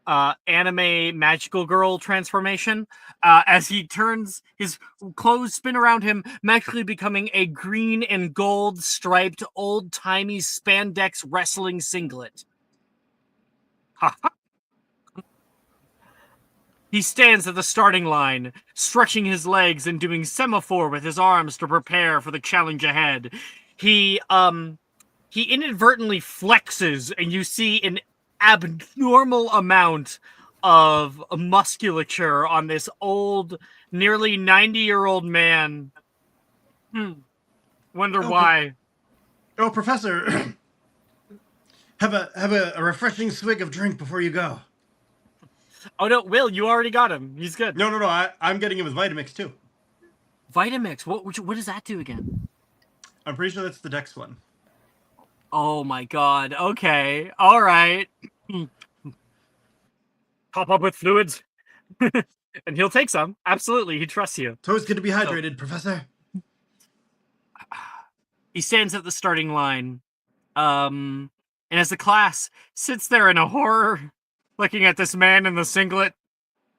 anime magical girl transformation as he turns, his clothes spin around him, magically becoming a green and gold striped old-timey spandex wrestling singlet. Ha ha! He stands at the starting line, stretching his legs and doing semaphore with his arms to prepare for the challenge ahead. He inadvertently flexes, and you see an abnormal amount of musculature on this old, nearly 90-year-old man. Wonder why. Oh, Professor, have a refreshing swig of drink before you go. Oh no, Will, you already got him. He's good. No. I'm getting him with Vitamix too. Vitamix, what does that do again? I'm pretty sure that's the Dex one. Oh my god. Okay. All right. Top up with fluids. And he'll take some. Absolutely. He trusts you. It's always good to be hydrated, Professor. He stands at the starting line. And as the class sits there in a horror, looking at this man in the singlet,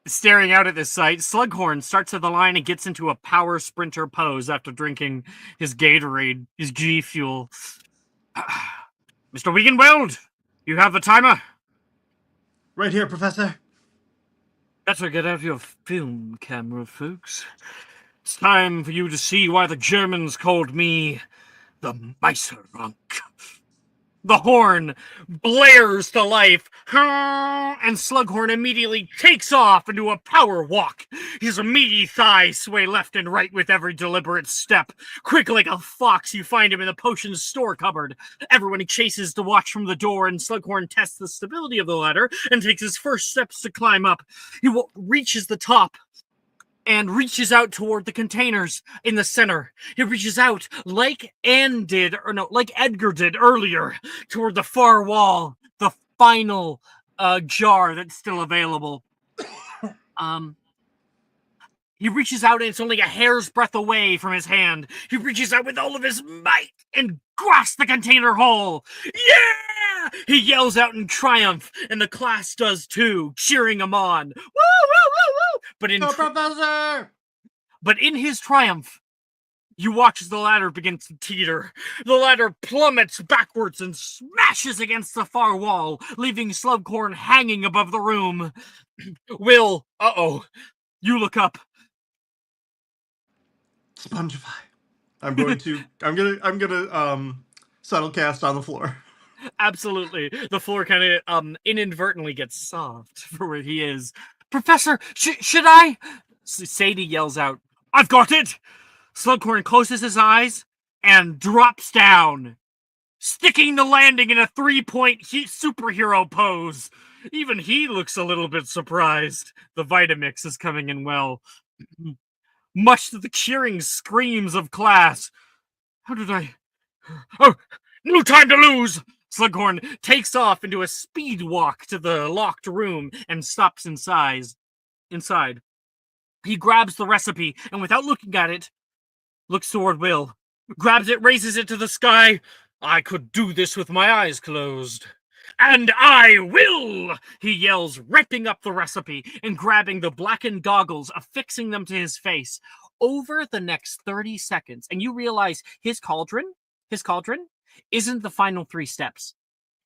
staring out at this sight, Slughorn starts at the line and gets into a power sprinter pose after drinking his Gatorade, his G Fuel. Mr. Wiegenweld, you have the timer? Right here, Professor. Better get out your film camera, folks. It's time for you to see why the Germans called me the Meiserrank. The horn blares to life, and Slughorn immediately takes off into a power walk. His meaty thighs sway left and right with every deliberate step. Quick like a fox, you find him in the potions store cupboard. Everyone chases to watch from the door, and Slughorn tests the stability of the ladder and takes his first steps to climb up. He reaches the top and reaches out toward the containers in the center. He reaches out like Edgar did earlier, toward the far wall, the final jar that's still available. He reaches out and it's only a hair's breadth away from his hand. He reaches out with all of his might and grasps the container whole. Yeah! He yells out in triumph, and the class does too, cheering him on. Woo, woo, woo, woo! Professor! But in his triumph, you watch as the ladder begins to teeter. The ladder plummets backwards and smashes against the far wall, leaving Slughorn hanging above the room. Will, you look up. Spongify. I'm gonna subtle cast on the floor. Absolutely. The floor kind of inadvertently gets soft for where he is. Professor, should I? Sadie yells out, I've got it! Slughorn closes his eyes and drops down, sticking the landing in a 3-point superhero pose. Even he looks a little bit surprised. The Vitamix is coming in well. Much to the cheering screams of class. How did I... Oh, no time to lose! Slughorn takes off into a speed walk to the locked room and stops inside. He grabs the recipe and without looking at it, looks toward Will. Grabs it, raises it to the sky. I could do this with my eyes closed. And I will! He yells, ripping up the recipe and grabbing the blackened goggles, affixing them to his face. Over the next 30 seconds, and you realize his cauldron isn't the final 3 steps.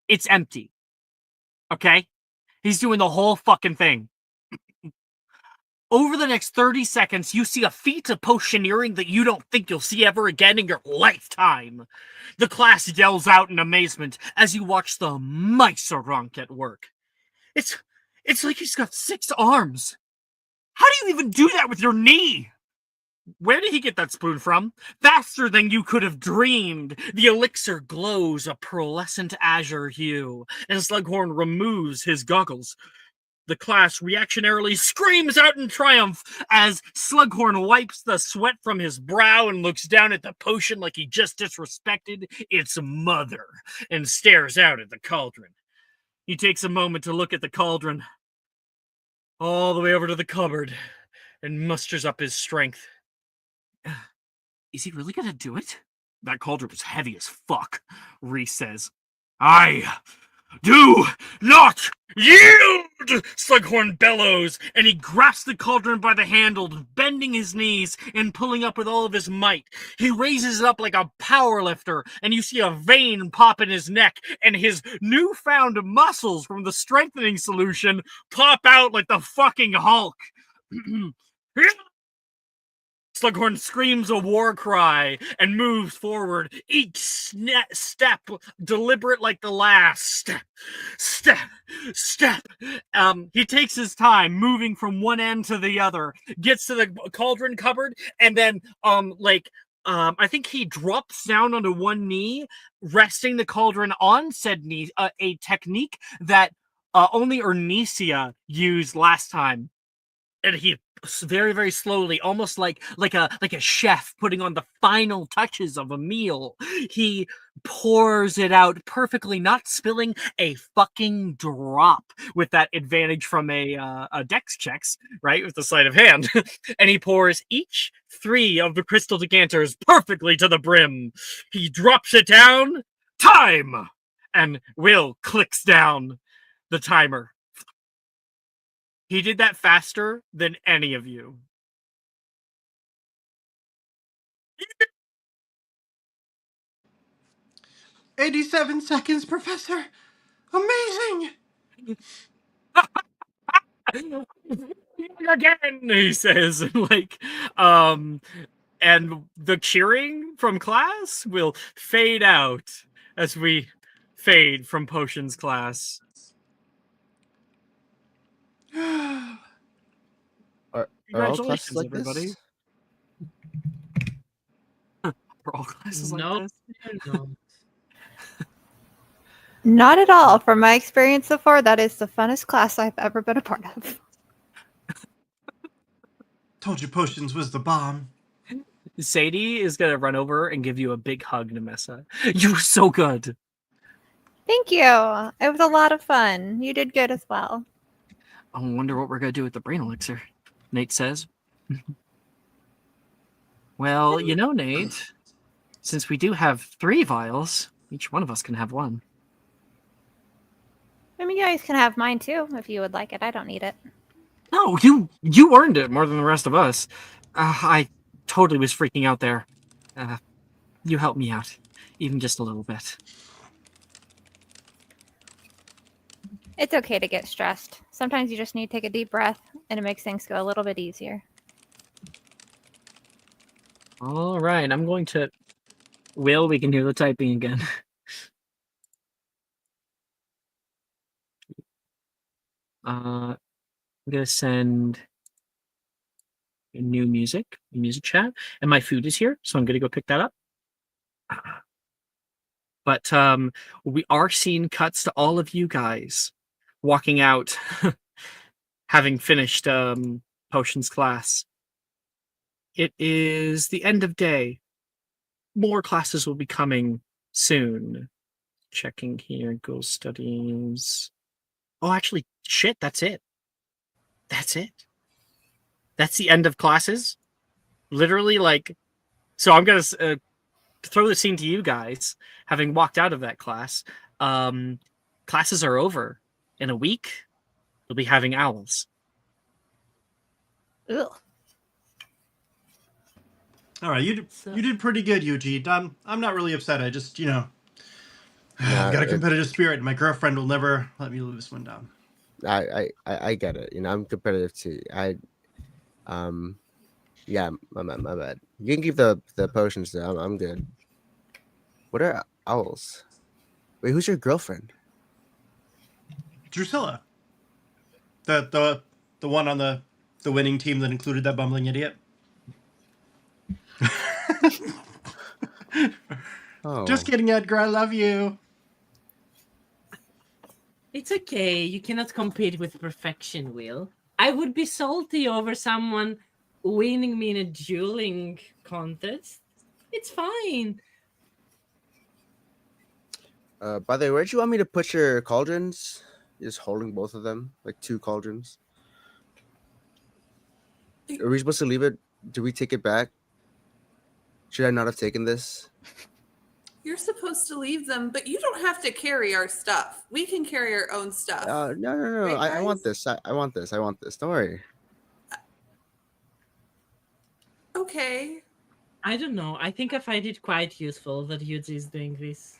It's empty. Okay? He's doing the whole fucking thing. Over the next 30 seconds, you see a feat of potioneering that you don't think you'll see ever again in your lifetime. The class yells out in amazement as you watch the Meiserrank at work. It's like he's got 6 arms. How do you even do that with your knee? Where did he get that spoon from? Faster than you could have dreamed. The elixir glows a pearlescent azure hue, and Slughorn removes his goggles. The class reactionarily screams out in triumph as Slughorn wipes the sweat from his brow and looks down at the potion like he just disrespected its mother and stares out at the cauldron. He takes a moment to look at the cauldron, all the way over to the cupboard, and musters up his strength. Is he really gonna do it? That cauldron was heavy as fuck, Reese says. I do not yield! Slughorn bellows, and he grasps the cauldron by the handle, bending his knees and pulling up with all of his might. He raises it up like a power lifter, and you see a vein pop in his neck, and his newfound muscles from the strengthening solution pop out like the fucking Hulk. Slughorn screams a war cry and moves forward, each step deliberate like the last. Step, step. He takes his time, moving from one end to the other, gets to the cauldron cupboard, and then, I think he drops down onto one knee, resting the cauldron on said knee, a technique that only Ernesia used last time. And he very, very slowly, almost like a chef putting on the final touches of a meal, he pours it out perfectly, not spilling a fucking drop, with that advantage from a dex checks, right, with the sleight of hand. And he pours each 3 of the crystal decanters perfectly to the brim. He drops it down. Time! And Will clicks down the timer. He did that faster than any of you. 87 seconds, Professor. Amazing. Again, he says, and the cheering from class will fade out as we fade from potions class. Are all classes Congratulations, like everybody. this? For all classes No, like this. no. Not at all. From my experience so far, that is the funnest class I've ever been a part of. Told you potions was the bomb. Sadie is gonna run over and give you a big hug, Nemessa. You were so good. Thank you. It was a lot of fun. You did good as well. I wonder what we're gonna do with the brain elixir, Nate says. Well, you know, Nate, since we do have 3 vials, each one of us can have 1. I mean, you guys can have mine too if you would like it. I don't need it. No, you earned it more than the rest of us. I totally was freaking out there. You helped me out, even just a little bit. It's okay to get stressed. Sometimes you just need to take a deep breath, and it makes things go a little bit easier. All right, I'm going to... Will, we can hear the typing again. I'm going to send a new music chat, and my food is here, so I'm going to go pick that up. But we are seeing cuts to all of you guys walking out, having finished potions class. It is the end of day. More classes will be coming soon. Checking here, ghost studies. Oh, actually, shit, that's it. That's it. That's the end of classes. Literally, so I'm going to throw the scene to you guys, having walked out of that class. Classes are over. In a week, you'll be having owls. Ugh. All right, you did pretty good, Eugene. I'm not really upset. I just, I've got a competitive spirit, and my girlfriend will never let me live this one down. I get it. I'm competitive too. Yeah, my bad. You can keep the potions though. I'm good. What are owls? Wait, who's your girlfriend? Drusilla. The one on the winning team that included that bumbling idiot. Oh, Just kidding, Edgar. I love you. It's okay. You cannot compete with perfection, Will. I would be salty over someone winning me in a dueling contest. It's fine. By the way, where'd you want me to put your cauldrons? You're just holding both of them, like 2 cauldrons. Are we supposed to leave it? Do we take it back? Should I not have taken this? You're supposed to leave them, but you don't have to carry our stuff. We can carry our own stuff. No. Right, I want guys? this. I want this. I want this. Don't worry. Okay. I don't know. I think I find it quite useful that Yuji is doing this.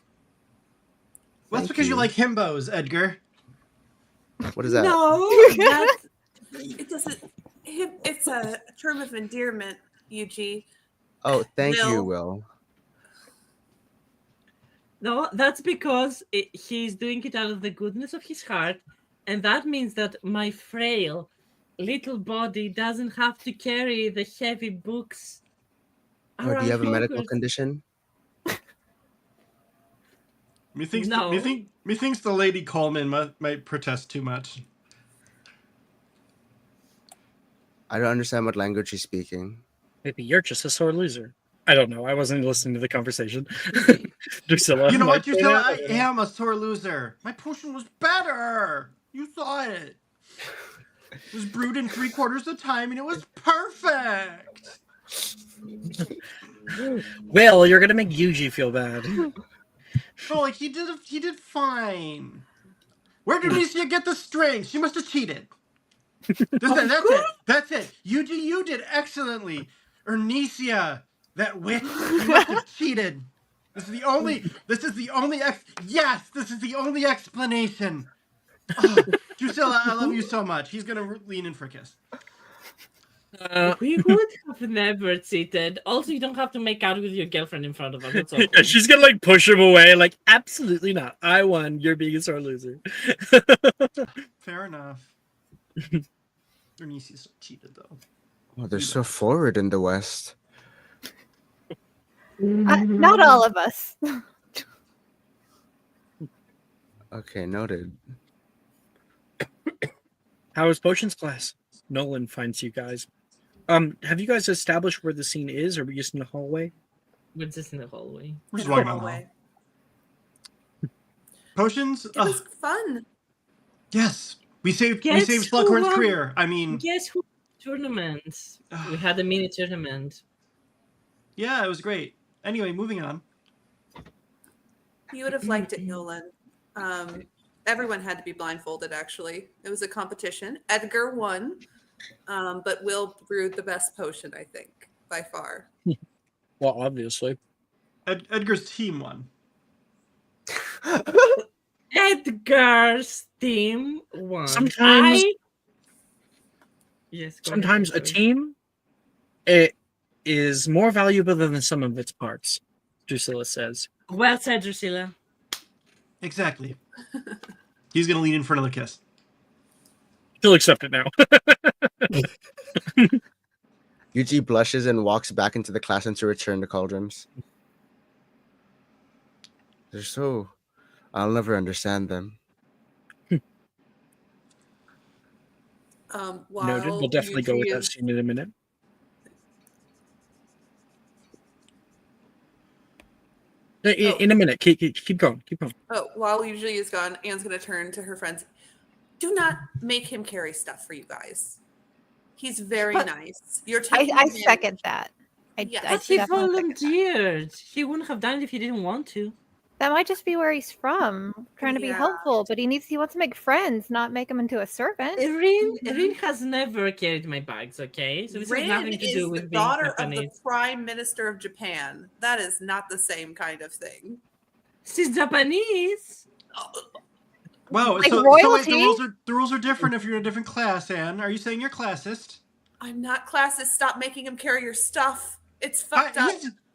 Well, that's Thank because you you. like himbos, Edgar. What is that? No, that It doesn't. It's a term of endearment, Yuji. Oh, thank you, Will. Will. no, that's because he's doing it out of the goodness of his heart, and that means that my frail little body doesn't have to carry the heavy books. Or do you have a around medical Hogwarts. condition? Methinks the Lady Coleman might protest too much. I don't understand what language she's speaking. Maybe you're just a sore loser. I don't know. I wasn't listening to the conversation. Drusilla. You know what, might say Drusilla? that, I am a sore loser. My potion was better. You saw it. It was brewed in 3/4 the time, and it was perfect. Well, you're gonna make Yuji feel bad. No, like he did fine. Where did Amicia get the strength? She must have cheated. That's it. You did excellently. Ernesia, that witch, you must have cheated. This is the only explanation. Oh, Drusilla, I love you so much. He's gonna lean in for a kiss. We would have never cheated. Also, you don't have to make out with your girlfriend in front of us. That's all. Yeah, she's gonna like push him away. Like, absolutely not. I won. You're being a sore loser. Fair enough. Ernesia's cheated though. Oh, they're so forward in the West. Not all of us. Okay, noted. How is potions class? Nolan finds you guys. Have you guys established where the scene is, or are we just in the hallway? We're just in the hallway. We're just In walking the down the hall. hallway. Potions? It was fun. Yes. We saved Guess Slughorn's who career. I mean, Guess who? Tournament. We had a mini tournament. yeah, it was great. Anyway, moving on. You would have liked it, Nolan. Everyone had to be blindfolded, actually. It was a competition. Edgar won, but Will brewed the best potion, I think, by far. Well, obviously. Edgar's team won. Edgar's team won. Sometimes- Yes. go Sometimes a ahead, sorry. team, it is more valuable than the sum of its parts. Drusilla says. Well said, Drusilla. Exactly. He's gonna lean in for another kiss. She'll accept it now. Yuji blushes and walks back into the classroom to return the cauldrons. They're so... I'll never understand them. While Noted. We'll definitely go with Yuji that is- scene in a minute. In a minute. Keep going. Keep going. Oh, while usually is gone, Anne's going to turn to her friends. Do not make him carry stuff for you guys. He's very But nice. You're I taking advantage. second that. Yeah. I But he definitely second that. volunteered. He wouldn't have done it if he didn't want to. That might just be where he's from, trying to be Yeah. helpful, but he wants to make friends, not make him into a servant. Erin has never carried my bags, okay? So this has Rin nothing to is do the with being daughter of the Japanese. Prime Minister of Japan. That is not the same kind of thing. She's Japanese. Wow. Like so wait, royalty? the rules are different if you're in a different class, Anne. Are you saying you're classist? I'm not classist. Stop making him carry your stuff. It's fucked up.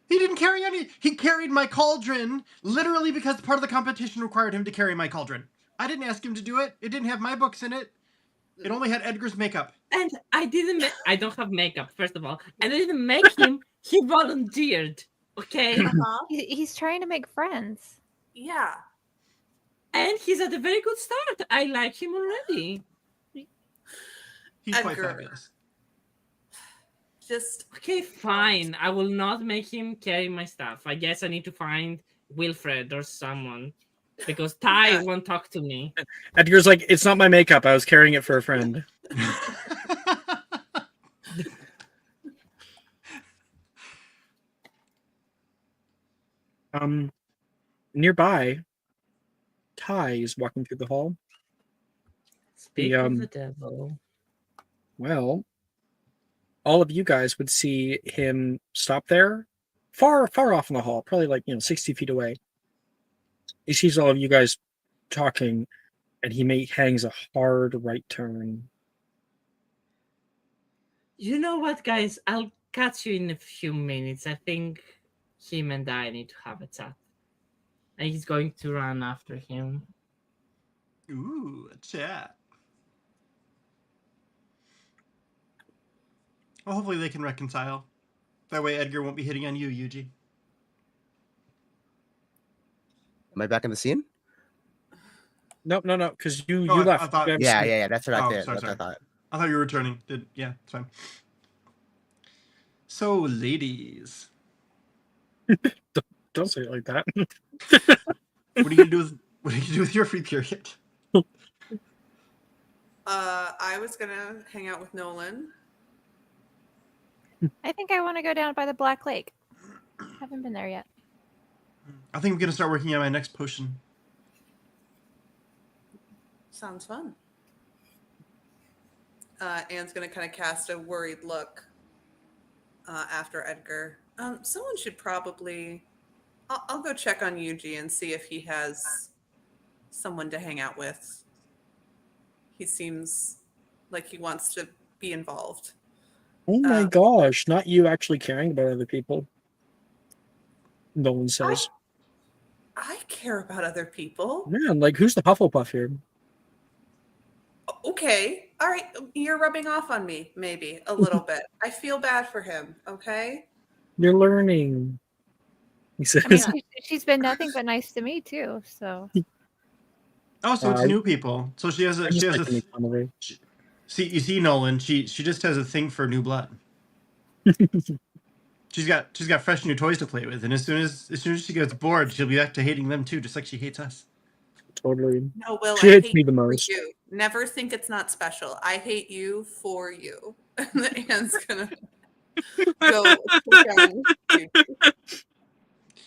He didn't carry any. He carried my cauldron literally because part of the competition required him to carry my cauldron. I didn't ask him to do it. It didn't have my books in it. It only had Edgar's makeup. And I didn't I don't have makeup, first of all. I didn't make him. He volunteered. Okay? Uh-huh. He's trying to make friends. Yeah. And he's at a very good start. I like him already. He's quite Edgar. fabulous. Just Okay, fine. I will not make him carry my stuff. I guess I need to find Wilfred or someone. Because Ty Yeah. won't talk to me. Edgar's like, it's not my makeup. I was carrying it for a friend. nearby, Ty is walking through the hall. Speak The, of the devil. Well, all of you guys would see him stop there, far off in the hall, probably like 60 feet away. He sees all of you guys talking, and he hangs a hard right turn. You know what, guys? I'll catch you in a few minutes. I think him and I need to have a chat. And he's going to run after him. Ooh, a chat. Well, hopefully they can reconcile. That way Edgar won't be hitting on you, Yuji. Am I back in the scene? No, because you I left. thought- You have Yeah, to- yeah, yeah. That's what I Oh, did. sorry, That's what I sorry. thought. I thought you were returning. Yeah, it's fine. So, ladies, Don't say it like that. what are you gonna do with your free period? I was gonna hang out with Nolan. I think I want to go down by the Black Lake. Haven't been there yet. I think I'm gonna start working on my next potion. Sounds fun. Anne's gonna kind of cast a worried look after Edgar. Someone should probably. I'll go check on Yuji and see if he has someone to hang out with. He seems like he wants to be involved. Oh my gosh, not you actually caring about other people. No one says. I care about other people. Man, like, who's the Hufflepuff here? Okay. All right. You're rubbing off on me, maybe a little bit. I feel bad for him. Okay. You're learning. He says. I mean, she's been nothing but nice to me too. So Oh, so it's new people. So she has a I just she has like to make fun of her. see Nolan. She just has a thing for new blood. She's got fresh new toys to play with, and as soon as she gets bored, she'll be back to hating them too, just like she hates us. Totally. No, Will, She I hates hate me the you for most. you. Never think it's not special. I hate you for you. And Anne's gonna go check on Yuji.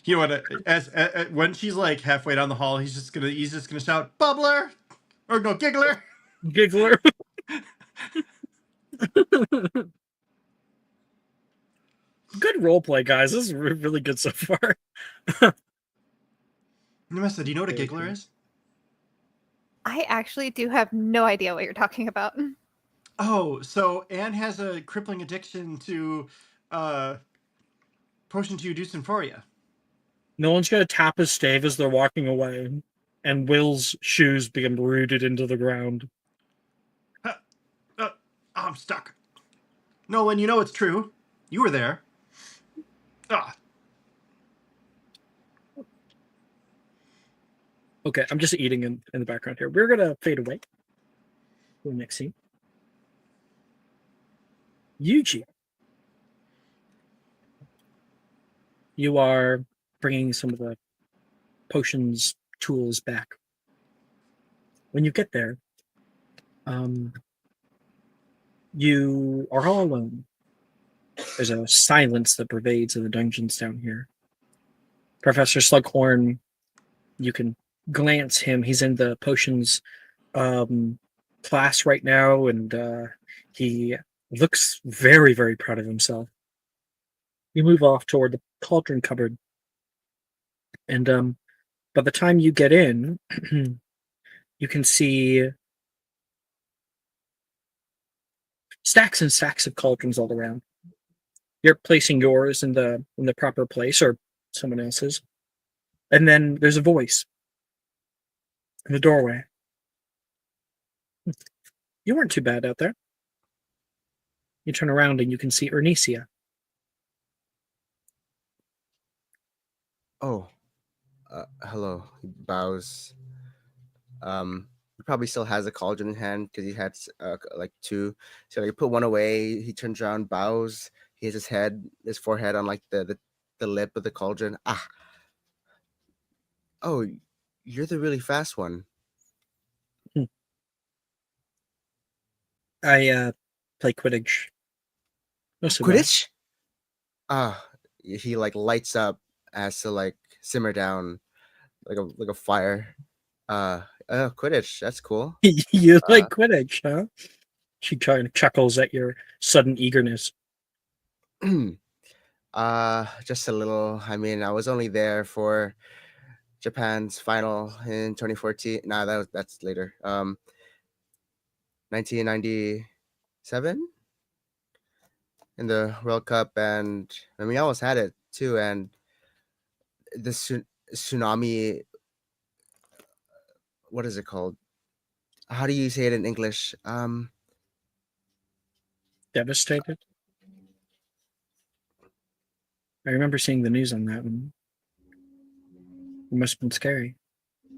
You know what? As when she's like halfway down the hall, he's just gonna shout, "Bubbler!" or no, "Giggler!" Giggler. Good roleplay, guys. This is really good so far. Nemessa, do you know what a giggler is? I actually do have no idea what you're talking about. Oh, so Anne has a crippling addiction to potion to use Symphoria. No one's gonna tap his stave as they're walking away, and Will's shoes begin rooted into the ground. I'm stuck. Nolan, you know it's true. You were there. Ah. Okay, I'm just eating in the background here. We're gonna fade away to the next scene. Yuji, you are bringing some of the potions tools back. When you get there, you are all alone. There's a silence that pervades in the dungeons down here. Professor Slughorn, you can glance him. He's in the potions class right now, and he looks very, very proud of himself. You move off toward the cauldron cupboard, and by the time you get in, you can see stacks and stacks of cauldrons all around. You're placing yours in the proper place, or someone else's, and then there's a voice in the doorway. You weren't too bad out there. You turn around and you can see Ernesia. Oh, hello. He bows. He probably still has a cauldron in hand because he had like two. So he put one away. He turns around, bows. He has his forehead on like the lip of the cauldron. Ah. Oh, you're the really fast one. I play Quidditch. Not so bad. Quidditch? Ah, he like lights up as to like simmer down. like a fire. Quidditch. That's cool. You Uh, like Quidditch, huh? She kind of chuckles at your sudden eagerness. just a little. I mean, I was only there for Japan's final in 2014. Nah, that's later. 1997 in the World Cup, and I mean, I almost had it too. And the tsunami. What is it called? How do you say it in English? Devastated. I remember seeing the news on that one. It must have been scary. I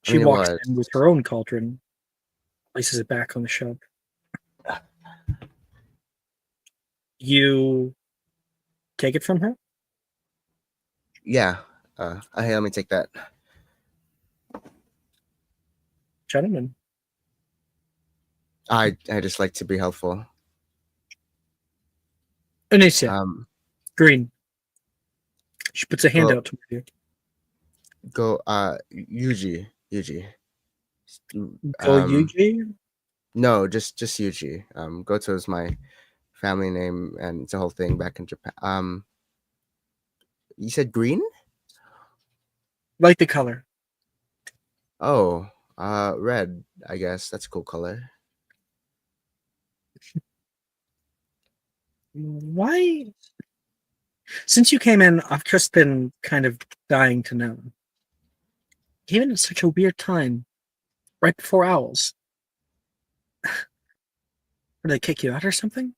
She mean, it walks was. in with her own cauldron, places it back on the shelf. You take it from her? Yeah. Hey, let me take that. Gentlemen. I just like to be helpful. Anicia, green. She puts a hand Go out toward you. go. Yuji. Go Yuji? No, just Yuji. Goto is my family name, and it's a whole thing back in Japan. You said green? Like the color. Oh, red. I guess that's a cool color. Why? Since you came in, I've just been kind of dying to know. Came in at such a weird time, right before Owls. Did they kick you out or something?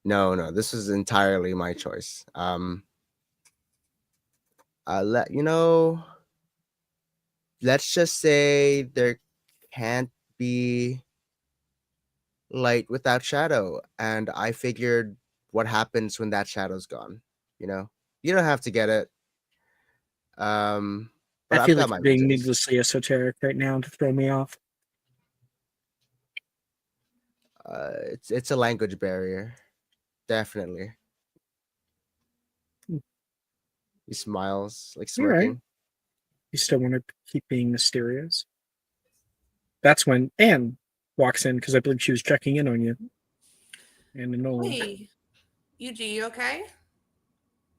No, this was entirely my choice. Let you know. Let's just say there can't be light without shadow, and I figured what happens when that shadow's gone. You know, you don't have to get it. I But I've feel got like my you're being reasons. needlessly esoteric right now to throw me off. It's a language barrier, definitely. Hmm. He smiles, like All right. smirking. You still want to keep being mysterious? That's when Anne walks in because I believe she was checking in on you. And Nolan. Hey, Yuji, you okay?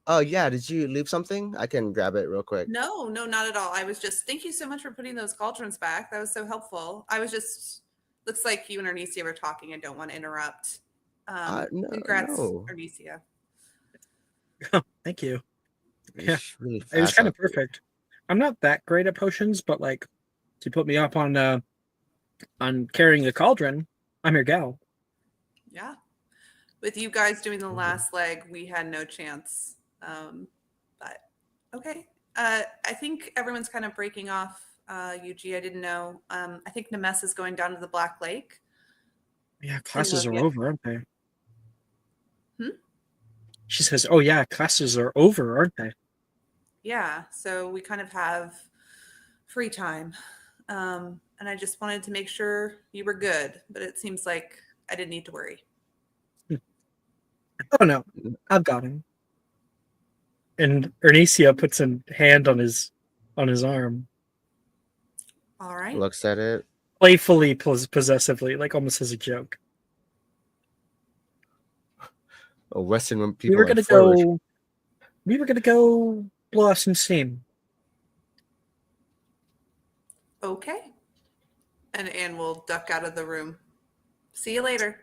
Oh yeah, did you leave something? I can grab it real quick. No, not at all. I was just, thank you so much for putting those cauldrons back. That was so helpful. I was just, looks like you and Arnesia were talking. I don't want to interrupt. No, Congrats, no. Arnesia. Thank you. Yeah, It's really it was fast kind of out there. perfect. I'm not that great at potions, but like to put me up on carrying a cauldron, I'm your gal. Yeah. With you guys doing the last leg, we had no chance. But okay. I think everyone's kind of breaking off. Yuji, I didn't know. I think Nemes is going down to the Black Lake. Yeah, Didn't know classes if are you had- over, aren't they? Hmm? She says, "Oh yeah, classes are over, aren't they?" Yeah, so we kind of have free time. And I just wanted to make sure you were good, but it seems like I didn't need to worry. Oh no, I've got him. And Ernesia puts a hand on his arm, All right. Looks at it. playfully, possessively, like almost as a joke. Oh, Western when We people were are gonna forward. go. We were gonna go blow off some steam. Okay. And Anne will duck out of the room. See you later.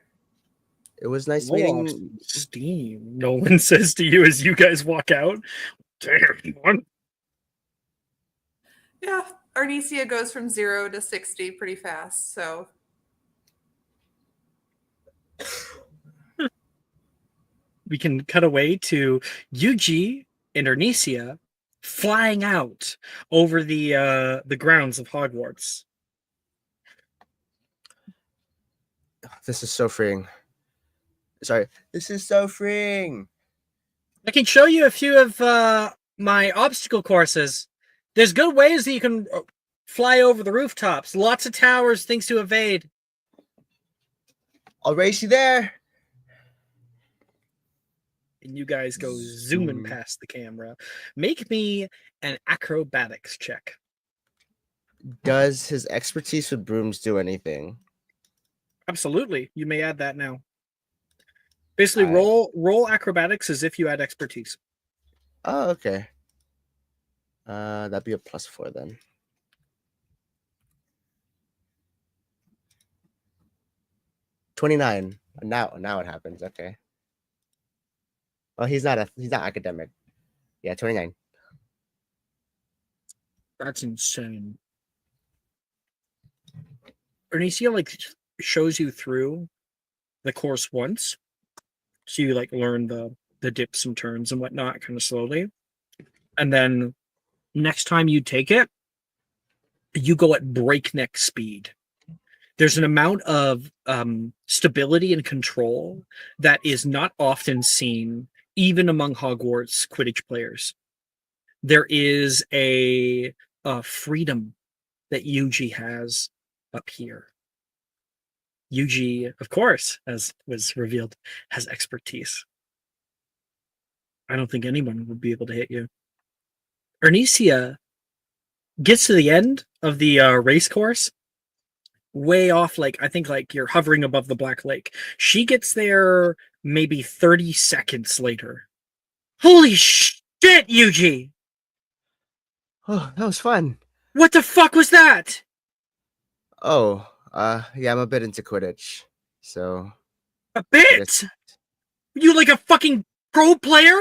It was nice Blow off meeting. some steam. Nolan says to you as you guys walk out. Damn, one. Yeah, Arnesia goes from 0 to 60 pretty fast. So We can cut away to Yuji and Ernesia flying out over the grounds of Hogwarts. This is so freeing. Sorry, this is so freeing. I can show you a few of my obstacle courses. There's good ways that you can fly over the rooftops. Lots of towers, things to evade. I'll race you there. and you guys go zooming Zoom. past the camera. Make me an acrobatics check. Does his expertise with brooms do anything? Absolutely. You may add that now. Basically, I- roll acrobatics as if you had expertise. Oh, okay. That'd be a +4 then. 29. Now it happens. Okay. Oh, he's not academic. Yeah, 29. That's insane. Ernesia like shows you through the course once, so you like learn the dips and turns and whatnot kind of slowly, and then next time you take it, you go at breakneck speed. There's an amount of stability and control that is not often seen, even among Hogwarts Quidditch players. There is a freedom that Yuji has up here. Yuji, of course, as was revealed, has expertise. I don't think anyone would be able to hit you. Ernesia gets to the end of the race course, way off, like I think like you're hovering above the Black Lake. She gets there maybe 30 seconds later. Holy shit, Yuji! Oh, that was fun. What the fuck was that? Oh, yeah, I'm a bit into Quidditch, so A I bit? guess. You like a fucking pro player?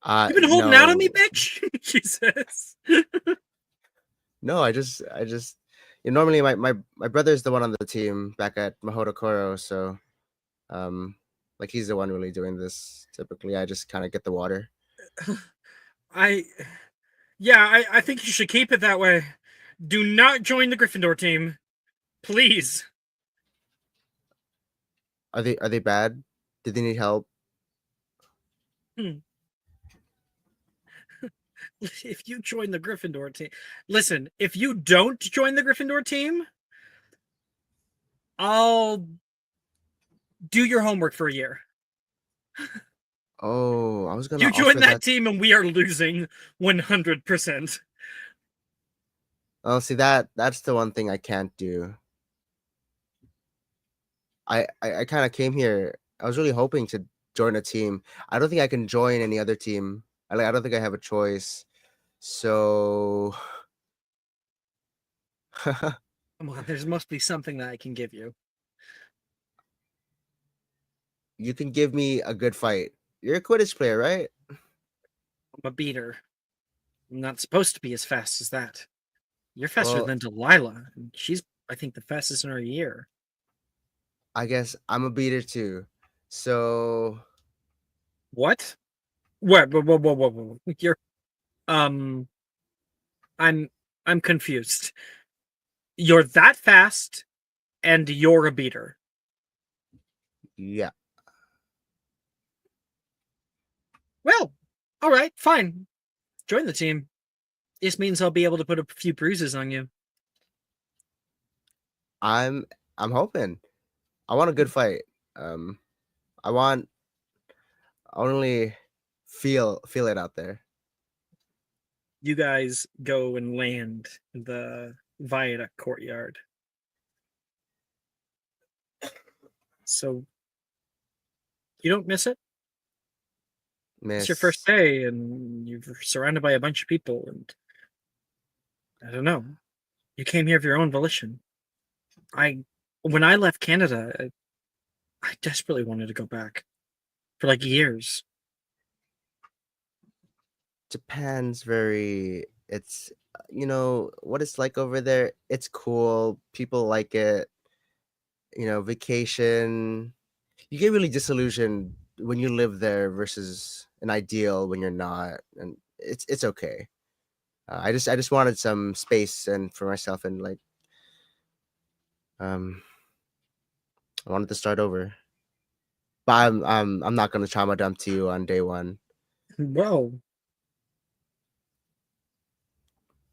You been holding out on me, No, bitch? She says. no, normally my brother's the one on the team back at Mahoda Koro, so like he's the one really doing this. Typically, I just kind of get the water. I think you should keep it that way. Do not join the Gryffindor team. Please. Are they bad? Do they need help? If you join the Gryffindor team, listen, if you don't join the Gryffindor team, I'll do your homework for a year. Oh, I was gonna You join offer that that. team and we are losing 100%. Oh, see that's the one thing I can't do. I kind of came here. I was really hoping to join a team. I don't think I can join any other team. I don't think I have a choice. So Well, there must be something that I can give you. you can give me a good fight. You're a Quidditch player, right? I'm a beater. I'm not supposed to be as fast as that. You're faster Well, than Delilah, and she's, I think, the fastest in our year. I guess I'm a beater too. So What? What? Whoa. You're, um, I'm, I'm confused. You're that fast, and you're a beater. yeah, Well, all right, fine. Join the team. This means I'll be able to put a few bruises on you. I'm I'm hoping. I want a good fight. Um, I want I only feel it out there. You guys go and land in the viaduct courtyard. So you don't miss it? It's your first Miss. day, and you're surrounded by a bunch of people, and I don't know. You came here of your own volition. When I left Canada, I desperately wanted to go back for like years. Japan's very it's what it's like over there. It's cool. People like it. Vacation. You get really disillusioned when you live there versus an ideal when you're not, and it's okay. I just wanted some space and for myself, and like um I wanted to start over. But I'm not gonna trauma dump to you on day one. Well,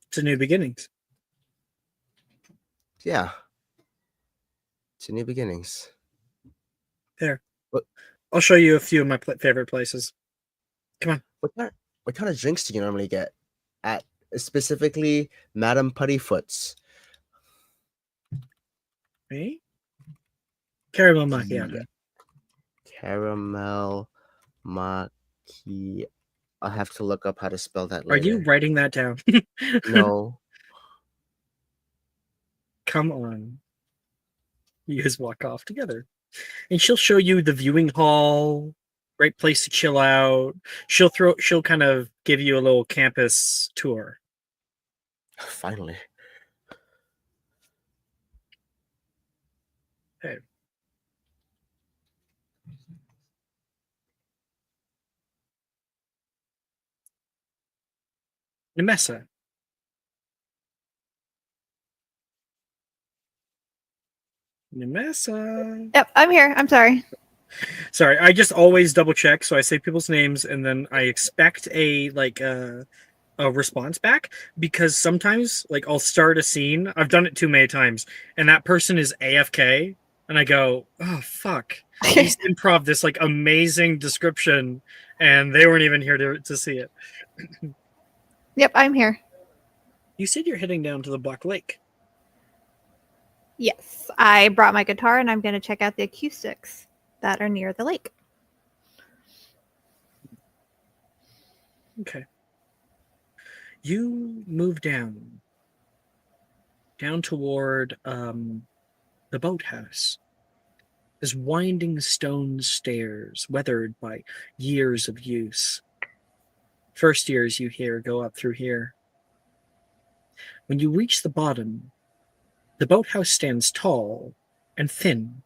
it's a new beginnings. Yeah, to new beginnings. There. What I'll show you a few of my favorite places. Come on. What kind of drinks do you normally get at specifically Madame Puttyfoot's? Me? Caramel macchiato. Yeah. Caramel macchiato. I'll have to look up how to spell that Are later. you writing that down? No. Come on. You guys walk off together. And she'll show you the viewing hall. Great place to chill out. She'll kind of give you a little campus tour. Finally. Hey. Nemessa. Nemessa. Yep, I'm here. I'm sorry. Sorry, I just always double check, so I say people's names and then I expect a response back, because sometimes like I'll start a scene. I've done it too many times, and that person is AFK, and I go, "Oh fuck!" He's improv this like amazing description, and they weren't even here to see it. Yep, I'm here. You said you're heading down to the Black Lake. Yes, I brought my guitar and I'm going to check out the acoustics that are near the lake. Okay. You move down toward the boathouse. There's winding stone stairs, weathered by years of use. First years you hear go up through here. When you reach the bottom, the boathouse stands tall and thin.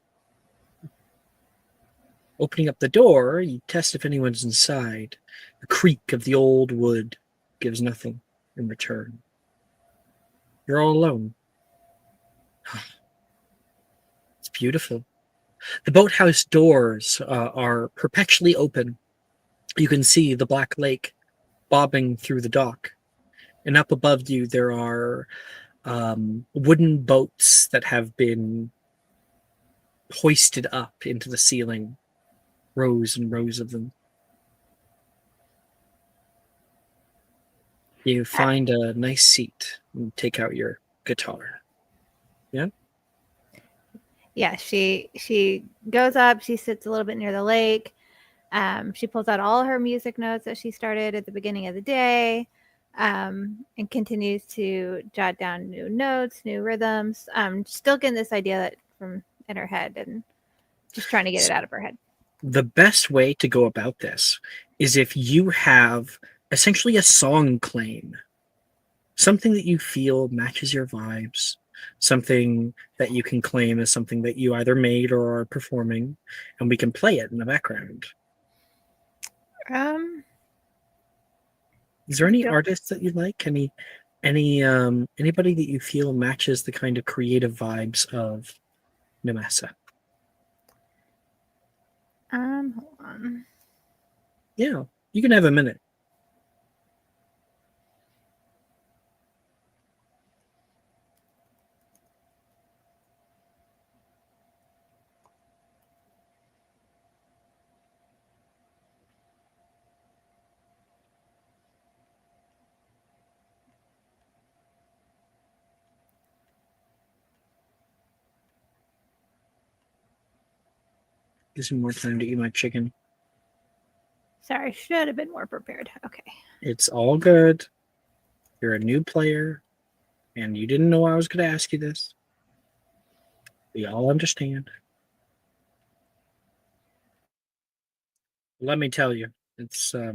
Opening up the door, you test if anyone's inside. The creak of the old wood gives nothing in return. You're all alone. It's beautiful. The boathouse doors are perpetually open. You can see the Black Lake bobbing through the dock. And up above you, there are wooden boats that have been hoisted up into the ceiling. Rows and rows of them. You find a nice seat and take out your guitar. Yeah? Yeah, she goes up, she sits a little bit near the lake. She pulls out all her music notes that she started at the beginning of the day, and continues to jot down new notes, new rhythms. Still getting this idea that from in her head and just trying to get it out of her head. The best way to go about this is if you have essentially a song claim, something that you feel matches your vibes, something that you can claim as something that you either made or are performing, and we can play it in the background. Is there any Yep. artists that you like? Anybody that you feel matches the kind of creative vibes of Nemessa? Hold on. Yeah, you can have a minute. Gives me more time to eat my chicken. Sorry, should have been more prepared. Okay. It's all good. You're a new player, and you didn't know I was going to ask you this. We all understand. Let me tell you, it's a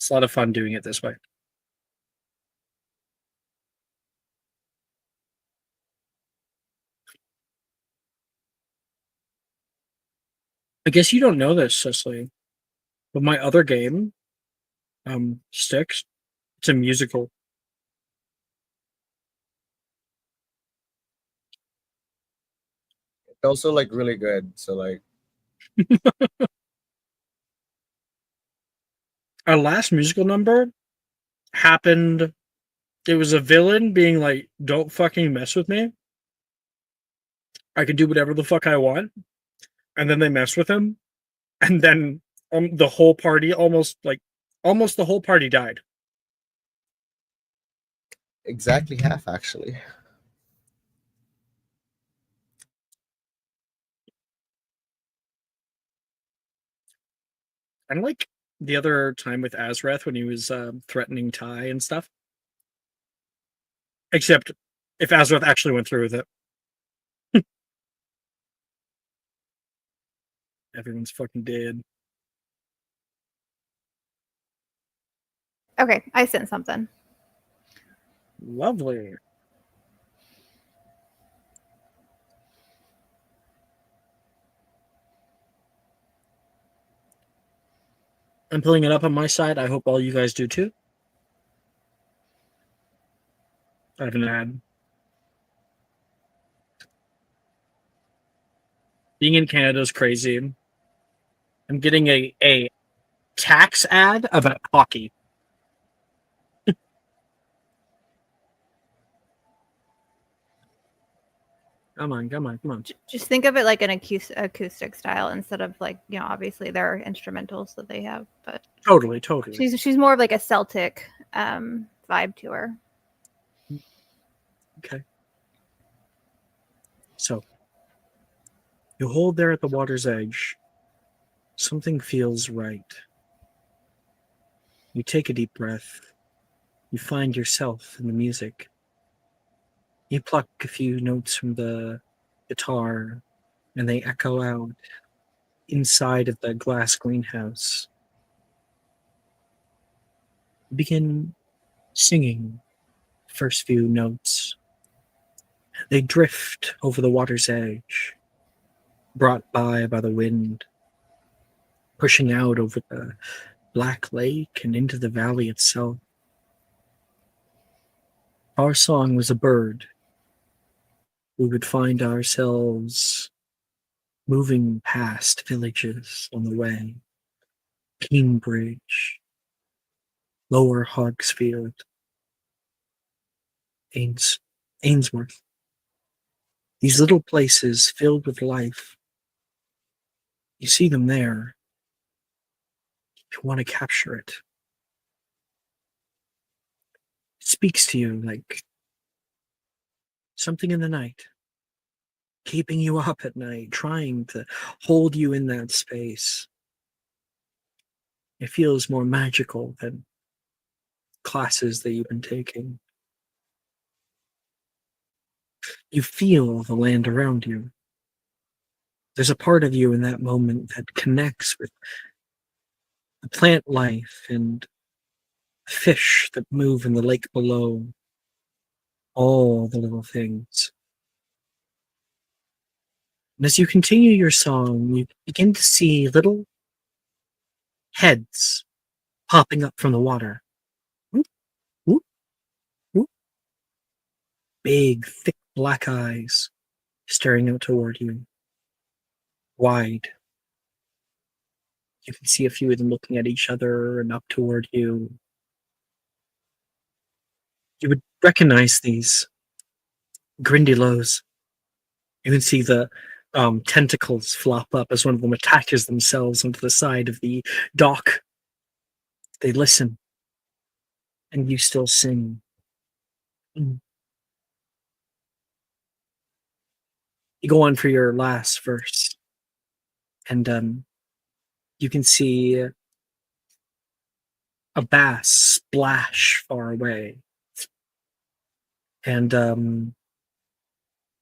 lot of fun doing it this way. I guess you don't know this, Cecily, but my other game, Sticks, it's a musical. It's also like really good. So like Our last musical number happened. It was a villain being like, "Don't fucking mess with me. I can do whatever the fuck I want," and then they mess with him, And then the whole party almost the whole party died. Exactly half, actually. And like the other time with Azrath when he was threatening Ty and stuff. Except if Azrath actually went through with it. Everyone's fucking dead. Okay, I sent something. Lovely. I'm pulling it up on my side. I hope all you guys do too. I have an ad. Being in Canada is crazy. I'm getting a tax ad about hockey. Come on, come on, come on. Just think of it like an acoustic style instead of like, you know, obviously there are instrumentals that they have, but Totally. she's more of like a Celtic vibe to her. Okay. So you hold there at the water's edge. Something feels right. You take a deep breath. You find yourself in the music. You pluck a few notes from the guitar, and they echo out inside of the glass greenhouse. You begin singing the first few notes. They drift over the water's edge, brought by the wind, pushing out over the black lake and into the valley itself. Our song was a bird. We would find ourselves moving past villages on the way. Cambridge, Lower Hogsfield, Ainsworth. These little places filled with life. You see them there. You want to capture it. It speaks to you like something in the night, keeping you up at night, trying to hold you in that space. It feels more magical than classes that you've been taking. You feel the land around you. There's a part of you in that moment that connects with the plant life and fish that move in the lake below, all the little things. And as you continue your song, you begin to see little heads popping up from the water. Whoop, whoop, whoop. Big, thick black eyes staring out toward you, wide. You can see a few of them looking at each other and up toward you. You would recognize these Grindylows. You can see the tentacles flop up as one of them attaches themselves onto the side of the dock. They listen, and you still sing. You go on for your last verse, and you can see a bass splash far away. And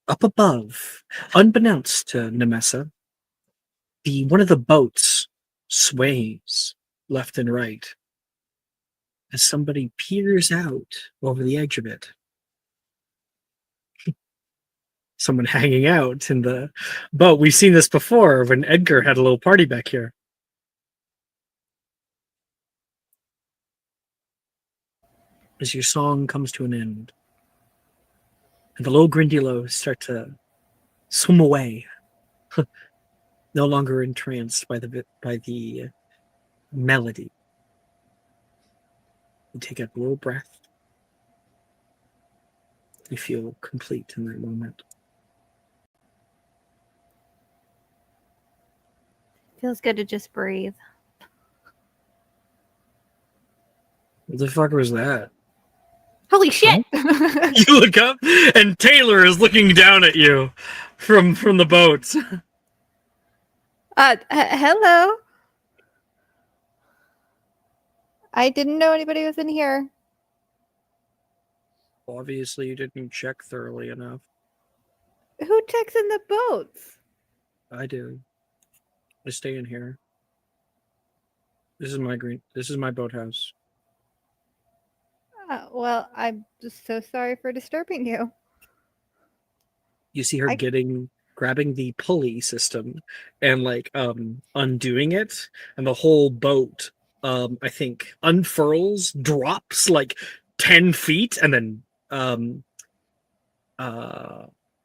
up above, unbeknownst to Nemessa, one of the boats sways left and right as somebody peers out over the edge of it. Someone hanging out in the boat. We've seen this before when Edgar had a little party back here. As your song comes to an end, and the little Grindylows start to swim away, no longer entranced by the melody. You take a little breath. You feel complete in that moment. Feels good to just breathe. What the fuck was that? Holy shit! You look up, and Taylor is looking down at you from the boat. Hello. I didn't know anybody was in here. Obviously, you didn't check thoroughly enough. Who checks in the boats? I do. I stay in here. This is my boathouse. Well, I'm just so sorry for disturbing you. You see her I- grabbing the pulley system and like undoing it, and the whole boat I think unfurls, drops like 10 feet, and then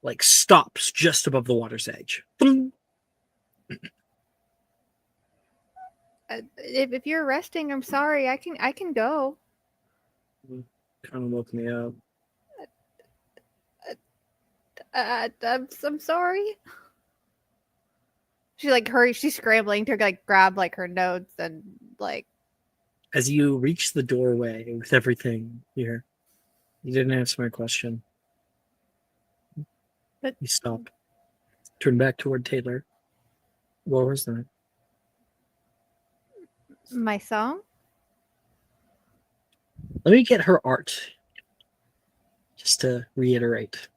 like stops just above the water's edge. Boom. If you're resting, I'm sorry. I can go. Kind of woke me up. I'm sorry. She like hurries. She's scrambling to like grab like her notes and like. As you reach the doorway with everything here, you didn't answer my question. But You stop. Turn back toward Taylor. What was that? my song. Let me get her art. Just to reiterate.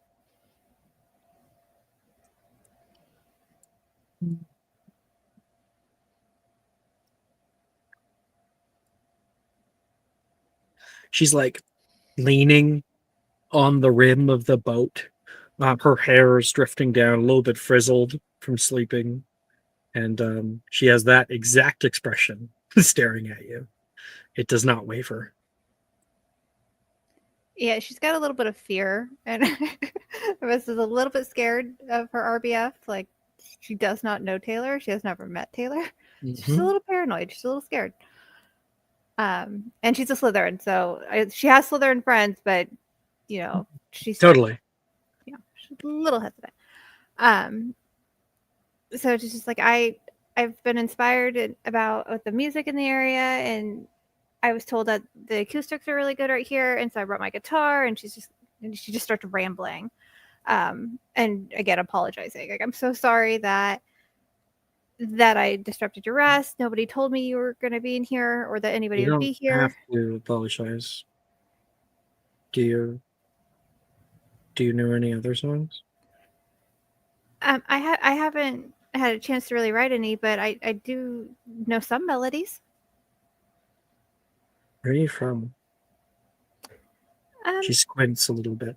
She's like leaning on the rim of the boat. Her hair is drifting down, a little bit frizzled from sleeping. And she has that exact expression staring at you. It does not waver. Yeah, she's got a little bit of fear, and Aris is a little bit scared of her RBF. Like, she does not know Taylor. She has never met Taylor. She's a little paranoid. She's a little scared. And she's a Slytherin, so she has Slytherin friends, but you know, she's Totally. yeah, she's a little hesitant. So it's just like I've been inspired about with the music in the area, and I was told that the acoustics are really good right here, and so I brought my guitar, and she just starts rambling, and again apologizing. Like, I'm so sorry that I disrupted your rest. Nobody told me you were going to be in here, or that anybody You would be don't here. have to apologize. Do you know any other songs? I haven't had a chance to really write any, but I do know some melodies. Where are you from? She squints a little bit.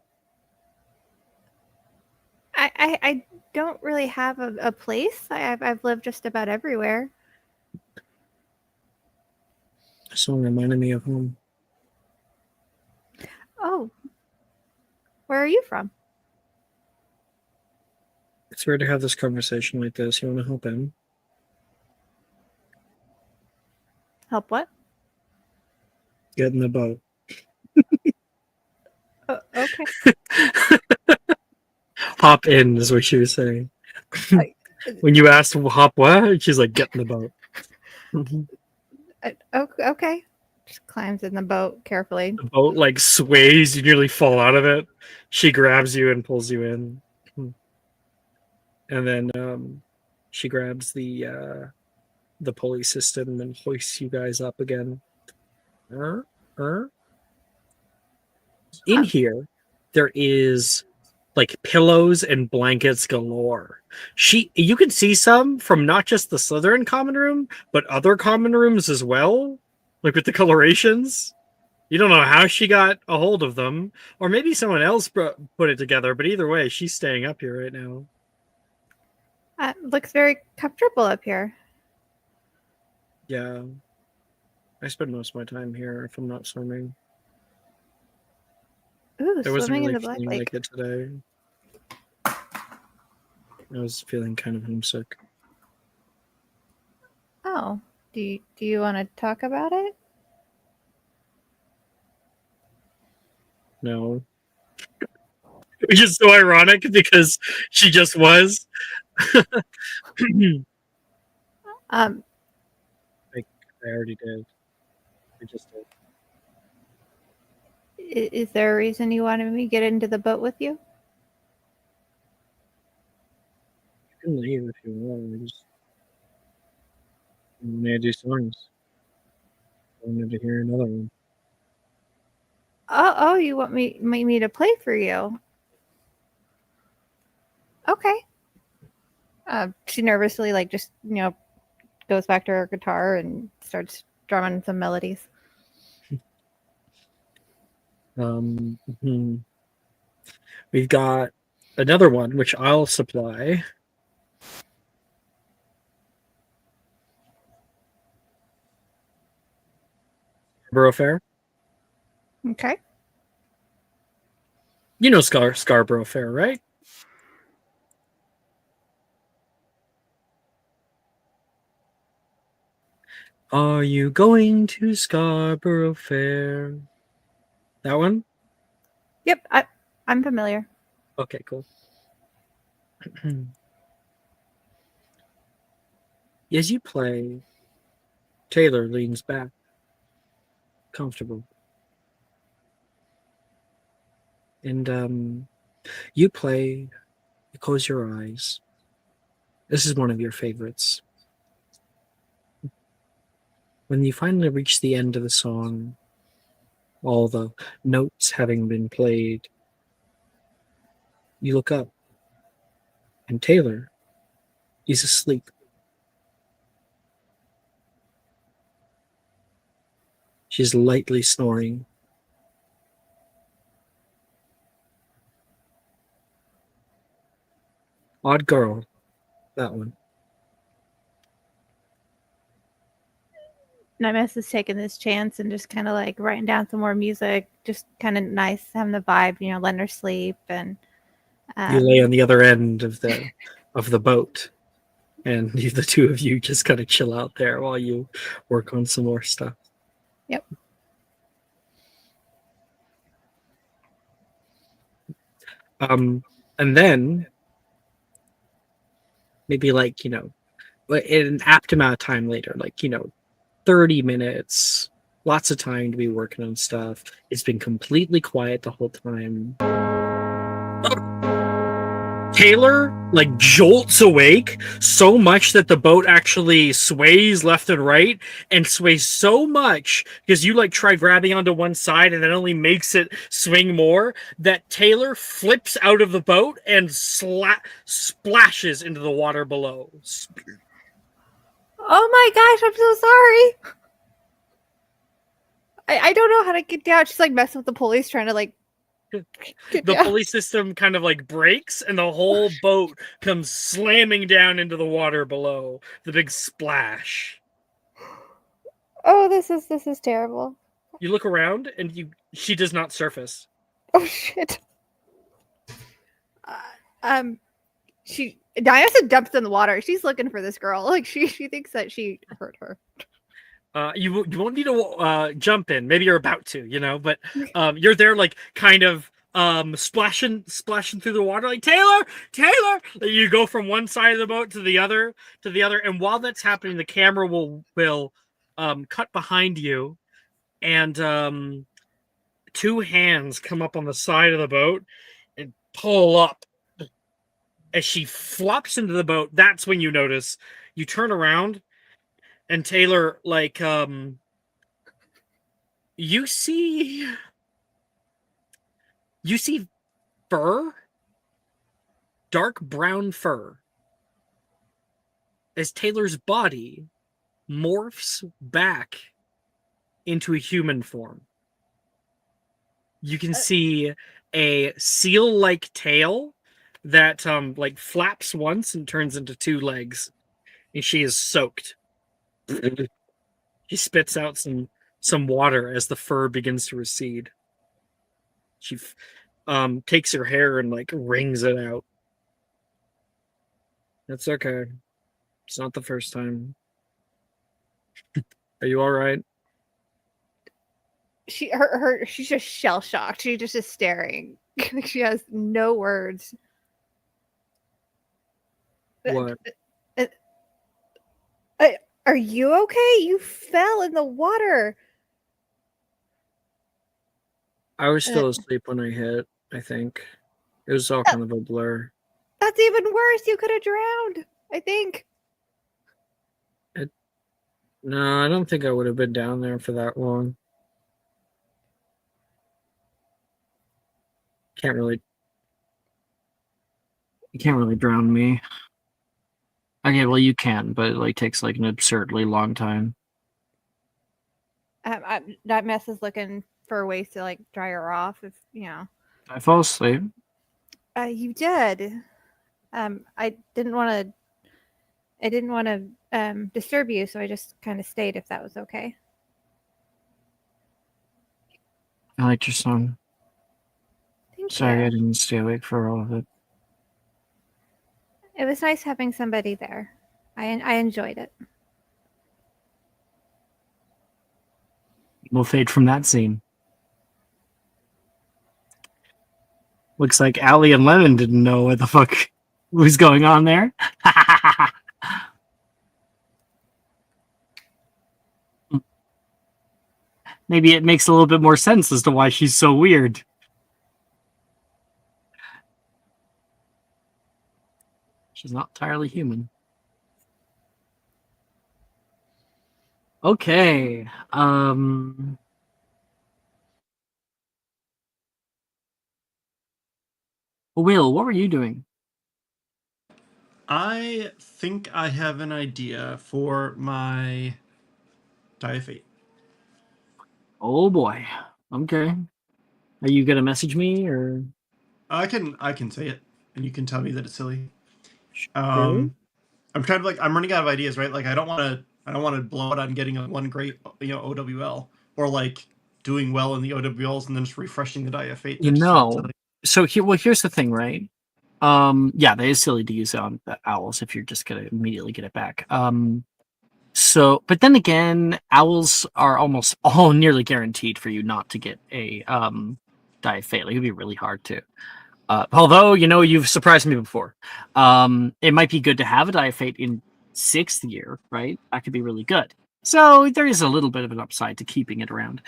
I don't really have a place. I've lived just about everywhere. A song reminded me of home. Oh, where are you from? It's weird to have this conversation like this. You want to help him? Help what? Get in the boat. Oh, okay. Hop in is what she was saying. When you asked hop what, she's like, get in the boat. Okay. Just climbs in the boat carefully. The boat like sways, you nearly fall out of it. She grabs you and pulls you in. And then she grabs the pulley system and hoists you guys up again. In here, there is like pillows and blankets galore. You can see some from not just the Slytherin common room, but other common rooms as well, like with the colorations. You don't know how she got a hold of them, or maybe someone else put it together, but either way, she's staying up here right now. Looks very comfortable up here. Yeah. I spend most of my time here if I'm not swimming. Ooh, I wasn't swimming in really the Black feeling Lake. like it today. I was feeling kind of homesick. Oh, do you want to talk about it? No. Which is so ironic because she just was. Um, I already did. I just did. is there a reason you wanted me to get into the boat with you? You can leave if you want. I just wanted to do songs. I wanted to hear another one. Oh, you want me to play for you? Okay. She nervously, like, just goes back to her guitar and starts drumming some melodies. Mhm. We've got another one which I'll supply. Scarborough Fair. Okay. You know Scarborough Fair, right? Are you going to Scarborough Fair? That one? Yep, I'm familiar. Okay, cool. As you play, Taylor leans back, comfortable. And you play, you close your eyes. This is one of your favorites. When you finally reach the end of the song, all the notes having been played, you look up, and Taylor is asleep. She's lightly snoring. Odd girl, that one. Nimus is taking this chance and just kind of like writing down some more music, just kind of nice, having the vibe, letting her sleep. And You lay on the other end of the boat, and the two of you just kind of chill out there while you work on some more stuff. Yep. And then maybe like, in an apt amount of time later, like, 30 minutes, lots of time to be working on stuff. It's been completely quiet the whole time. Taylor like jolts awake so much that the boat actually sways left and right, and sways so much because you like try grabbing onto one side and it only makes it swing more, that Taylor flips out of the boat and splashes into the water below. oh my gosh, I'm so sorry. I don't know how to get down. She's like messing with the police, trying to like get The down. pulley system kind of like breaks and the whole boat comes slamming down into the water below. The big splash. Oh, this is terrible. You look around and she does not surface. Oh shit. Diana dumps in the water. She's looking for this girl. Like she thinks that she hurt her. You won't need to jump in. Maybe you're about to, but you're there like kind of splashing through the water like Taylor. You go from one side of the boat to the other, and while that's happening, the camera will cut behind you, and two hands come up on the side of the boat and pull up. As she flops into the boat, that's when you notice. You turn around, and Taylor, like, you see fur, dark brown fur, as Taylor's body morphs back into a human form. You can see a seal-like tail that like flaps once and turns into two legs, and she is soaked. She spits out some water as the fur begins to recede. She takes her hair and like wrings it out. That's okay. It's not the first time. Are you all right? She's just shell shocked. She just is staring. She has no words. What? Are you okay? You fell in the water. I was Uh, still asleep when I hit, I think. It was all kind of a blur. That's even worse. You could have drowned, I think. No, I don't think I would have been down there for that long. You can't really drown me. Okay, well you can, but it takes an absurdly long time. That mess is looking for ways to dry her off. If I fall asleep. you did. I didn't want to. I didn't want to disturb you, so I just kind of stayed. If that was okay. I liked your song. Thank Sorry you. I didn't stay awake for all of it. It was nice having somebody there. I enjoyed it. We'll fade from that scene. Looks like Allie and Lemon didn't know what the fuck was going on there. Maybe it makes a little bit more sense as to why she's so weird. She's not entirely human. Okay. Will, what were you doing? I think I have an idea for my Die of Fate. Oh boy. Okay. Are you gonna message me or? I can say it, and you can tell me that it's silly. Sure. I'm trying to I'm running out of ideas, right? I don't want to blow it on getting one great OWL, or doing well in the OWLs and then just refreshing the Die of Fate. That just sounds silly. So here's the thing, right? Yeah, that is silly to use on the owls if you're just gonna immediately get it back. But then again, owls are almost all nearly guaranteed for you not to get a Die of Fate. It'd be really hard to. Although you've surprised me before. It might be good to have a Die of Fate in 6th year, right? That could be really good. So there is a little bit of an upside to keeping it around.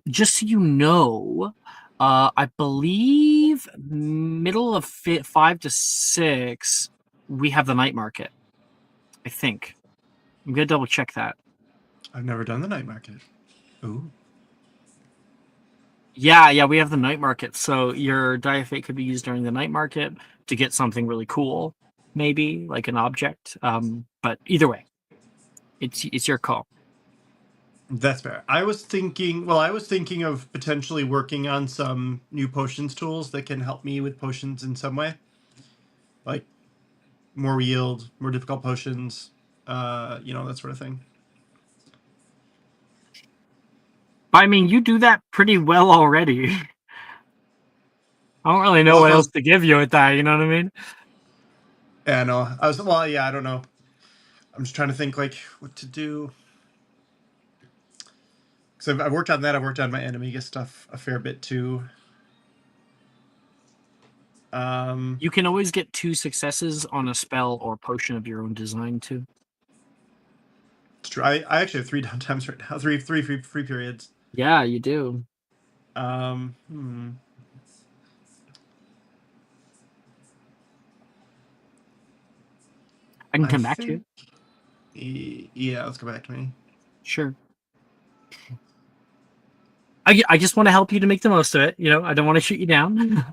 Just so you know, I believe middle of 5 to 6, we have the night market. I think. I'm gonna double check that. I've never done the night market. Ooh. Yeah, we have the night market. So your Die of Fate could be used during the night market to get something really cool, maybe like an object. But either way, it's your call. That's fair. I was thinking of potentially working on some new potions tools that can help me with potions in some way. Like more yield, more difficult potions, that sort of thing. I mean, you do that pretty well already. I don't really know Well, what that's else to give you at that. You know what I mean? yeah, no. I don't know. I'm just trying to think what to do. Because I've worked on that. I've worked on my enemy stuff a fair bit too. You can always get 2 successes on a spell or potion of your own design too. It's true. I actually have 3 downtimes right now. Three free periods. Yeah, you do. Hmm. I can come back to you. Yeah, let's go back to me. Sure. I just want to help you to make the most of it. I don't want to shoot you down.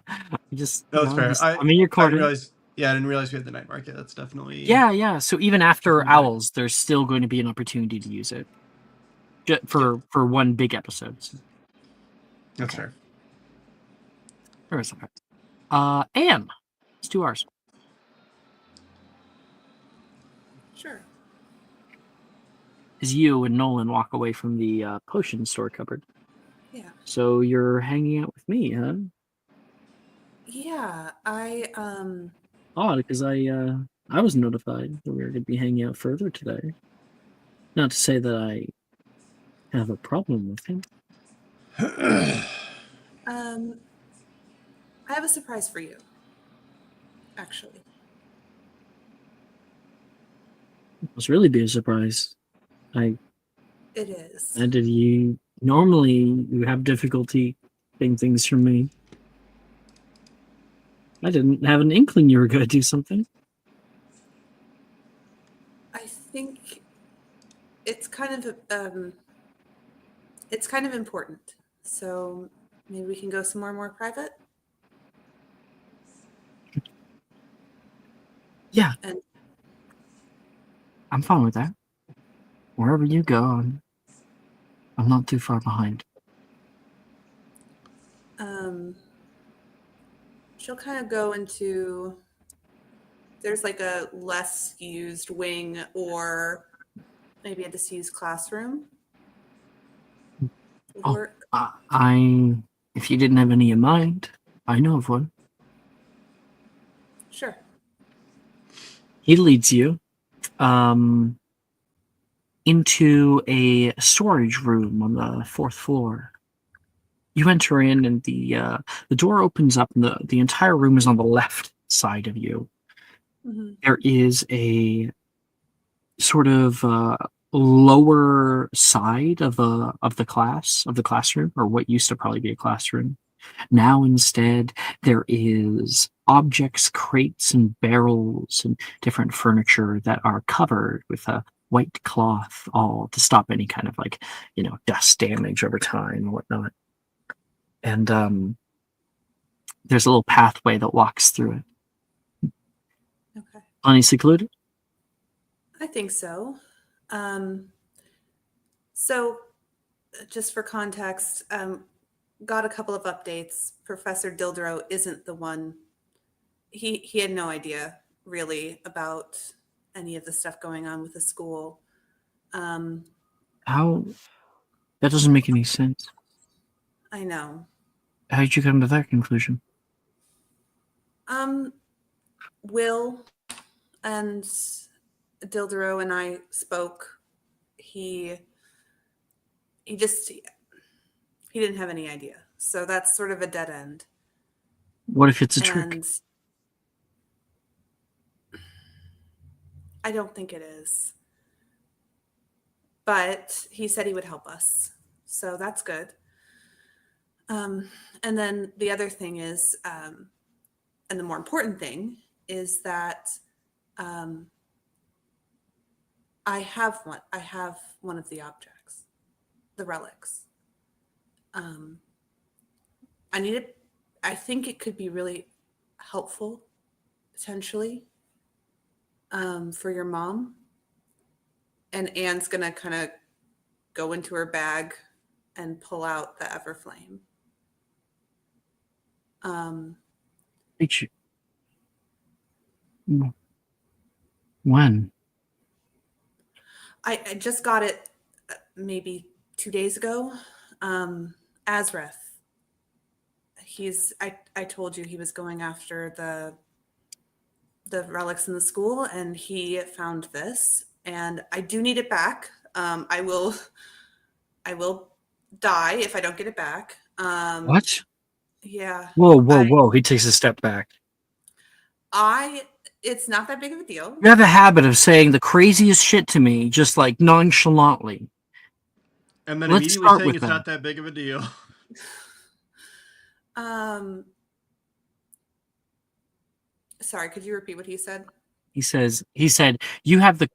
Just, No, that's fair. I'm in your I didn't corner. realize. Yeah, I didn't realize we had the night market. That's definitely. Yeah. So even after Definitely. owls, there's still going to be an opportunity to use it for one big episode. So. That's fair. Anne, it's 2 hours. Sure. As you and Nolan walk away from the potion store cupboard. Yeah. So you're hanging out with me, huh? Yeah, I Odd, because I was notified that we were going to be hanging out further today. Not to say that I have a problem with him. I have a surprise for you. Actually. It must really be a surprise. I It is. did you normally you have difficulty getting things from me. I didn't have an inkling you were going to do something. I think it's kind of important. So maybe we can go somewhere more private. Yeah, And I'm fine with that. Wherever you go, I'm not too far behind. she'll kind of go into, there's like a less used wing or maybe a disused classroom. Would Oh, work. If you didn't have any in mind, I know of one. Sure. He leads you, into a storage room on the fourth floor. You enter in, and the door opens up, and the entire room is on the left side of you. Mm-hmm. There is a sort of lower side of the classroom, or what used to probably be a classroom. Now instead there is objects, crates and barrels and different furniture that are covered with a white cloth, all to stop any kind of dust damage over time and whatnot. And there's a little pathway that walks through it. Okay. Plenty secluded? I think so. So just for context, got a couple of updates. Professor Dildero isn't the one. He had no idea really about any of the stuff going on with the school. How? That doesn't make any sense. I know. How did you come to that conclusion? Will and Dildero and I spoke. He didn't have any idea. So that's sort of a dead end. What if it's a trick? And I don't think it is. But he said he would help us. So that's good. And then the other thing is, and the more important thing is that I have one of the objects, the relics. I think it could be really helpful, potentially, for your mom. And Anne's going to kind of go into her bag and pull out the Everflame. Did you? When? I just got it maybe 2 days ago. Azrith. I told you he was going after the relics in the school, and he found this, and I do need it back. I will die if I don't get it back. What? Yeah. Whoa. He takes a step back. It's not that big of a deal. You have a habit of saying the craziest shit to me, just like nonchalantly. And then Let's immediately start saying with it's that. not that big of a deal. Sorry, could you repeat what he said? He said, you have the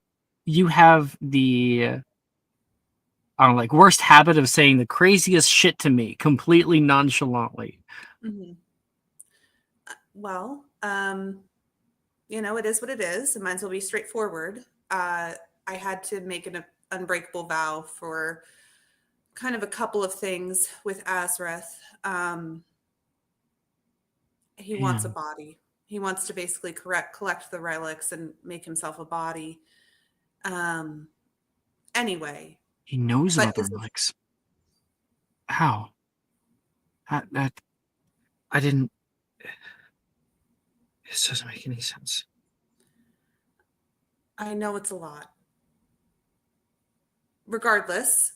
I don't know, like worst habit of saying the craziest shit to me completely nonchalantly. Mm-hmm. Well, it is what it is. It might as well be straightforward. I had to make an unbreakable vow for kind of a couple of things with Azrith. He wants a body. He wants to basically collect the relics and make himself a body. Anyway. He knows about the relics. How? That I didn't. This doesn't make any sense. I know it's a lot. Regardless,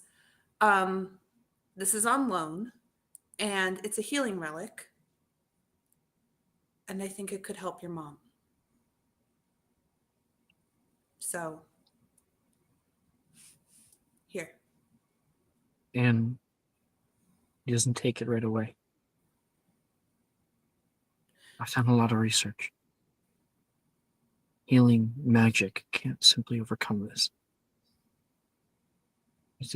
this is on loan, and it's a healing relic, and I think it could help your mom. So And he doesn't take it right away. I've done a lot of research. Healing magic can't simply overcome this. It's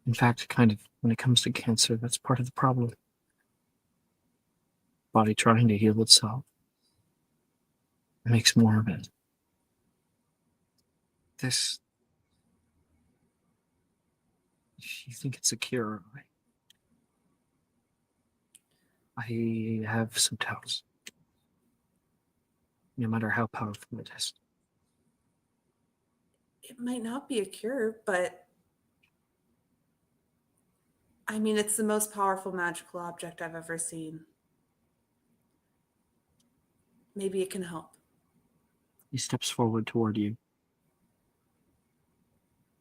in fact, kind of, when it comes to cancer, that's part of the problem. Body trying to heal itself. It makes more of it. This. You think it's a cure? I have some doubts. No matter how powerful it is. It might not be a cure, but I mean, it's the most powerful magical object I've ever seen. Maybe it can help. He steps forward toward you.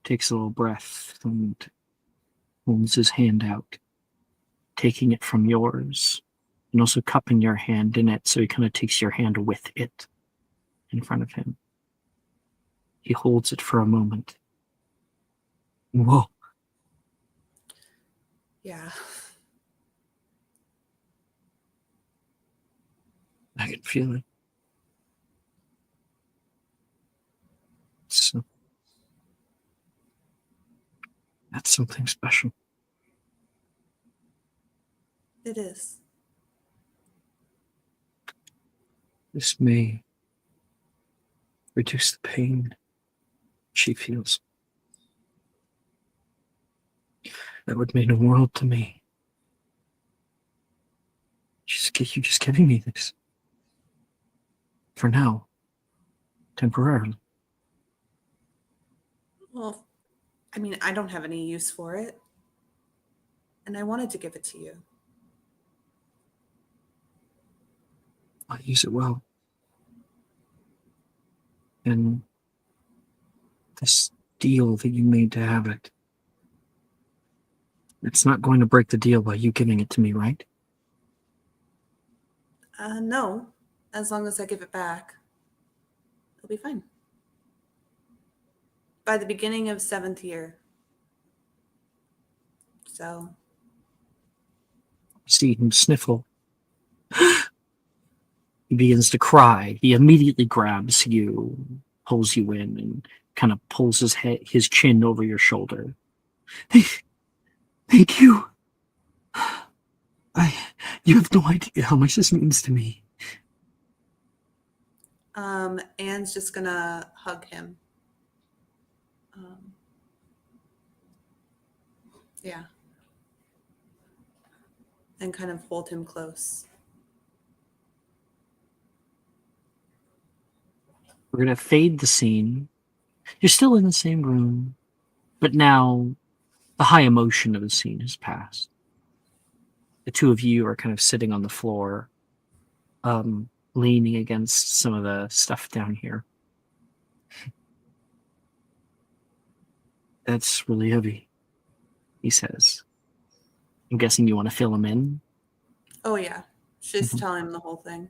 Takes a little breath and holds his hand out, taking it from yours, and also cupping your hand in it, so he kind of takes your hand with it in front of him. He holds it for a moment. Whoa. Yeah. I can feel it. So, that's something special. It is. This may reduce the pain she feels. That would mean a world to me. You just giving me this. For now. Temporarily. Well, I mean, I don't have any use for it. And I wanted to give it to you. I'll use it well. And this deal that you made to have it, it's not going to break the deal by you giving it to me, right? No. As long as I give it back, it'll be fine. By the beginning of 7th year. So. See him sniffle. He begins to cry. He immediately grabs you, pulls you in, and kind of pulls his chin over your shoulder. Thank you. You have no idea how much this means to me. Anne's just gonna hug him. Yeah. And kind of hold him close. We're going to fade the scene. You're still in the same room, but now the high emotion of the scene has passed. The two of you are kind of sitting on the floor, leaning against some of the stuff down here. That's really heavy, he says. I'm guessing you want to fill him in? Oh, yeah. She's Mhm. telling him the whole thing.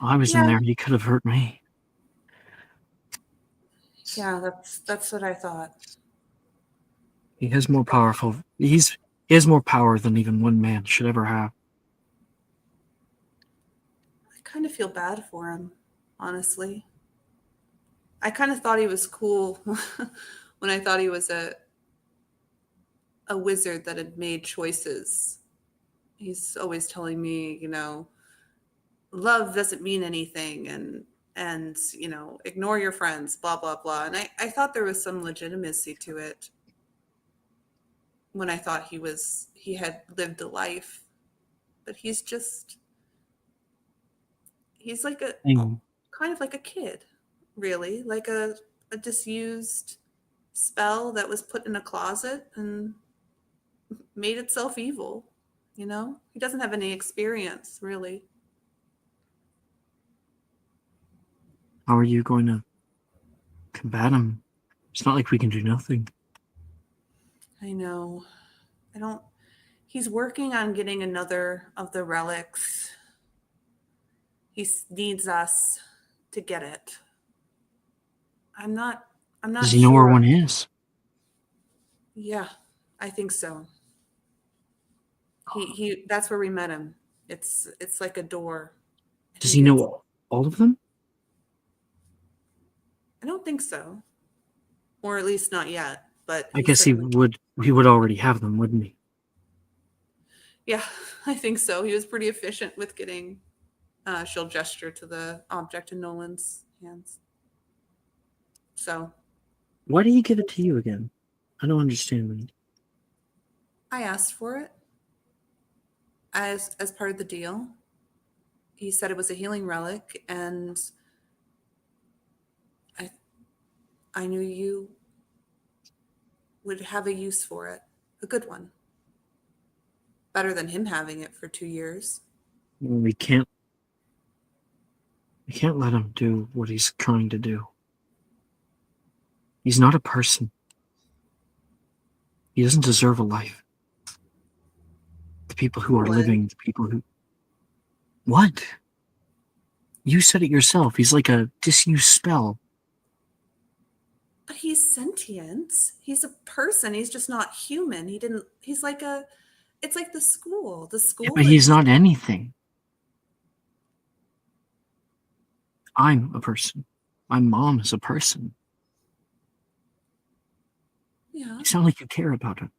I was in there. You could have hurt me. Yeah, that's what I thought. He has more powerful. He has more power than even one man should ever have. I kind of feel bad for him, honestly. I kind of thought he was cool when I thought he was a wizard that had made choices. He's always telling me, love doesn't mean anything and ignore your friends, blah, blah, blah. And I thought there was some legitimacy to it when I thought he had lived a life. But he's like kind of like a kid, really, like a disused spell that was put in a closet and made itself evil. He doesn't have any experience, really. How are you going to combat him? It's not like we can do nothing. I know. He's working on getting another of the relics. He needs us to get it. I'm not I'm not Does he know where sure. one is? Yeah, I think so. He that's where we met him. It's like a door. I Does think he it's know all of them? I don't think so. Or at least not yet, but I he guess he certainly would already have them, wouldn't he? Yeah, I think so. He was pretty efficient with getting she'll gesture to the object in Nolan's hands. So Why did he give it to you again? I don't understand that. I asked for it as part of the deal. He said it was a healing relic, and I I knew you would have a use for it, a good one, better than him having it for 2 years. We can't let him do what he's trying to do. He's not a person. He doesn't deserve a life. The people who are Nolan, living, the people who... What? You said it yourself. He's like a disused spell. but he's sentient. He's a person. He's just not human. He's like a, it's like the school. The Yeah, school but he's is, not anything. I'm a person. My mom is a person. yeah, You sound like you care about her.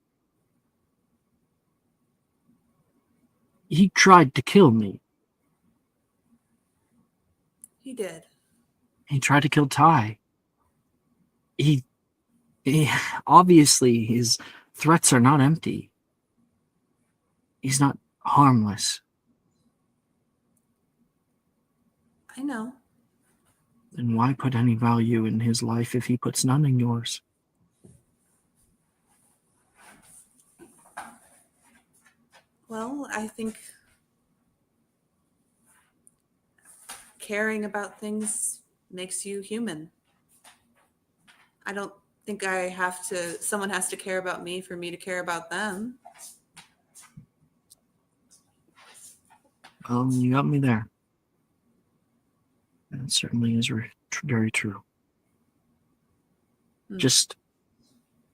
He tried to kill me. he did. He tried to kill Ty. He obviously his threats are not empty. He's not harmless. I know. Then why put any value in his life if he puts none in yours? Well, I think caring about things makes you human. I don't think someone has to care about me for me to care about them. You got me there. That certainly is very true. Hmm. Just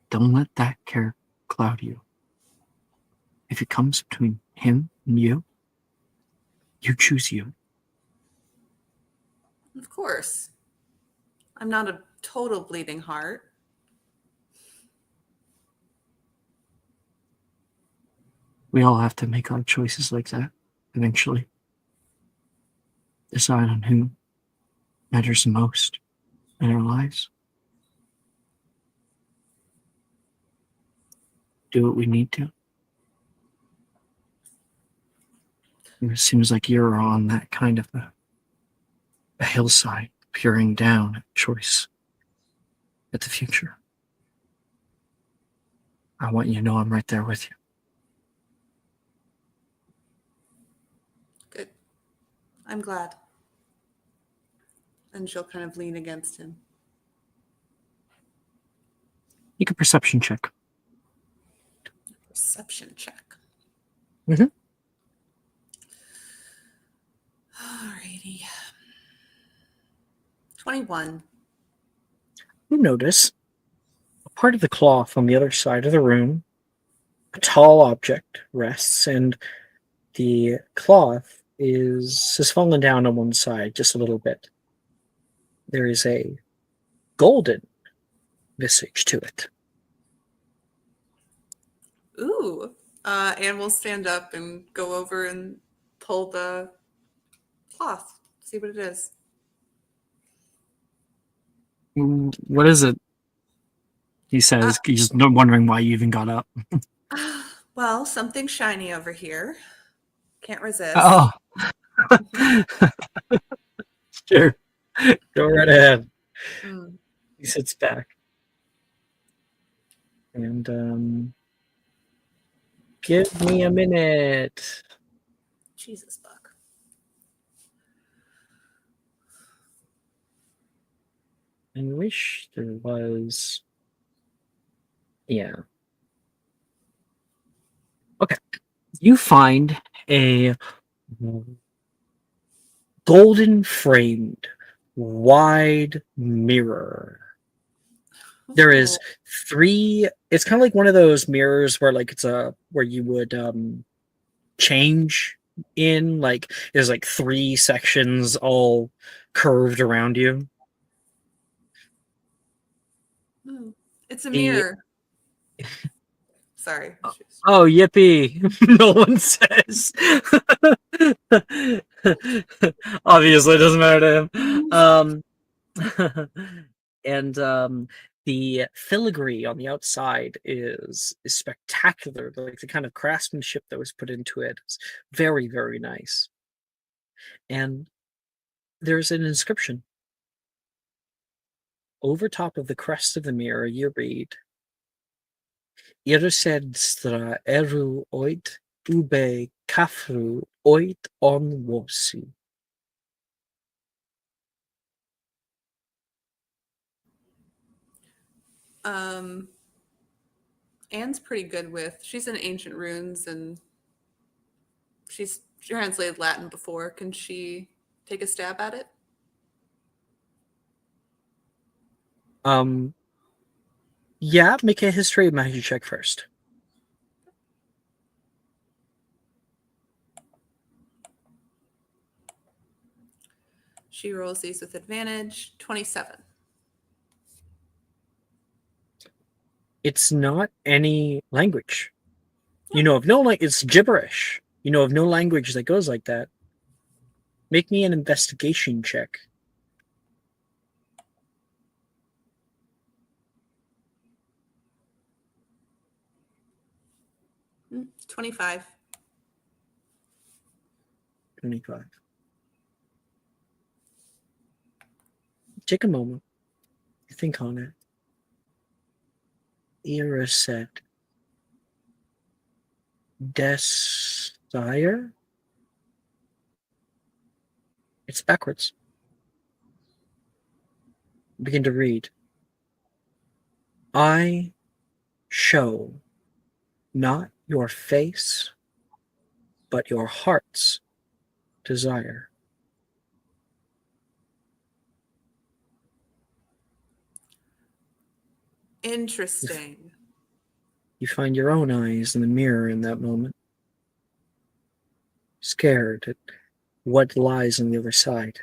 don't let that care cloud you. If it comes between him and you choose you. Of course. I'm not a total bleeding heart. We all have to make our choices like that eventually. Decide on who matters the most in our lives. Do what we need to. And it seems like you're on that kind of a hillside, peering down at choice, at the future. I want you to know I'm right there with you. Good. I'm glad. And she'll kind of lean against him. Make a perception check. Perception check. Mhm. Alrighty. 21. You notice a part of the cloth on the other side of the room. A tall object rests, and the cloth has fallen down on one side just a little bit. There is a golden visage to it. Ooh. Anne will stand up and go over and pull the cloth, see what it is. What is it? He says, he's just wondering why you even got up. Well, something shiny over here. Can't resist. Oh. Sure. Go right ahead. Mm. He sits back. And give me a minute. Jesus, Buck. I wish there was... Yeah. Okay. You find a golden framed wide mirror There is Oh. 3. It's kind of like one of those mirrors where like it's a where you would change in, like there's like 3 sections all curved around you. Hmm. It's a The mirror. Sorry. Oh, yippee! No one says. Obviously, it doesn't matter to him. And the filigree on the outside is spectacular. Like the kind of craftsmanship that was put into it is very, very nice. And there's an inscription over top of the crest of the mirror. You read, "Irised stra eru oit ube kafru oit on wosu." Um, Anne's pretty good with. She's in ancient runes and she's translated Latin before. Can she take a stab at it? Yeah, make a history magic check first. She rolls these with advantage. 27. It's not any language. You know of no like it's gibberish. You know of no language that goes like that. Make me an investigation check. Hmm, 25. 25. Take a moment. Think on it. Eraset. Desire? It's backwards. Begin to read. I show not your face, but your heart's desire. Interesting. You find your own eyes in the mirror in that moment, scared at what lies on the other side.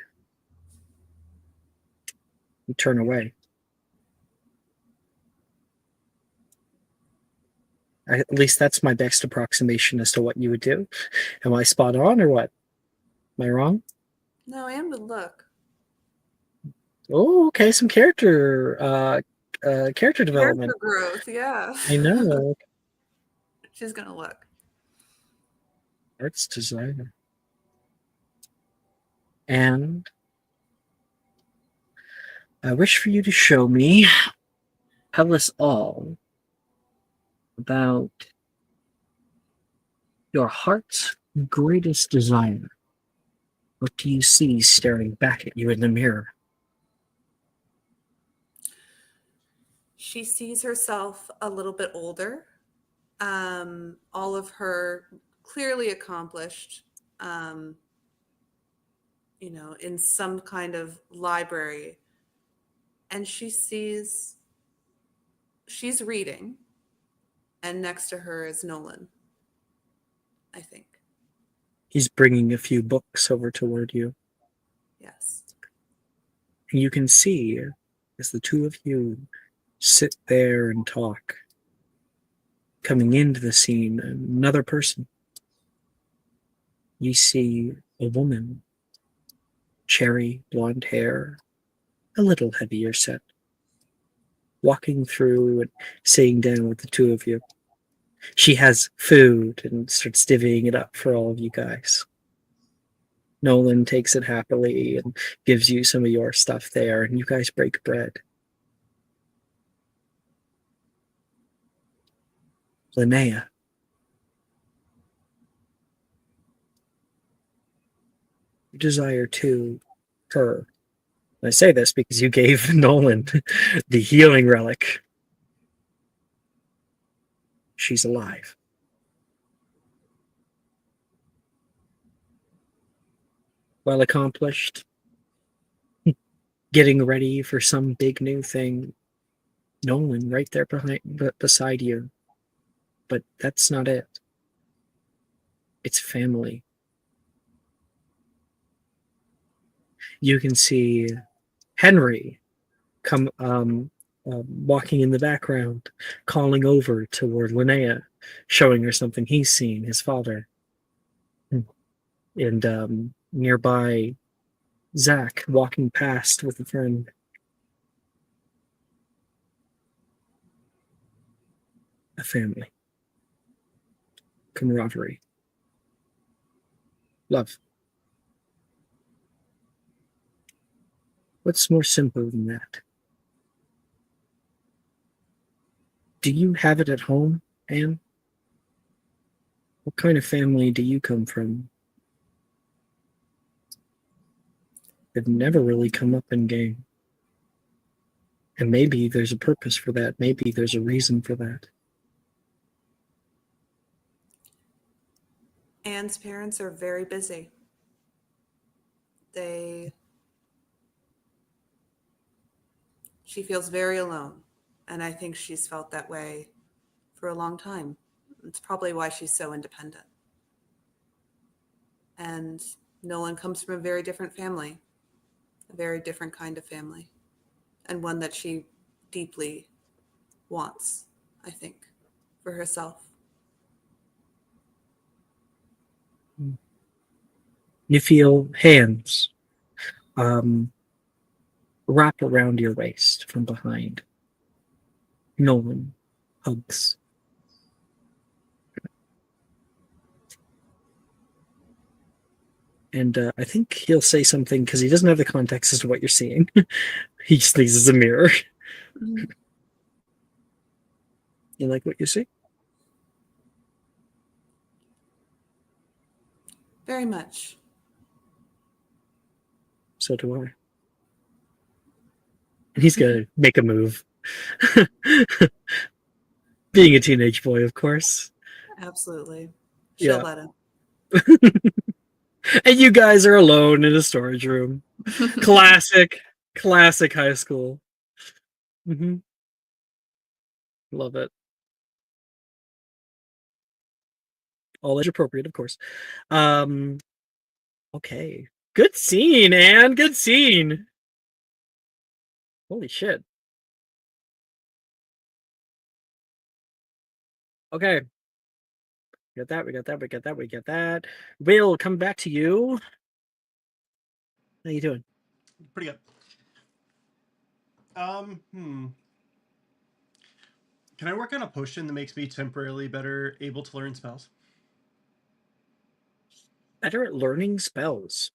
You turn away. At least that's my best approximation as to what you would do. Am I spot on or what? Am I wrong? No, Anne would look. Oh, okay. Some character development. Character growth, yeah. I know. She's gonna look. Arts designer. And I wish for you to show me, tell us all about your heart's greatest desire. What do you see staring back at you in the mirror? She sees herself a little bit older. All of her clearly accomplished, in some kind of library. And she sees she's reading, and next to her is Nolan, I think. He's bringing a few books over toward you. Yes. And you can see as the two of you sit there and talk, coming into the scene, another person. You see a woman, cherry blonde hair, a little heavier set, walking through and sitting down with the two of you. She has food and starts divvying it up for all of you guys. Nolan takes it happily and gives you some of your stuff there, and you guys break bread. Linnea. You desire to her. And I say this because you gave Nolan the healing relic. She's alive. Well accomplished. Getting ready for some big new thing. Nolan right there beside you. But that's not it. It's family. You can see Henry come walking in the background, calling over toward Linnea, showing her something he's seen, his father. And nearby, Zach walking past with a friend. A family. Camaraderie. Love. What's more simple than that? Do you have it at home, Anne? What kind of family do you come from? They've never really come up in game. And maybe there's a purpose for that. Maybe there's a reason for that. Anne's parents are very busy. She feels very alone, and I think she's felt that way for a long time. It's probably why she's so independent. And Nolan comes from a very different family, a very different kind of family, and one that she deeply wants, I think, for herself. You feel hands wrap around your waist from behind. Nolan hugs. And I think he'll say something because he doesn't have the context as to what you're seeing. He just thinks it's a mirror. Mm-hmm. You like what you see? Very much. So do I. And he's gonna make a move. Being a teenage boy, of course. Absolutely. She'll Yeah. let him. And you guys are alone in a storage room. Classic high school. Love it. All age appropriate, of course. Okay. Good scene, Anne. Good scene. Holy shit. Okay. We got that. We got that. Will, come back to you. How you doing? Pretty good. Can I work on a potion that makes me temporarily better able to learn spells? Better at learning spells.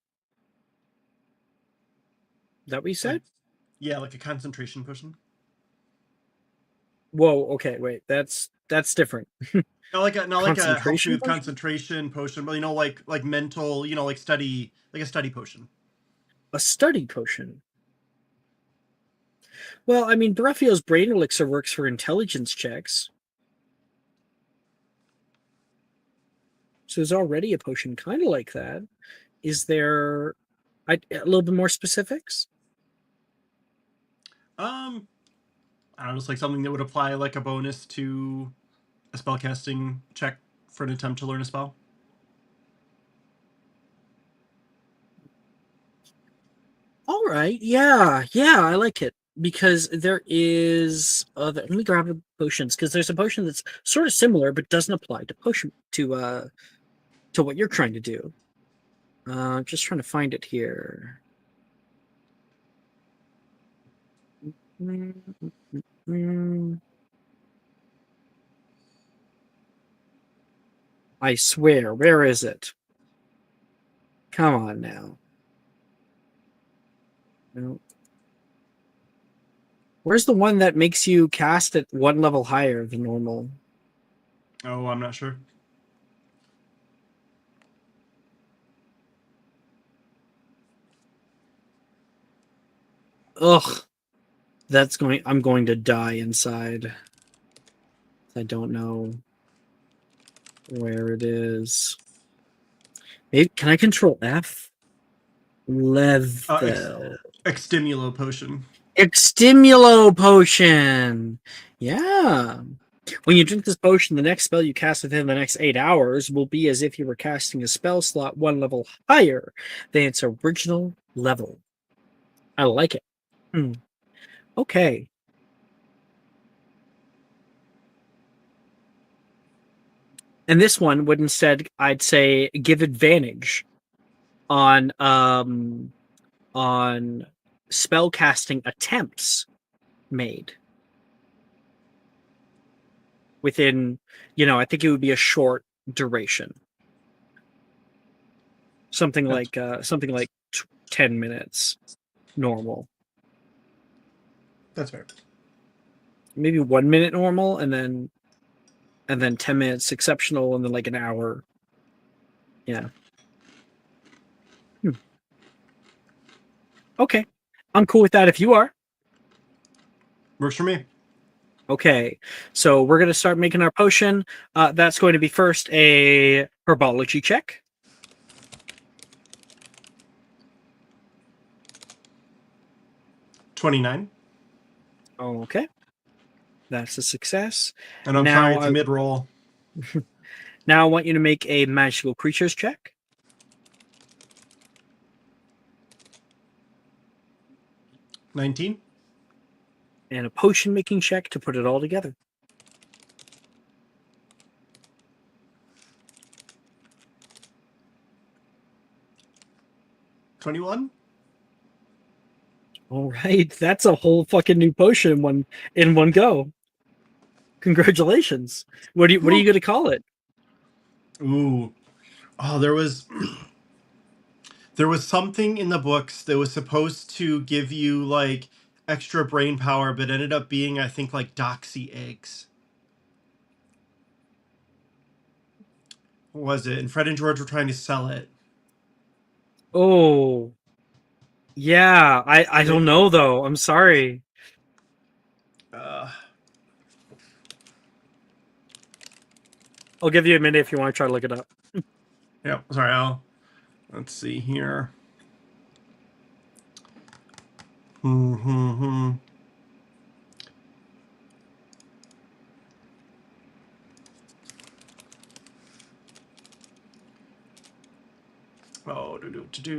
Is that what you said? Yeah, like a concentration potion. Whoa, okay, wait. That's different. Not like a helps you Concentration with potion? concentration potion, but like mental, like study, like a study potion. A study potion. Well, I mean, Breffio's brain elixir works for intelligence checks. So there's already a potion kind of like that. Is there a little bit more specifics? I don't know, just like something that would apply like a bonus to a spellcasting check for an attempt to learn a spell. All right, yeah, I like it because there is. Let me grab the potions because there's a potion that's sort of similar but doesn't apply to potion to what you're trying to do. I'm just trying to find it here. I swear, where is it? Come on now. No. Where's the one that makes you cast it one level higher than normal? Oh, I'm not sure. Ugh. I'm going to die inside. I don't know where it is. Maybe, can I control F? Level. Extimulo potion. Extimulo potion. Yeah. When you drink this potion, the next spell you cast within the next 8 hours will be as if you were casting a spell slot 1 level higher than its original level. I like it. Okay. And this one would instead, I'd say, give advantage on spell casting attempts made within, I think it would be a short duration. Something like 10 minutes normal. That's fair. Maybe 1 minute normal and then 10 minutes exceptional and then like an hour. Yeah. Okay. I'm cool with that if you are. Works for me. Okay. So we're going to start making our potion. That's going to be first a herbology check. $29. Okay. That's a success. And I'm Now sorry, it's a mid-roll. Now I want you to make a magical creatures check. $19. And a potion making check to put it all together. $21. All right, that's a whole fucking new potion in one go. Congratulations. What are you going to call it? Ooh. Oh, there was something in the books that was supposed to give you like extra brain power, but ended up being, I think, like doxy eggs. What was it? And Fred and George were trying to sell it. Oh. Yeah, I don't know though. I'm sorry. I'll give you a minute if you want to try to look it up. Yeah, sorry, let's see here. Oh,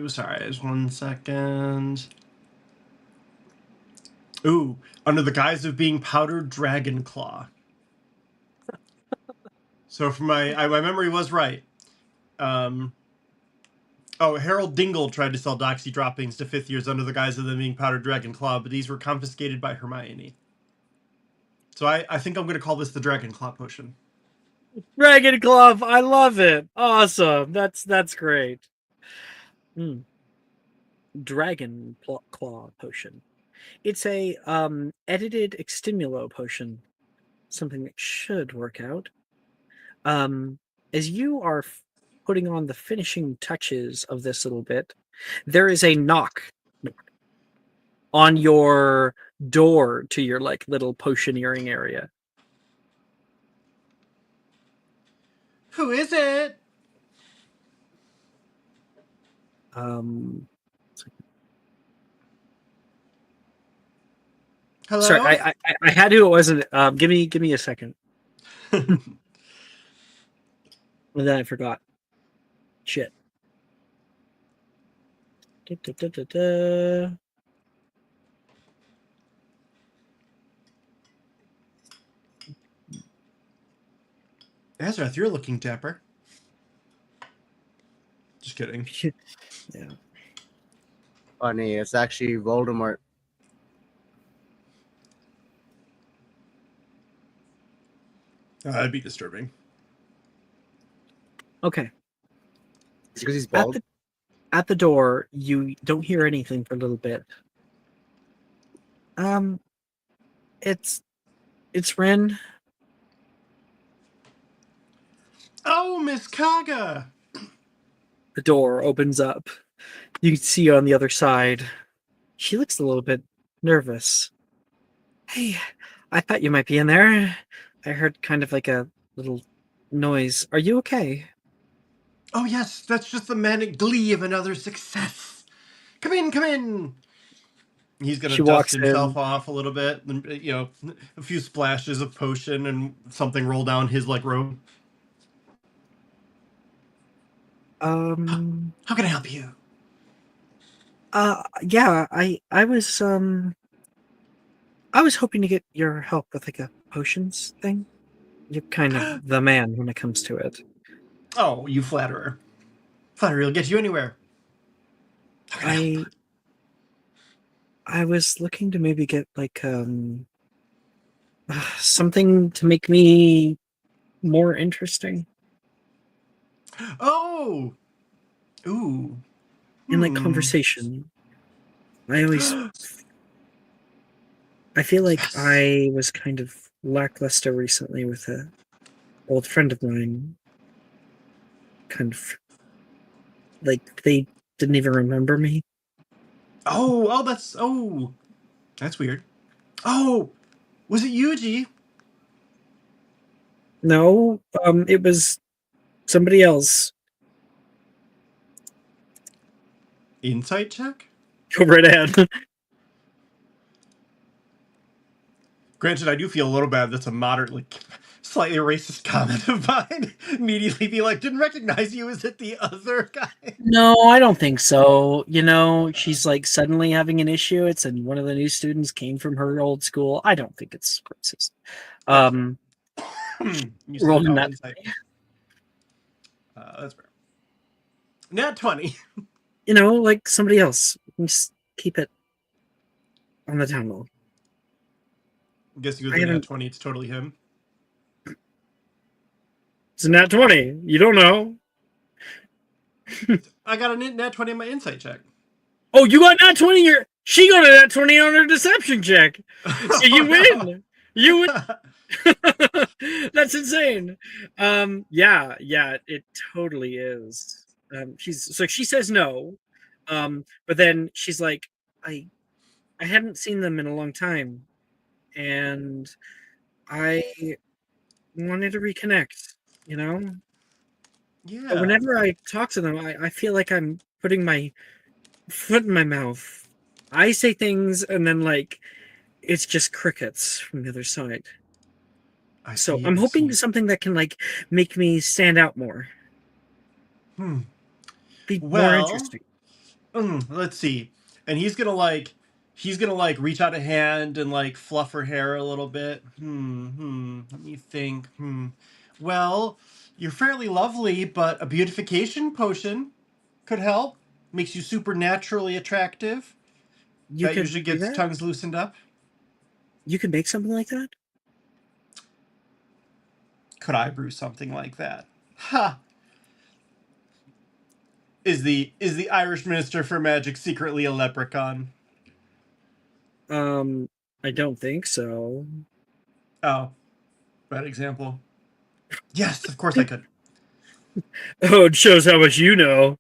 sorry, just 1 second. Ooh, under the guise of being powdered dragon claw. So for my memory was right. Harold Dingle tried to sell doxy droppings to 5th years under the guise of them being powdered dragon claw, but these were confiscated by Hermione. So I think I'm going to call this the dragon claw potion. Dragon Glove, I love it. Awesome. That's great. Dragon Claw potion. It's a edited extimulo potion. Something that should work out. As you are putting on the finishing touches of this little bit, there is a knock on your door to your like little potioneering area. Who is it? Hello? Sorry, I had who it wasn't. Give me a second. And then I forgot. Shit. Azrath, you're looking dapper. Just kidding. Yeah. Funny, it's actually Voldemort. That'd be disturbing. Okay. Because he's bald. At the door, you don't hear anything for a little bit. It's Ren. Oh, Miss Kaga! The door opens up. You can see on the other side. She looks a little bit nervous. Hey, I thought you might be in there. I heard kind of like a little noise. Are you okay? Oh yes, that's just the manic glee of another success. Come in, come in. He's gonna She dust walks himself in. off a little bit, and a few splashes of potion and something roll down his like robe. How can I help you? Yeah, I was hoping to get your help with like a potions thing. You're kind of the man when it comes to it. Oh, you flatterer. Flattery will get you anywhere. How can I help? I was looking to maybe get like something to make me more interesting Oh, ooh, in like conversation. I feel like Yes. I was kind of lackluster recently with a old friend of mine. Kind of like they didn't even remember me. That's weird. Oh, was it Yuji? No, it was somebody else. Insight check. Go right ahead. Granted, I do feel a little bad. That's a moderately, slightly racist comment of mine. Immediately be like, didn't recognize you. Is it the other guy? No, I don't think so. You know, she's like suddenly having an issue. It's and one of the new students came from her old school. I don't think it's racist. That's fair. You said Rolling that. insight. That's fair. Nat 20. You know, like somebody else. Just keep it on the down low. I'm guessing it I was a nat haven't. 20. It's totally him. It's a nat 20. You don't know. I got a nat 20 on my insight check. Oh, you got nat 20. She got a nat 20 on her deception check. So you win. You win. That's insane. Yeah, it totally is. She says no. But then she's like, I hadn't seen them in a long time, and I wanted to reconnect, you know? But Yeah. whenever I talk to them, I feel like I'm putting my foot in my mouth. I say things and then like it's just crickets from the other side. I So see. I'm I hoping see. to something that can like make me stand out more. Be more Well, interesting. let's see. And he's gonna reach out a hand and like fluff her hair a little bit. Let me think. Well, you're fairly lovely, but a beautification potion could help. Makes you supernaturally attractive. You That could usually do gets that? tongues loosened up. You could make something like that? Could I brew something like that? Ha! Is the Irish Minister for Magic secretly a leprechaun? I don't think so. Oh, bad example. Yes, of course I could. Oh, it shows how much you know.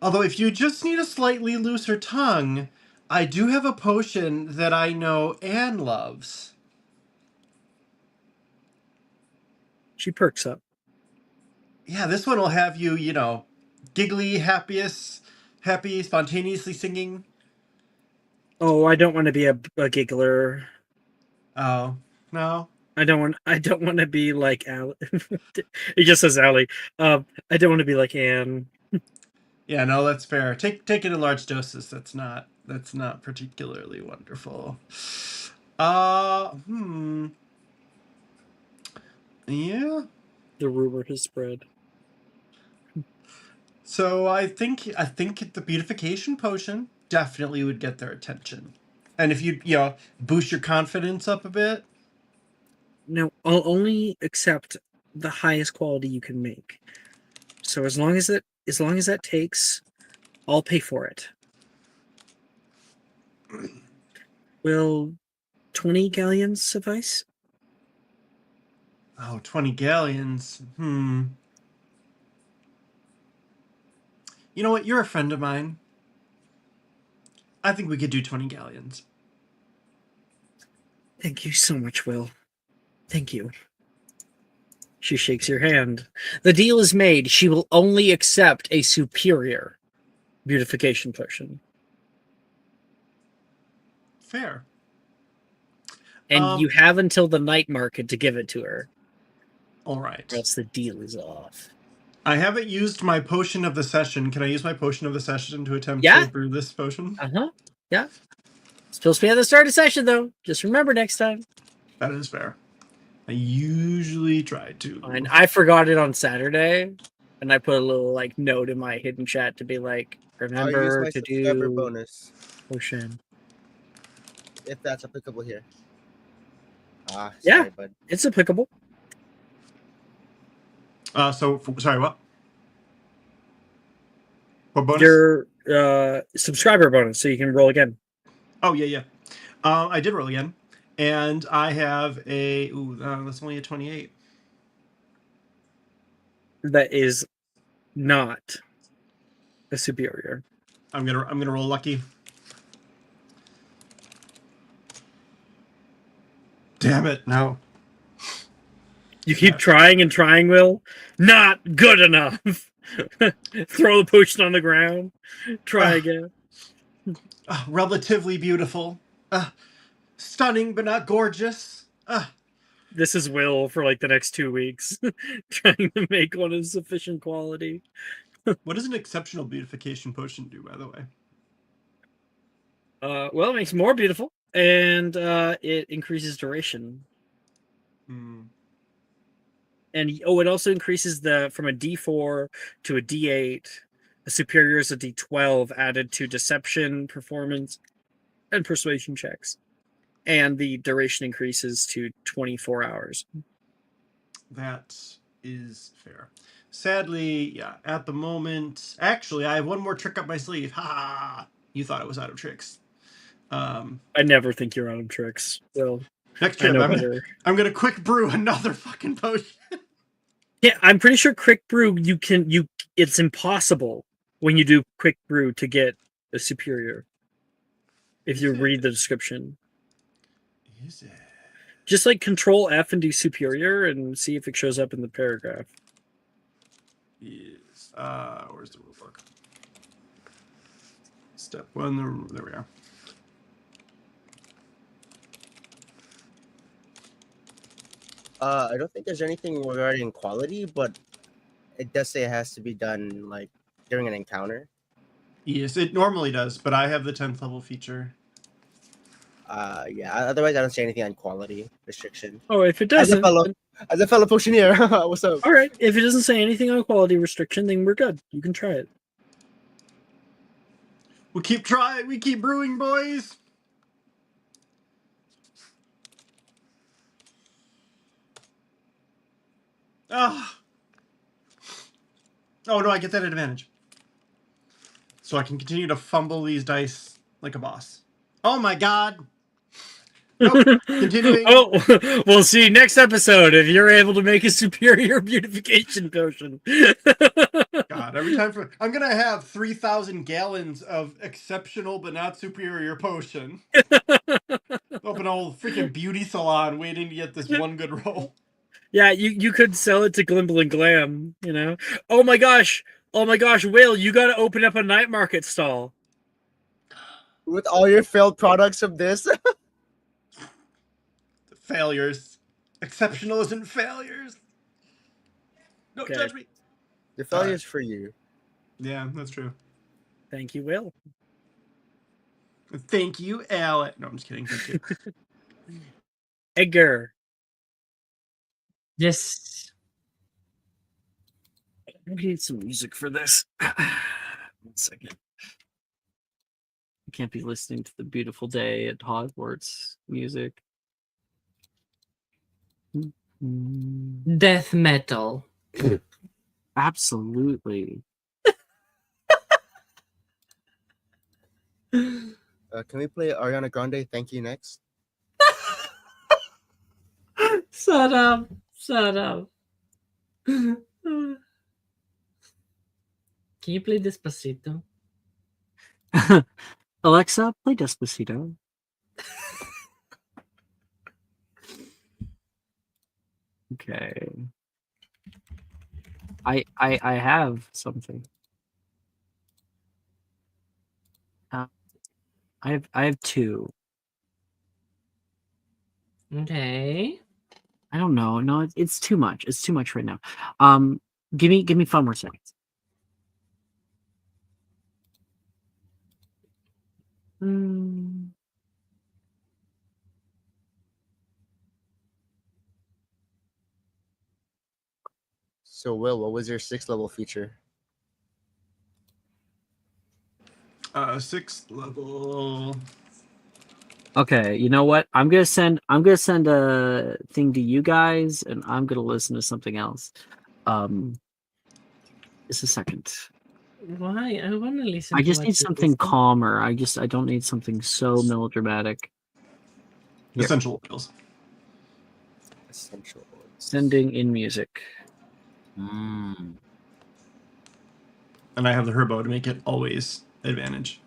Although, if you just need a slightly looser tongue, I do have a potion that I know Anne loves. She perks up. Yeah, this one will have you, giggly, happy, spontaneously singing. Oh, I don't want to be a giggler. Oh, no. I don't want to be like Allie. It just says Allie. I don't want to be like Anne. Yeah, no, that's fair. Take it in large doses. That's not particularly wonderful. Uh, hmm. Yeah. The rumor has spread. So I think the beautification potion definitely would get their attention. And if you boost your confidence up a bit. No, I'll only accept the highest quality you can make. So as long as that takes, I'll pay for it. Will 20 galleons suffice? Oh, 20 galleons. You know what? You're a friend of mine. I think we could do 20 galleons. Thank you so much, Will. Thank you. She shakes your hand. The deal is made. She will only accept a superior beautification potion. Fair. And you have until the night market to give it to her, All right. or else the deal is off. I haven't used my potion of the session. Can I use my potion of the session to attempt Yeah. to brew this potion? Yeah. Supposed to be at the start of session, though. Just remember next time. That is fair. I usually try to. And I forgot it on Saturday, and I put a little like note in my hidden chat to be like, I'll use remember my to subscriber do bonus potion. if that's applicable here. Yeah. Sorry, bud. It's applicable. Sorry, what? What bonus? Your subscriber bonus, so you can roll again. Oh, yeah. I did roll again. And I have a... Ooh, that's only a 28. That is not a superior. I'm gonna roll lucky. Damn it, no. You keep trying and trying, Will. Not good enough. Throw the potion on the ground. Try again. Relatively beautiful. Stunning, but not gorgeous. This is Will for like the next 2 weeks. Trying to make one of sufficient quality. What does an exceptional beautification potion do, by the way? Well, it makes it more beautiful, and it increases duration. And it also increases from a D4 to a D8. A superior is a D12 added to deception, performance, and persuasion checks. And the duration increases to 24 hours. That is fair. Sadly, yeah, at the moment... Actually, I have one more trick up my sleeve. Ha! You thought it was out of tricks. I never think you're out of tricks. So next trip, I'm gonna quick brew another fucking potion. Yeah, I'm pretty sure quick brew it's impossible when you do quick brew to get a superior. If you read the description. Is it? Just like Control F and do superior and see if it shows up in the paragraph. Yes. Where's the rule book? Step 1, there we are. I don't think there's anything regarding quality, but it does say it has to be done like during an encounter. Yes, it normally does, but I have the 10th level feature. Yeah. Otherwise, I don't see anything on quality restriction. Oh, if it doesn't, as a fellow potioneer, what's up? all right. If it doesn't say anything on quality restriction, then we're good. You can try it. We keep trying. We keep brewing, boys. Oh no, I get that advantage. So I can continue to fumble these dice like a boss. Oh my god. Nope. Continuing. Oh, we'll see next episode if you're able to make a superior beautification potion. God, every time I'm gonna have 3,000 gallons of exceptional but not superior potion. Open a whole freaking beauty salon waiting to get this one good roll. Yeah, you could sell it to Glimble and Glam, you know. Oh my gosh, Will, you gotta open up a night market stall. With all your failed products of this. Failures. Exceptional isn't failures. Don't judge me. The failures for you. Yeah, that's true. Thank you, Will. Thank you, Alec. No, I'm just kidding. Thank you. Edgar. Yes. I need some music for this. 1 second. I can't be listening to the beautiful day at Hogwarts music. Death metal. Absolutely. Can we play Ariana Grande? Thank you next. Shut up. Shut up. Can you play Despacito? Alexa, play Despacito. Okay. I have something. I have two. Okay. I don't know. No, it's too much. It's too much right now. Give me 5 more seconds. Mm, So, Will, what was your 6th level feature? 6th level. Okay, you know what? I'm gonna send a thing to you guys, and I'm gonna listen to something else. Just a second. Why? I want to listen I to just what need you something listen. calmer. I don't need something so melodramatic. Here. Essential oils. Essential oils. Sending in music. Mm. And I have the herbo to make it always advantage.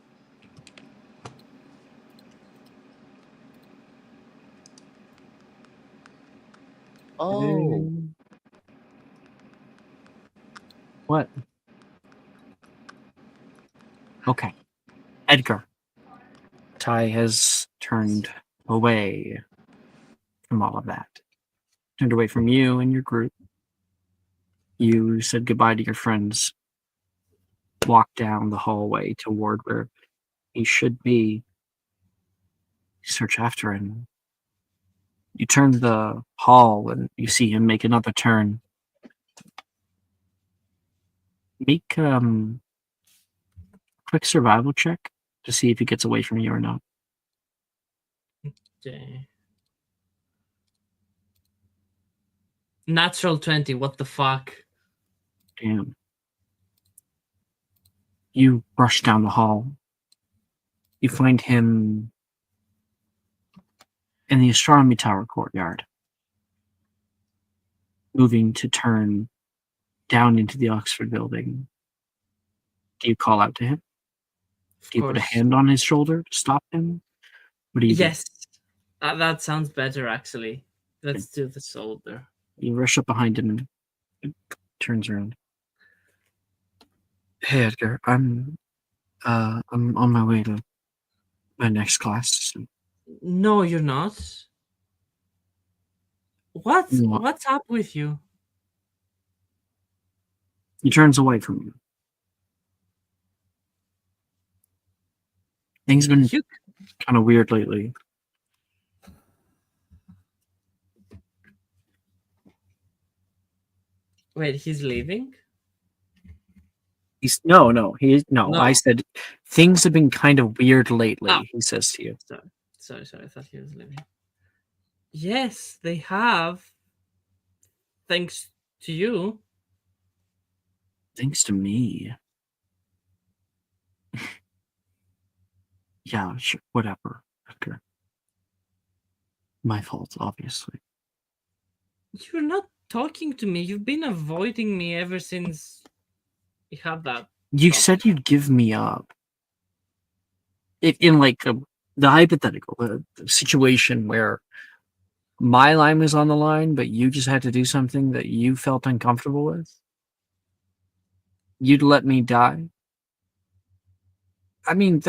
Oh, What? Okay. Edgar. Ty has turned away from all of that. Turned away from you and your group. You said goodbye to your friends. Walked down the hallway toward where he should be. Search after him. You turn the hall and you see him make another turn. Make quick survival check to see if he gets away from you or not. Okay. Natural 20. What the fuck? Damn. You rush down the hall. You find him in the astronomy tower courtyard, moving to turn down into the Oxford building. Do you call out to him? Of Do you put a course. hand on his shoulder to stop him? What do you do? Yes. That sounds better, actually. Let's do the shoulder. You rush up behind him and turns around. Hey Edgar, I'm on my way to my next class. No, you're not. What? What's up with you? He turns away from you. Things have been You kind of weird lately. wait, he's leaving? No. No. I said things have been kind of weird lately. Ah. He says to you. Sorry. I thought he was leaving. Yes, they have. Thanks to you. Thanks to me. Yeah, sure, whatever. Edgar. My fault, obviously. You're not talking to me. You've been avoiding me ever since we had that. You talk. said you'd give me up. In like the hypothetical the situation where my line was on the line, but you just had to do something that you felt uncomfortable with. You'd let me die. I mean,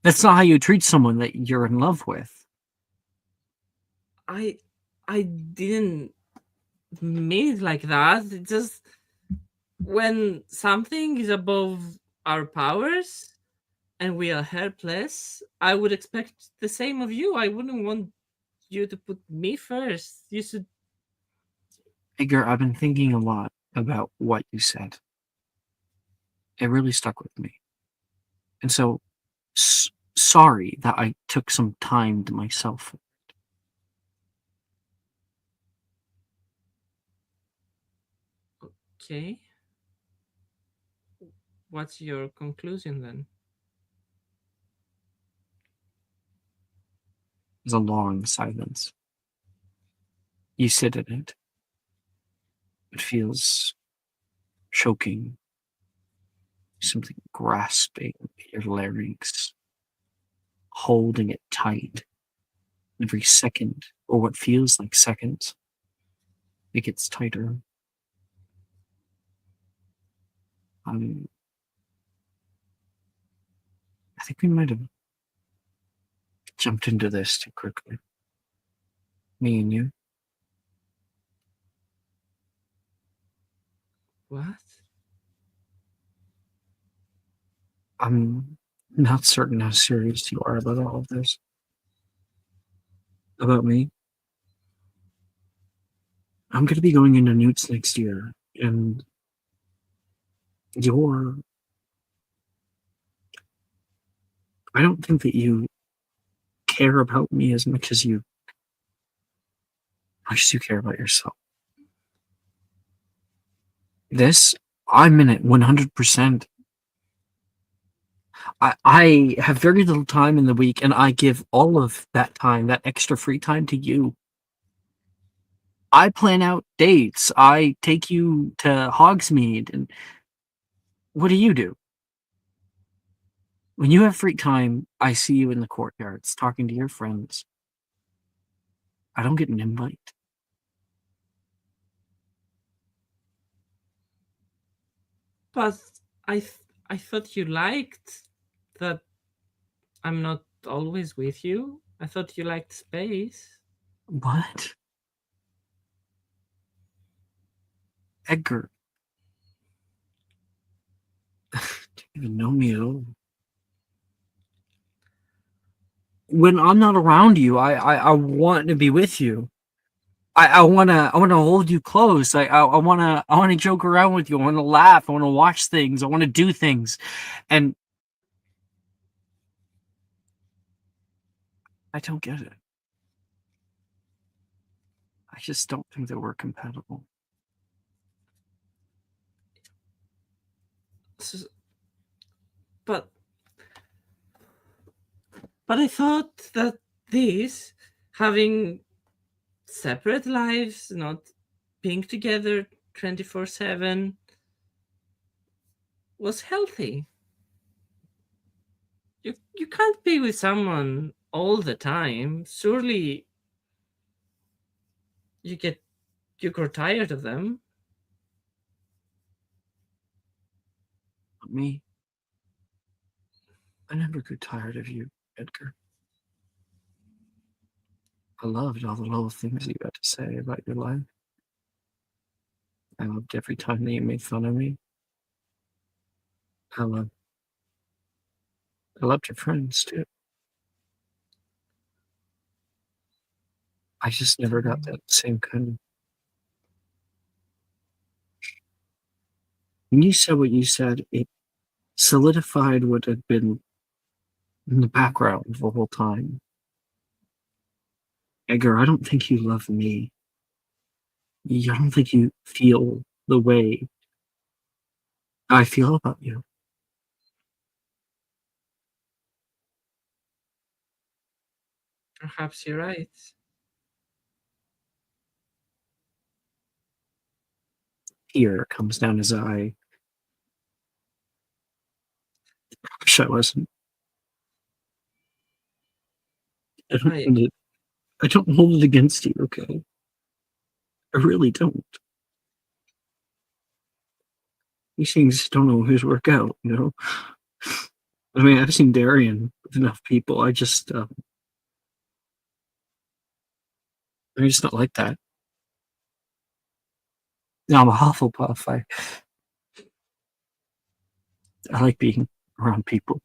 that's not how you treat someone that you're in love with. I didn't mean it like that. It just when something is above our powers and we are helpless, I would expect the same of you. I wouldn't want you to put me first. You should. Edgar, I've been thinking a lot about what you said. It really stuck with me. And so, sorry that I took some time to myself. Okay. What's your conclusion then? There's a long silence. You sit in it. It feels choking. Something grasping at your larynx, holding it tight. Every second, or what feels like seconds, it gets tighter. I think we might have jumped into this too quickly. Me and you. What? I'm not certain how serious you are about all of this. About me. I'm going to be going into Newts next year, and you're. I don't think that you care about me as much as you care about yourself. This, I'm in it 100%. I have very little time in the week, and I give all of that time, that extra free time, to you. I plan out dates. I take you to Hogsmeade, and what do you do? When you have free time, I see you in the courtyards talking to your friends. I don't get an invite. But I thought you liked that I'm not always with you. I thought you liked space. What? Edgar. Don't even know me at all. When I'm not around you, I want to be with you. I wanna hold you close. I wanna joke around with you. I wanna laugh. I wanna watch things. I wanna do things. And I don't get it. I just don't think that we're compatible. But I thought that this, having separate lives, not being together 24/7, was healthy. You can't be with someone all the time. Surely you grow tired of them. But me, I never grew tired of you, Edgar. I loved all the little things you had to say about your life. I loved every time that you made fun of me. I loved I loved your friends too. I just never got that same kind of. When you said what you said, it solidified what had been in the background the whole time. Edgar, I don't think you love me. I don't think you feel the way I feel about you. Perhaps you're right. Tear comes down his eye. I wish I wasn't. I don't, I hold it- I don't hold it against you, okay? I really don't. These things don't always work out, you know? I mean, I've seen Darian with enough people. I'm just not like that. No, I'm a Hufflepuff. I like being around people.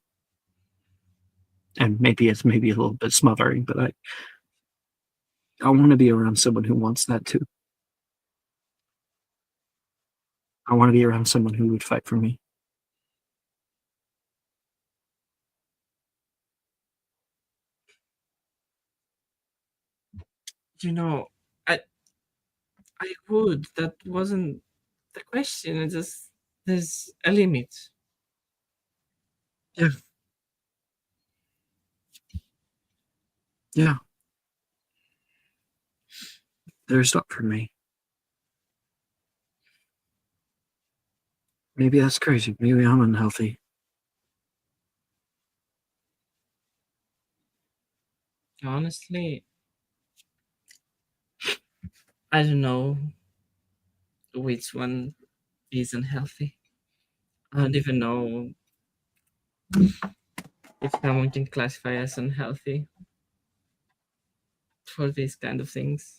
And maybe it's maybe a little bit smothering, but I want to be around someone who wants that too. I want to be around someone who would fight for me. you know, I would. That wasn't the question. It's just there's a limit. Yeah. Yeah. There's not for me. Maybe that's crazy. Maybe I'm unhealthy. Honestly, I don't know which one is unhealthy. I don't even know if someone can classify as unhealthy. for these kind of things.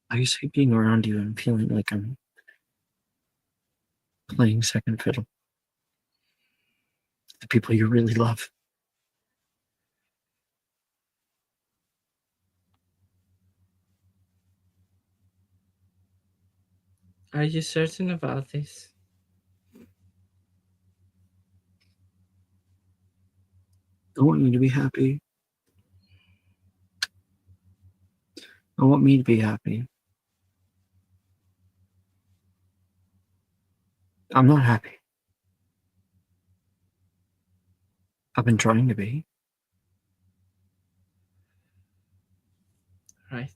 I just hate being around you and feeling like I'm playing second fiddle. The people you really love. Are you certain about this? I want you to be happy. I want me to be happy. I'm not happy. I've been trying to be. Right.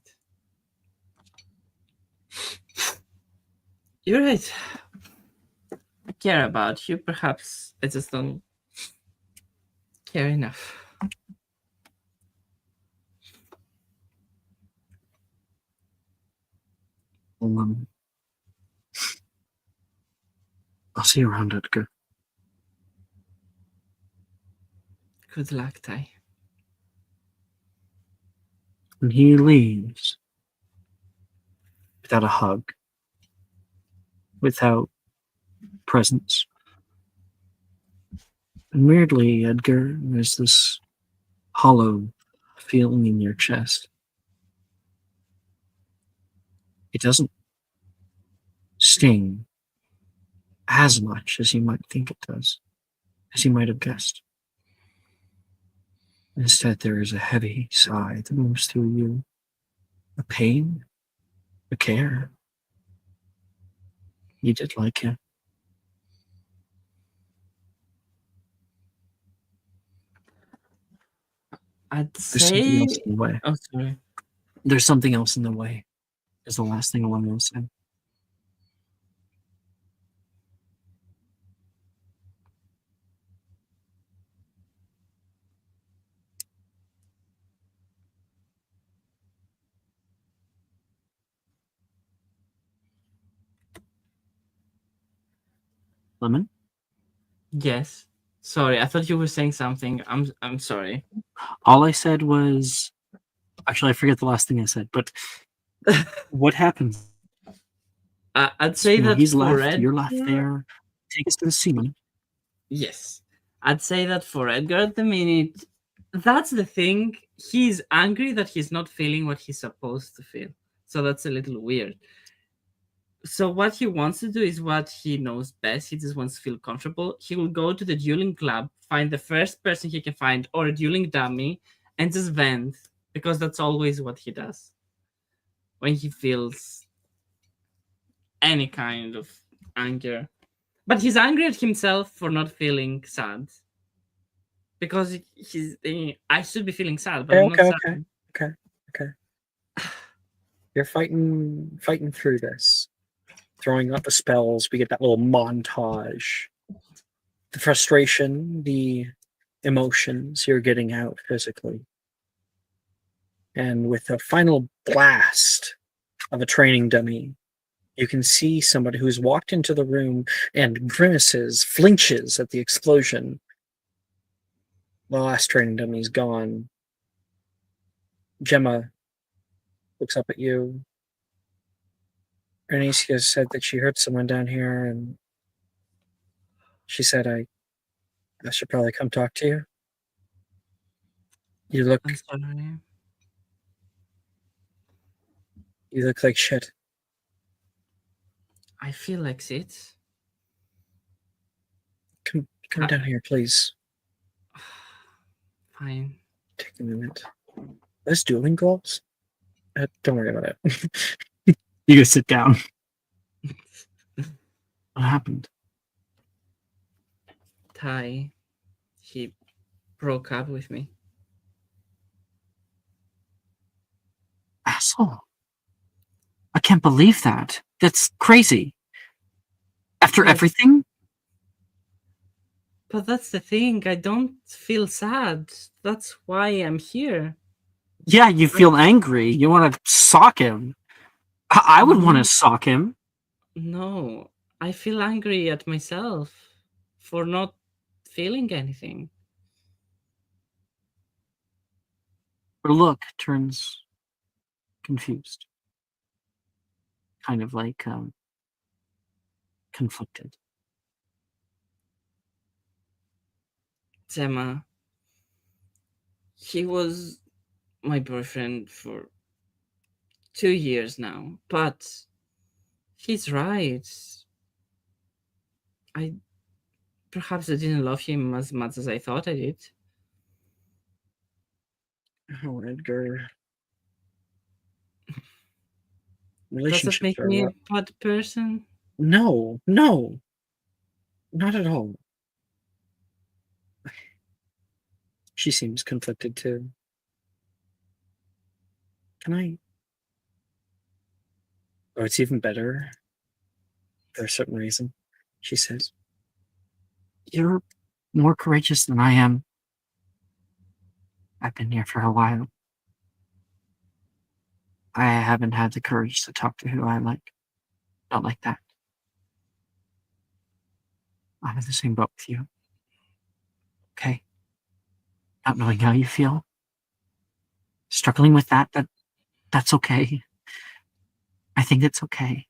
You're right. I care about you. Perhaps I just don't care enough. Um, I'll see you around, Edgar. Good luck, Ty. When he leaves, without a hug, without presence. And weirdly, Edgar, there's this hollow feeling in your chest. It doesn't sting as much as you might think it does, as you might have guessed. Instead, there is a heavy sigh that moves through you, a pain, a care. You did like him. I'd There's something say. else in the way. Oh, sorry. There's something else in the way, is the last thing I want to say. Lemon? Yes. Sorry, I thought you were saying something. I'm sorry. All I said was... Actually, I forget the last thing I said, but what happens? I'd say When that he's for left, you're left Edgar. there. Take us to the seaman. Yes. I'd say that for Edgar at the minute, that's the thing. He's angry that he's not feeling what he's supposed to feel. So that's a little weird. So what he wants to do is what he knows best. He just wants to feel comfortable. He will go to the dueling club, find the first person he can find, or a dueling dummy, and just vent, because that's always what he does when he feels any kind of anger. But he's angry at himself for not feeling sad, because he's thinking, I should be feeling sad, but I'm not sad. Okay. You're fighting through this. Throwing out the spells, we get that little montage. The frustration, the emotions you're getting out physically. And with a final blast of a training dummy, you can see somebody who's walked into the room and grimaces, flinches at the explosion. The last training dummy's gone. Gemma looks up at you. Anicia said that she heard someone down here, and she said I should probably come talk to you. You I'm sorry. look like shit. I feel like it. Come down here, please. Fine. Take a minute. Those dueling gloves? Don't worry about it. You go sit down. What happened? Ty, he broke up with me. Asshole. I can't believe that. That's crazy. After Yes. everything? But that's the thing. I don't feel sad. That's why I'm here. Yeah, you feel angry. You want to sock him. I would want to sock him. No, I feel angry at myself for not feeling anything. Her look turns confused, kind of like conflicted. Gemma, he was my boyfriend for 2 years now, but he's right. I perhaps I didn't love him as much as I thought I did. Oh, Edgar. Does that Relationships make are me what? a bad person? No, not at all. She seems conflicted too. Can I? Oh, it's even better. For a certain reason, she says. You're more courageous than I am. I've been here for a while. I haven't had the courage to talk to who I like. Not like that. I'm in the same boat with you. Okay? Not knowing how you feel. Struggling with that's okay. I think it's okay.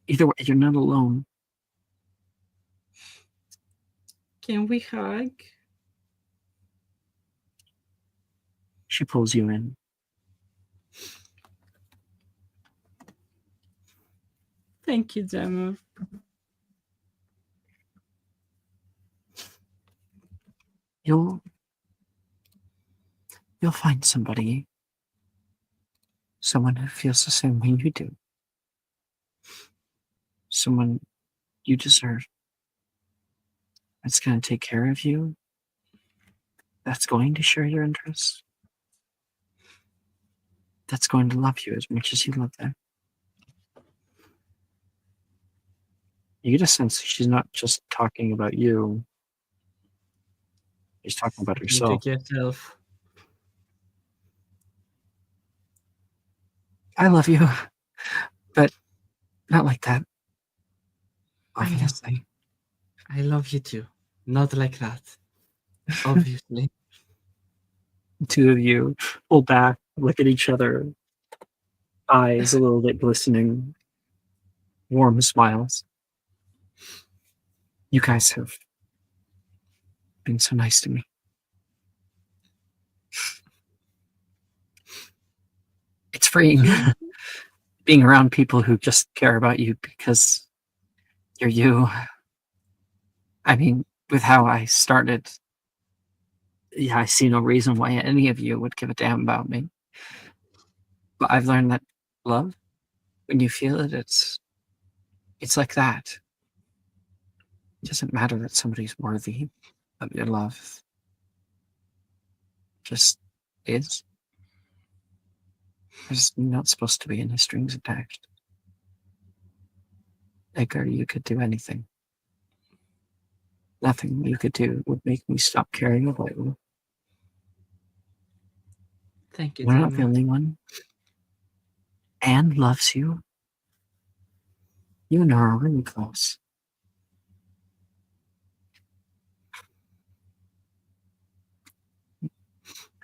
Either way, you're not alone. Can we hug? She pulls you in. Thank you, Gemma. You'll find somebody. Someone who feels the same way you do. Someone you deserve. That's going to take care of you. That's going to share your interests. That's going to love you as much as you love them. You get a sense that she's not just talking about you. She's talking about You herself. take yourself. I love you, but not like that. I know. Obviously. I love you too. Not like that. Obviously. The two of you pull back, look at each other, eyes a little bit glistening, warm smiles. You guys have been so nice to me. It's freeing being around people who just care about you because you're you. I mean, with how I started, yeah, I see no reason why any of you would give a damn about me. But I've learned that love, when you feel it, it's like that. It doesn't matter that somebody's worthy of your love. It just is. There's not supposed to be any strings attached. Edgar, you could do anything. Nothing you could do would make me stop caring about you. Thank you, You're not the Gemma. only one. Anne loves you. You and her are really close.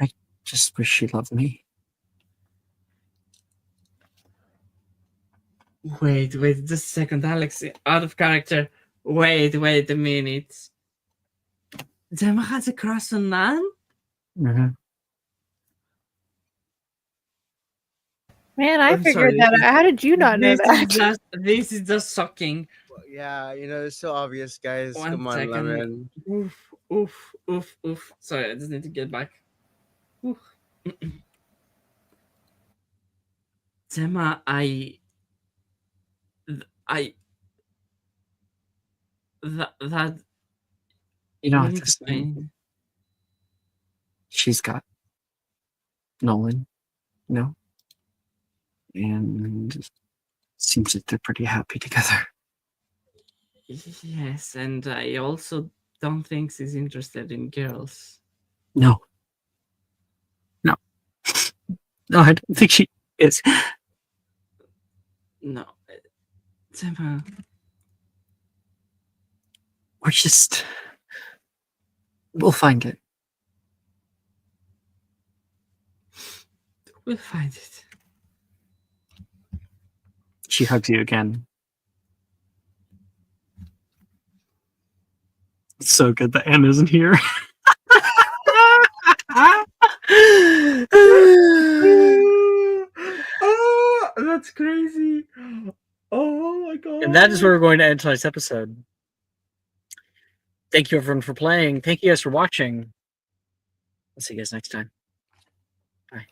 I just wish she loved me. Wait, just a second, Alex. Out of character. Wait a minute. Gemma has a crush on Nan? Mm-hmm. Man, I I'm figured sorry. that out. How did you not know that? This is just shocking. Yeah, it's so obvious, guys. One Come on, second. Lemon. Oof. Sorry, I just need to get back. Oof. Gemma, that You don't we have need to to say find. anything. She's got Nolan, and it seems that they're pretty happy together. Yes, and I also don't think she's interested in girls. No, I don't think she is. No, Gemma. We'll find it. We'll find it. She hugs you again. It's so good that Anne isn't here. Oh, that's crazy. Oh my god. And that is where we're going to end tonight's episode. Thank you, everyone, for playing. Thank you guys for watching. I'll see you guys next time. Bye.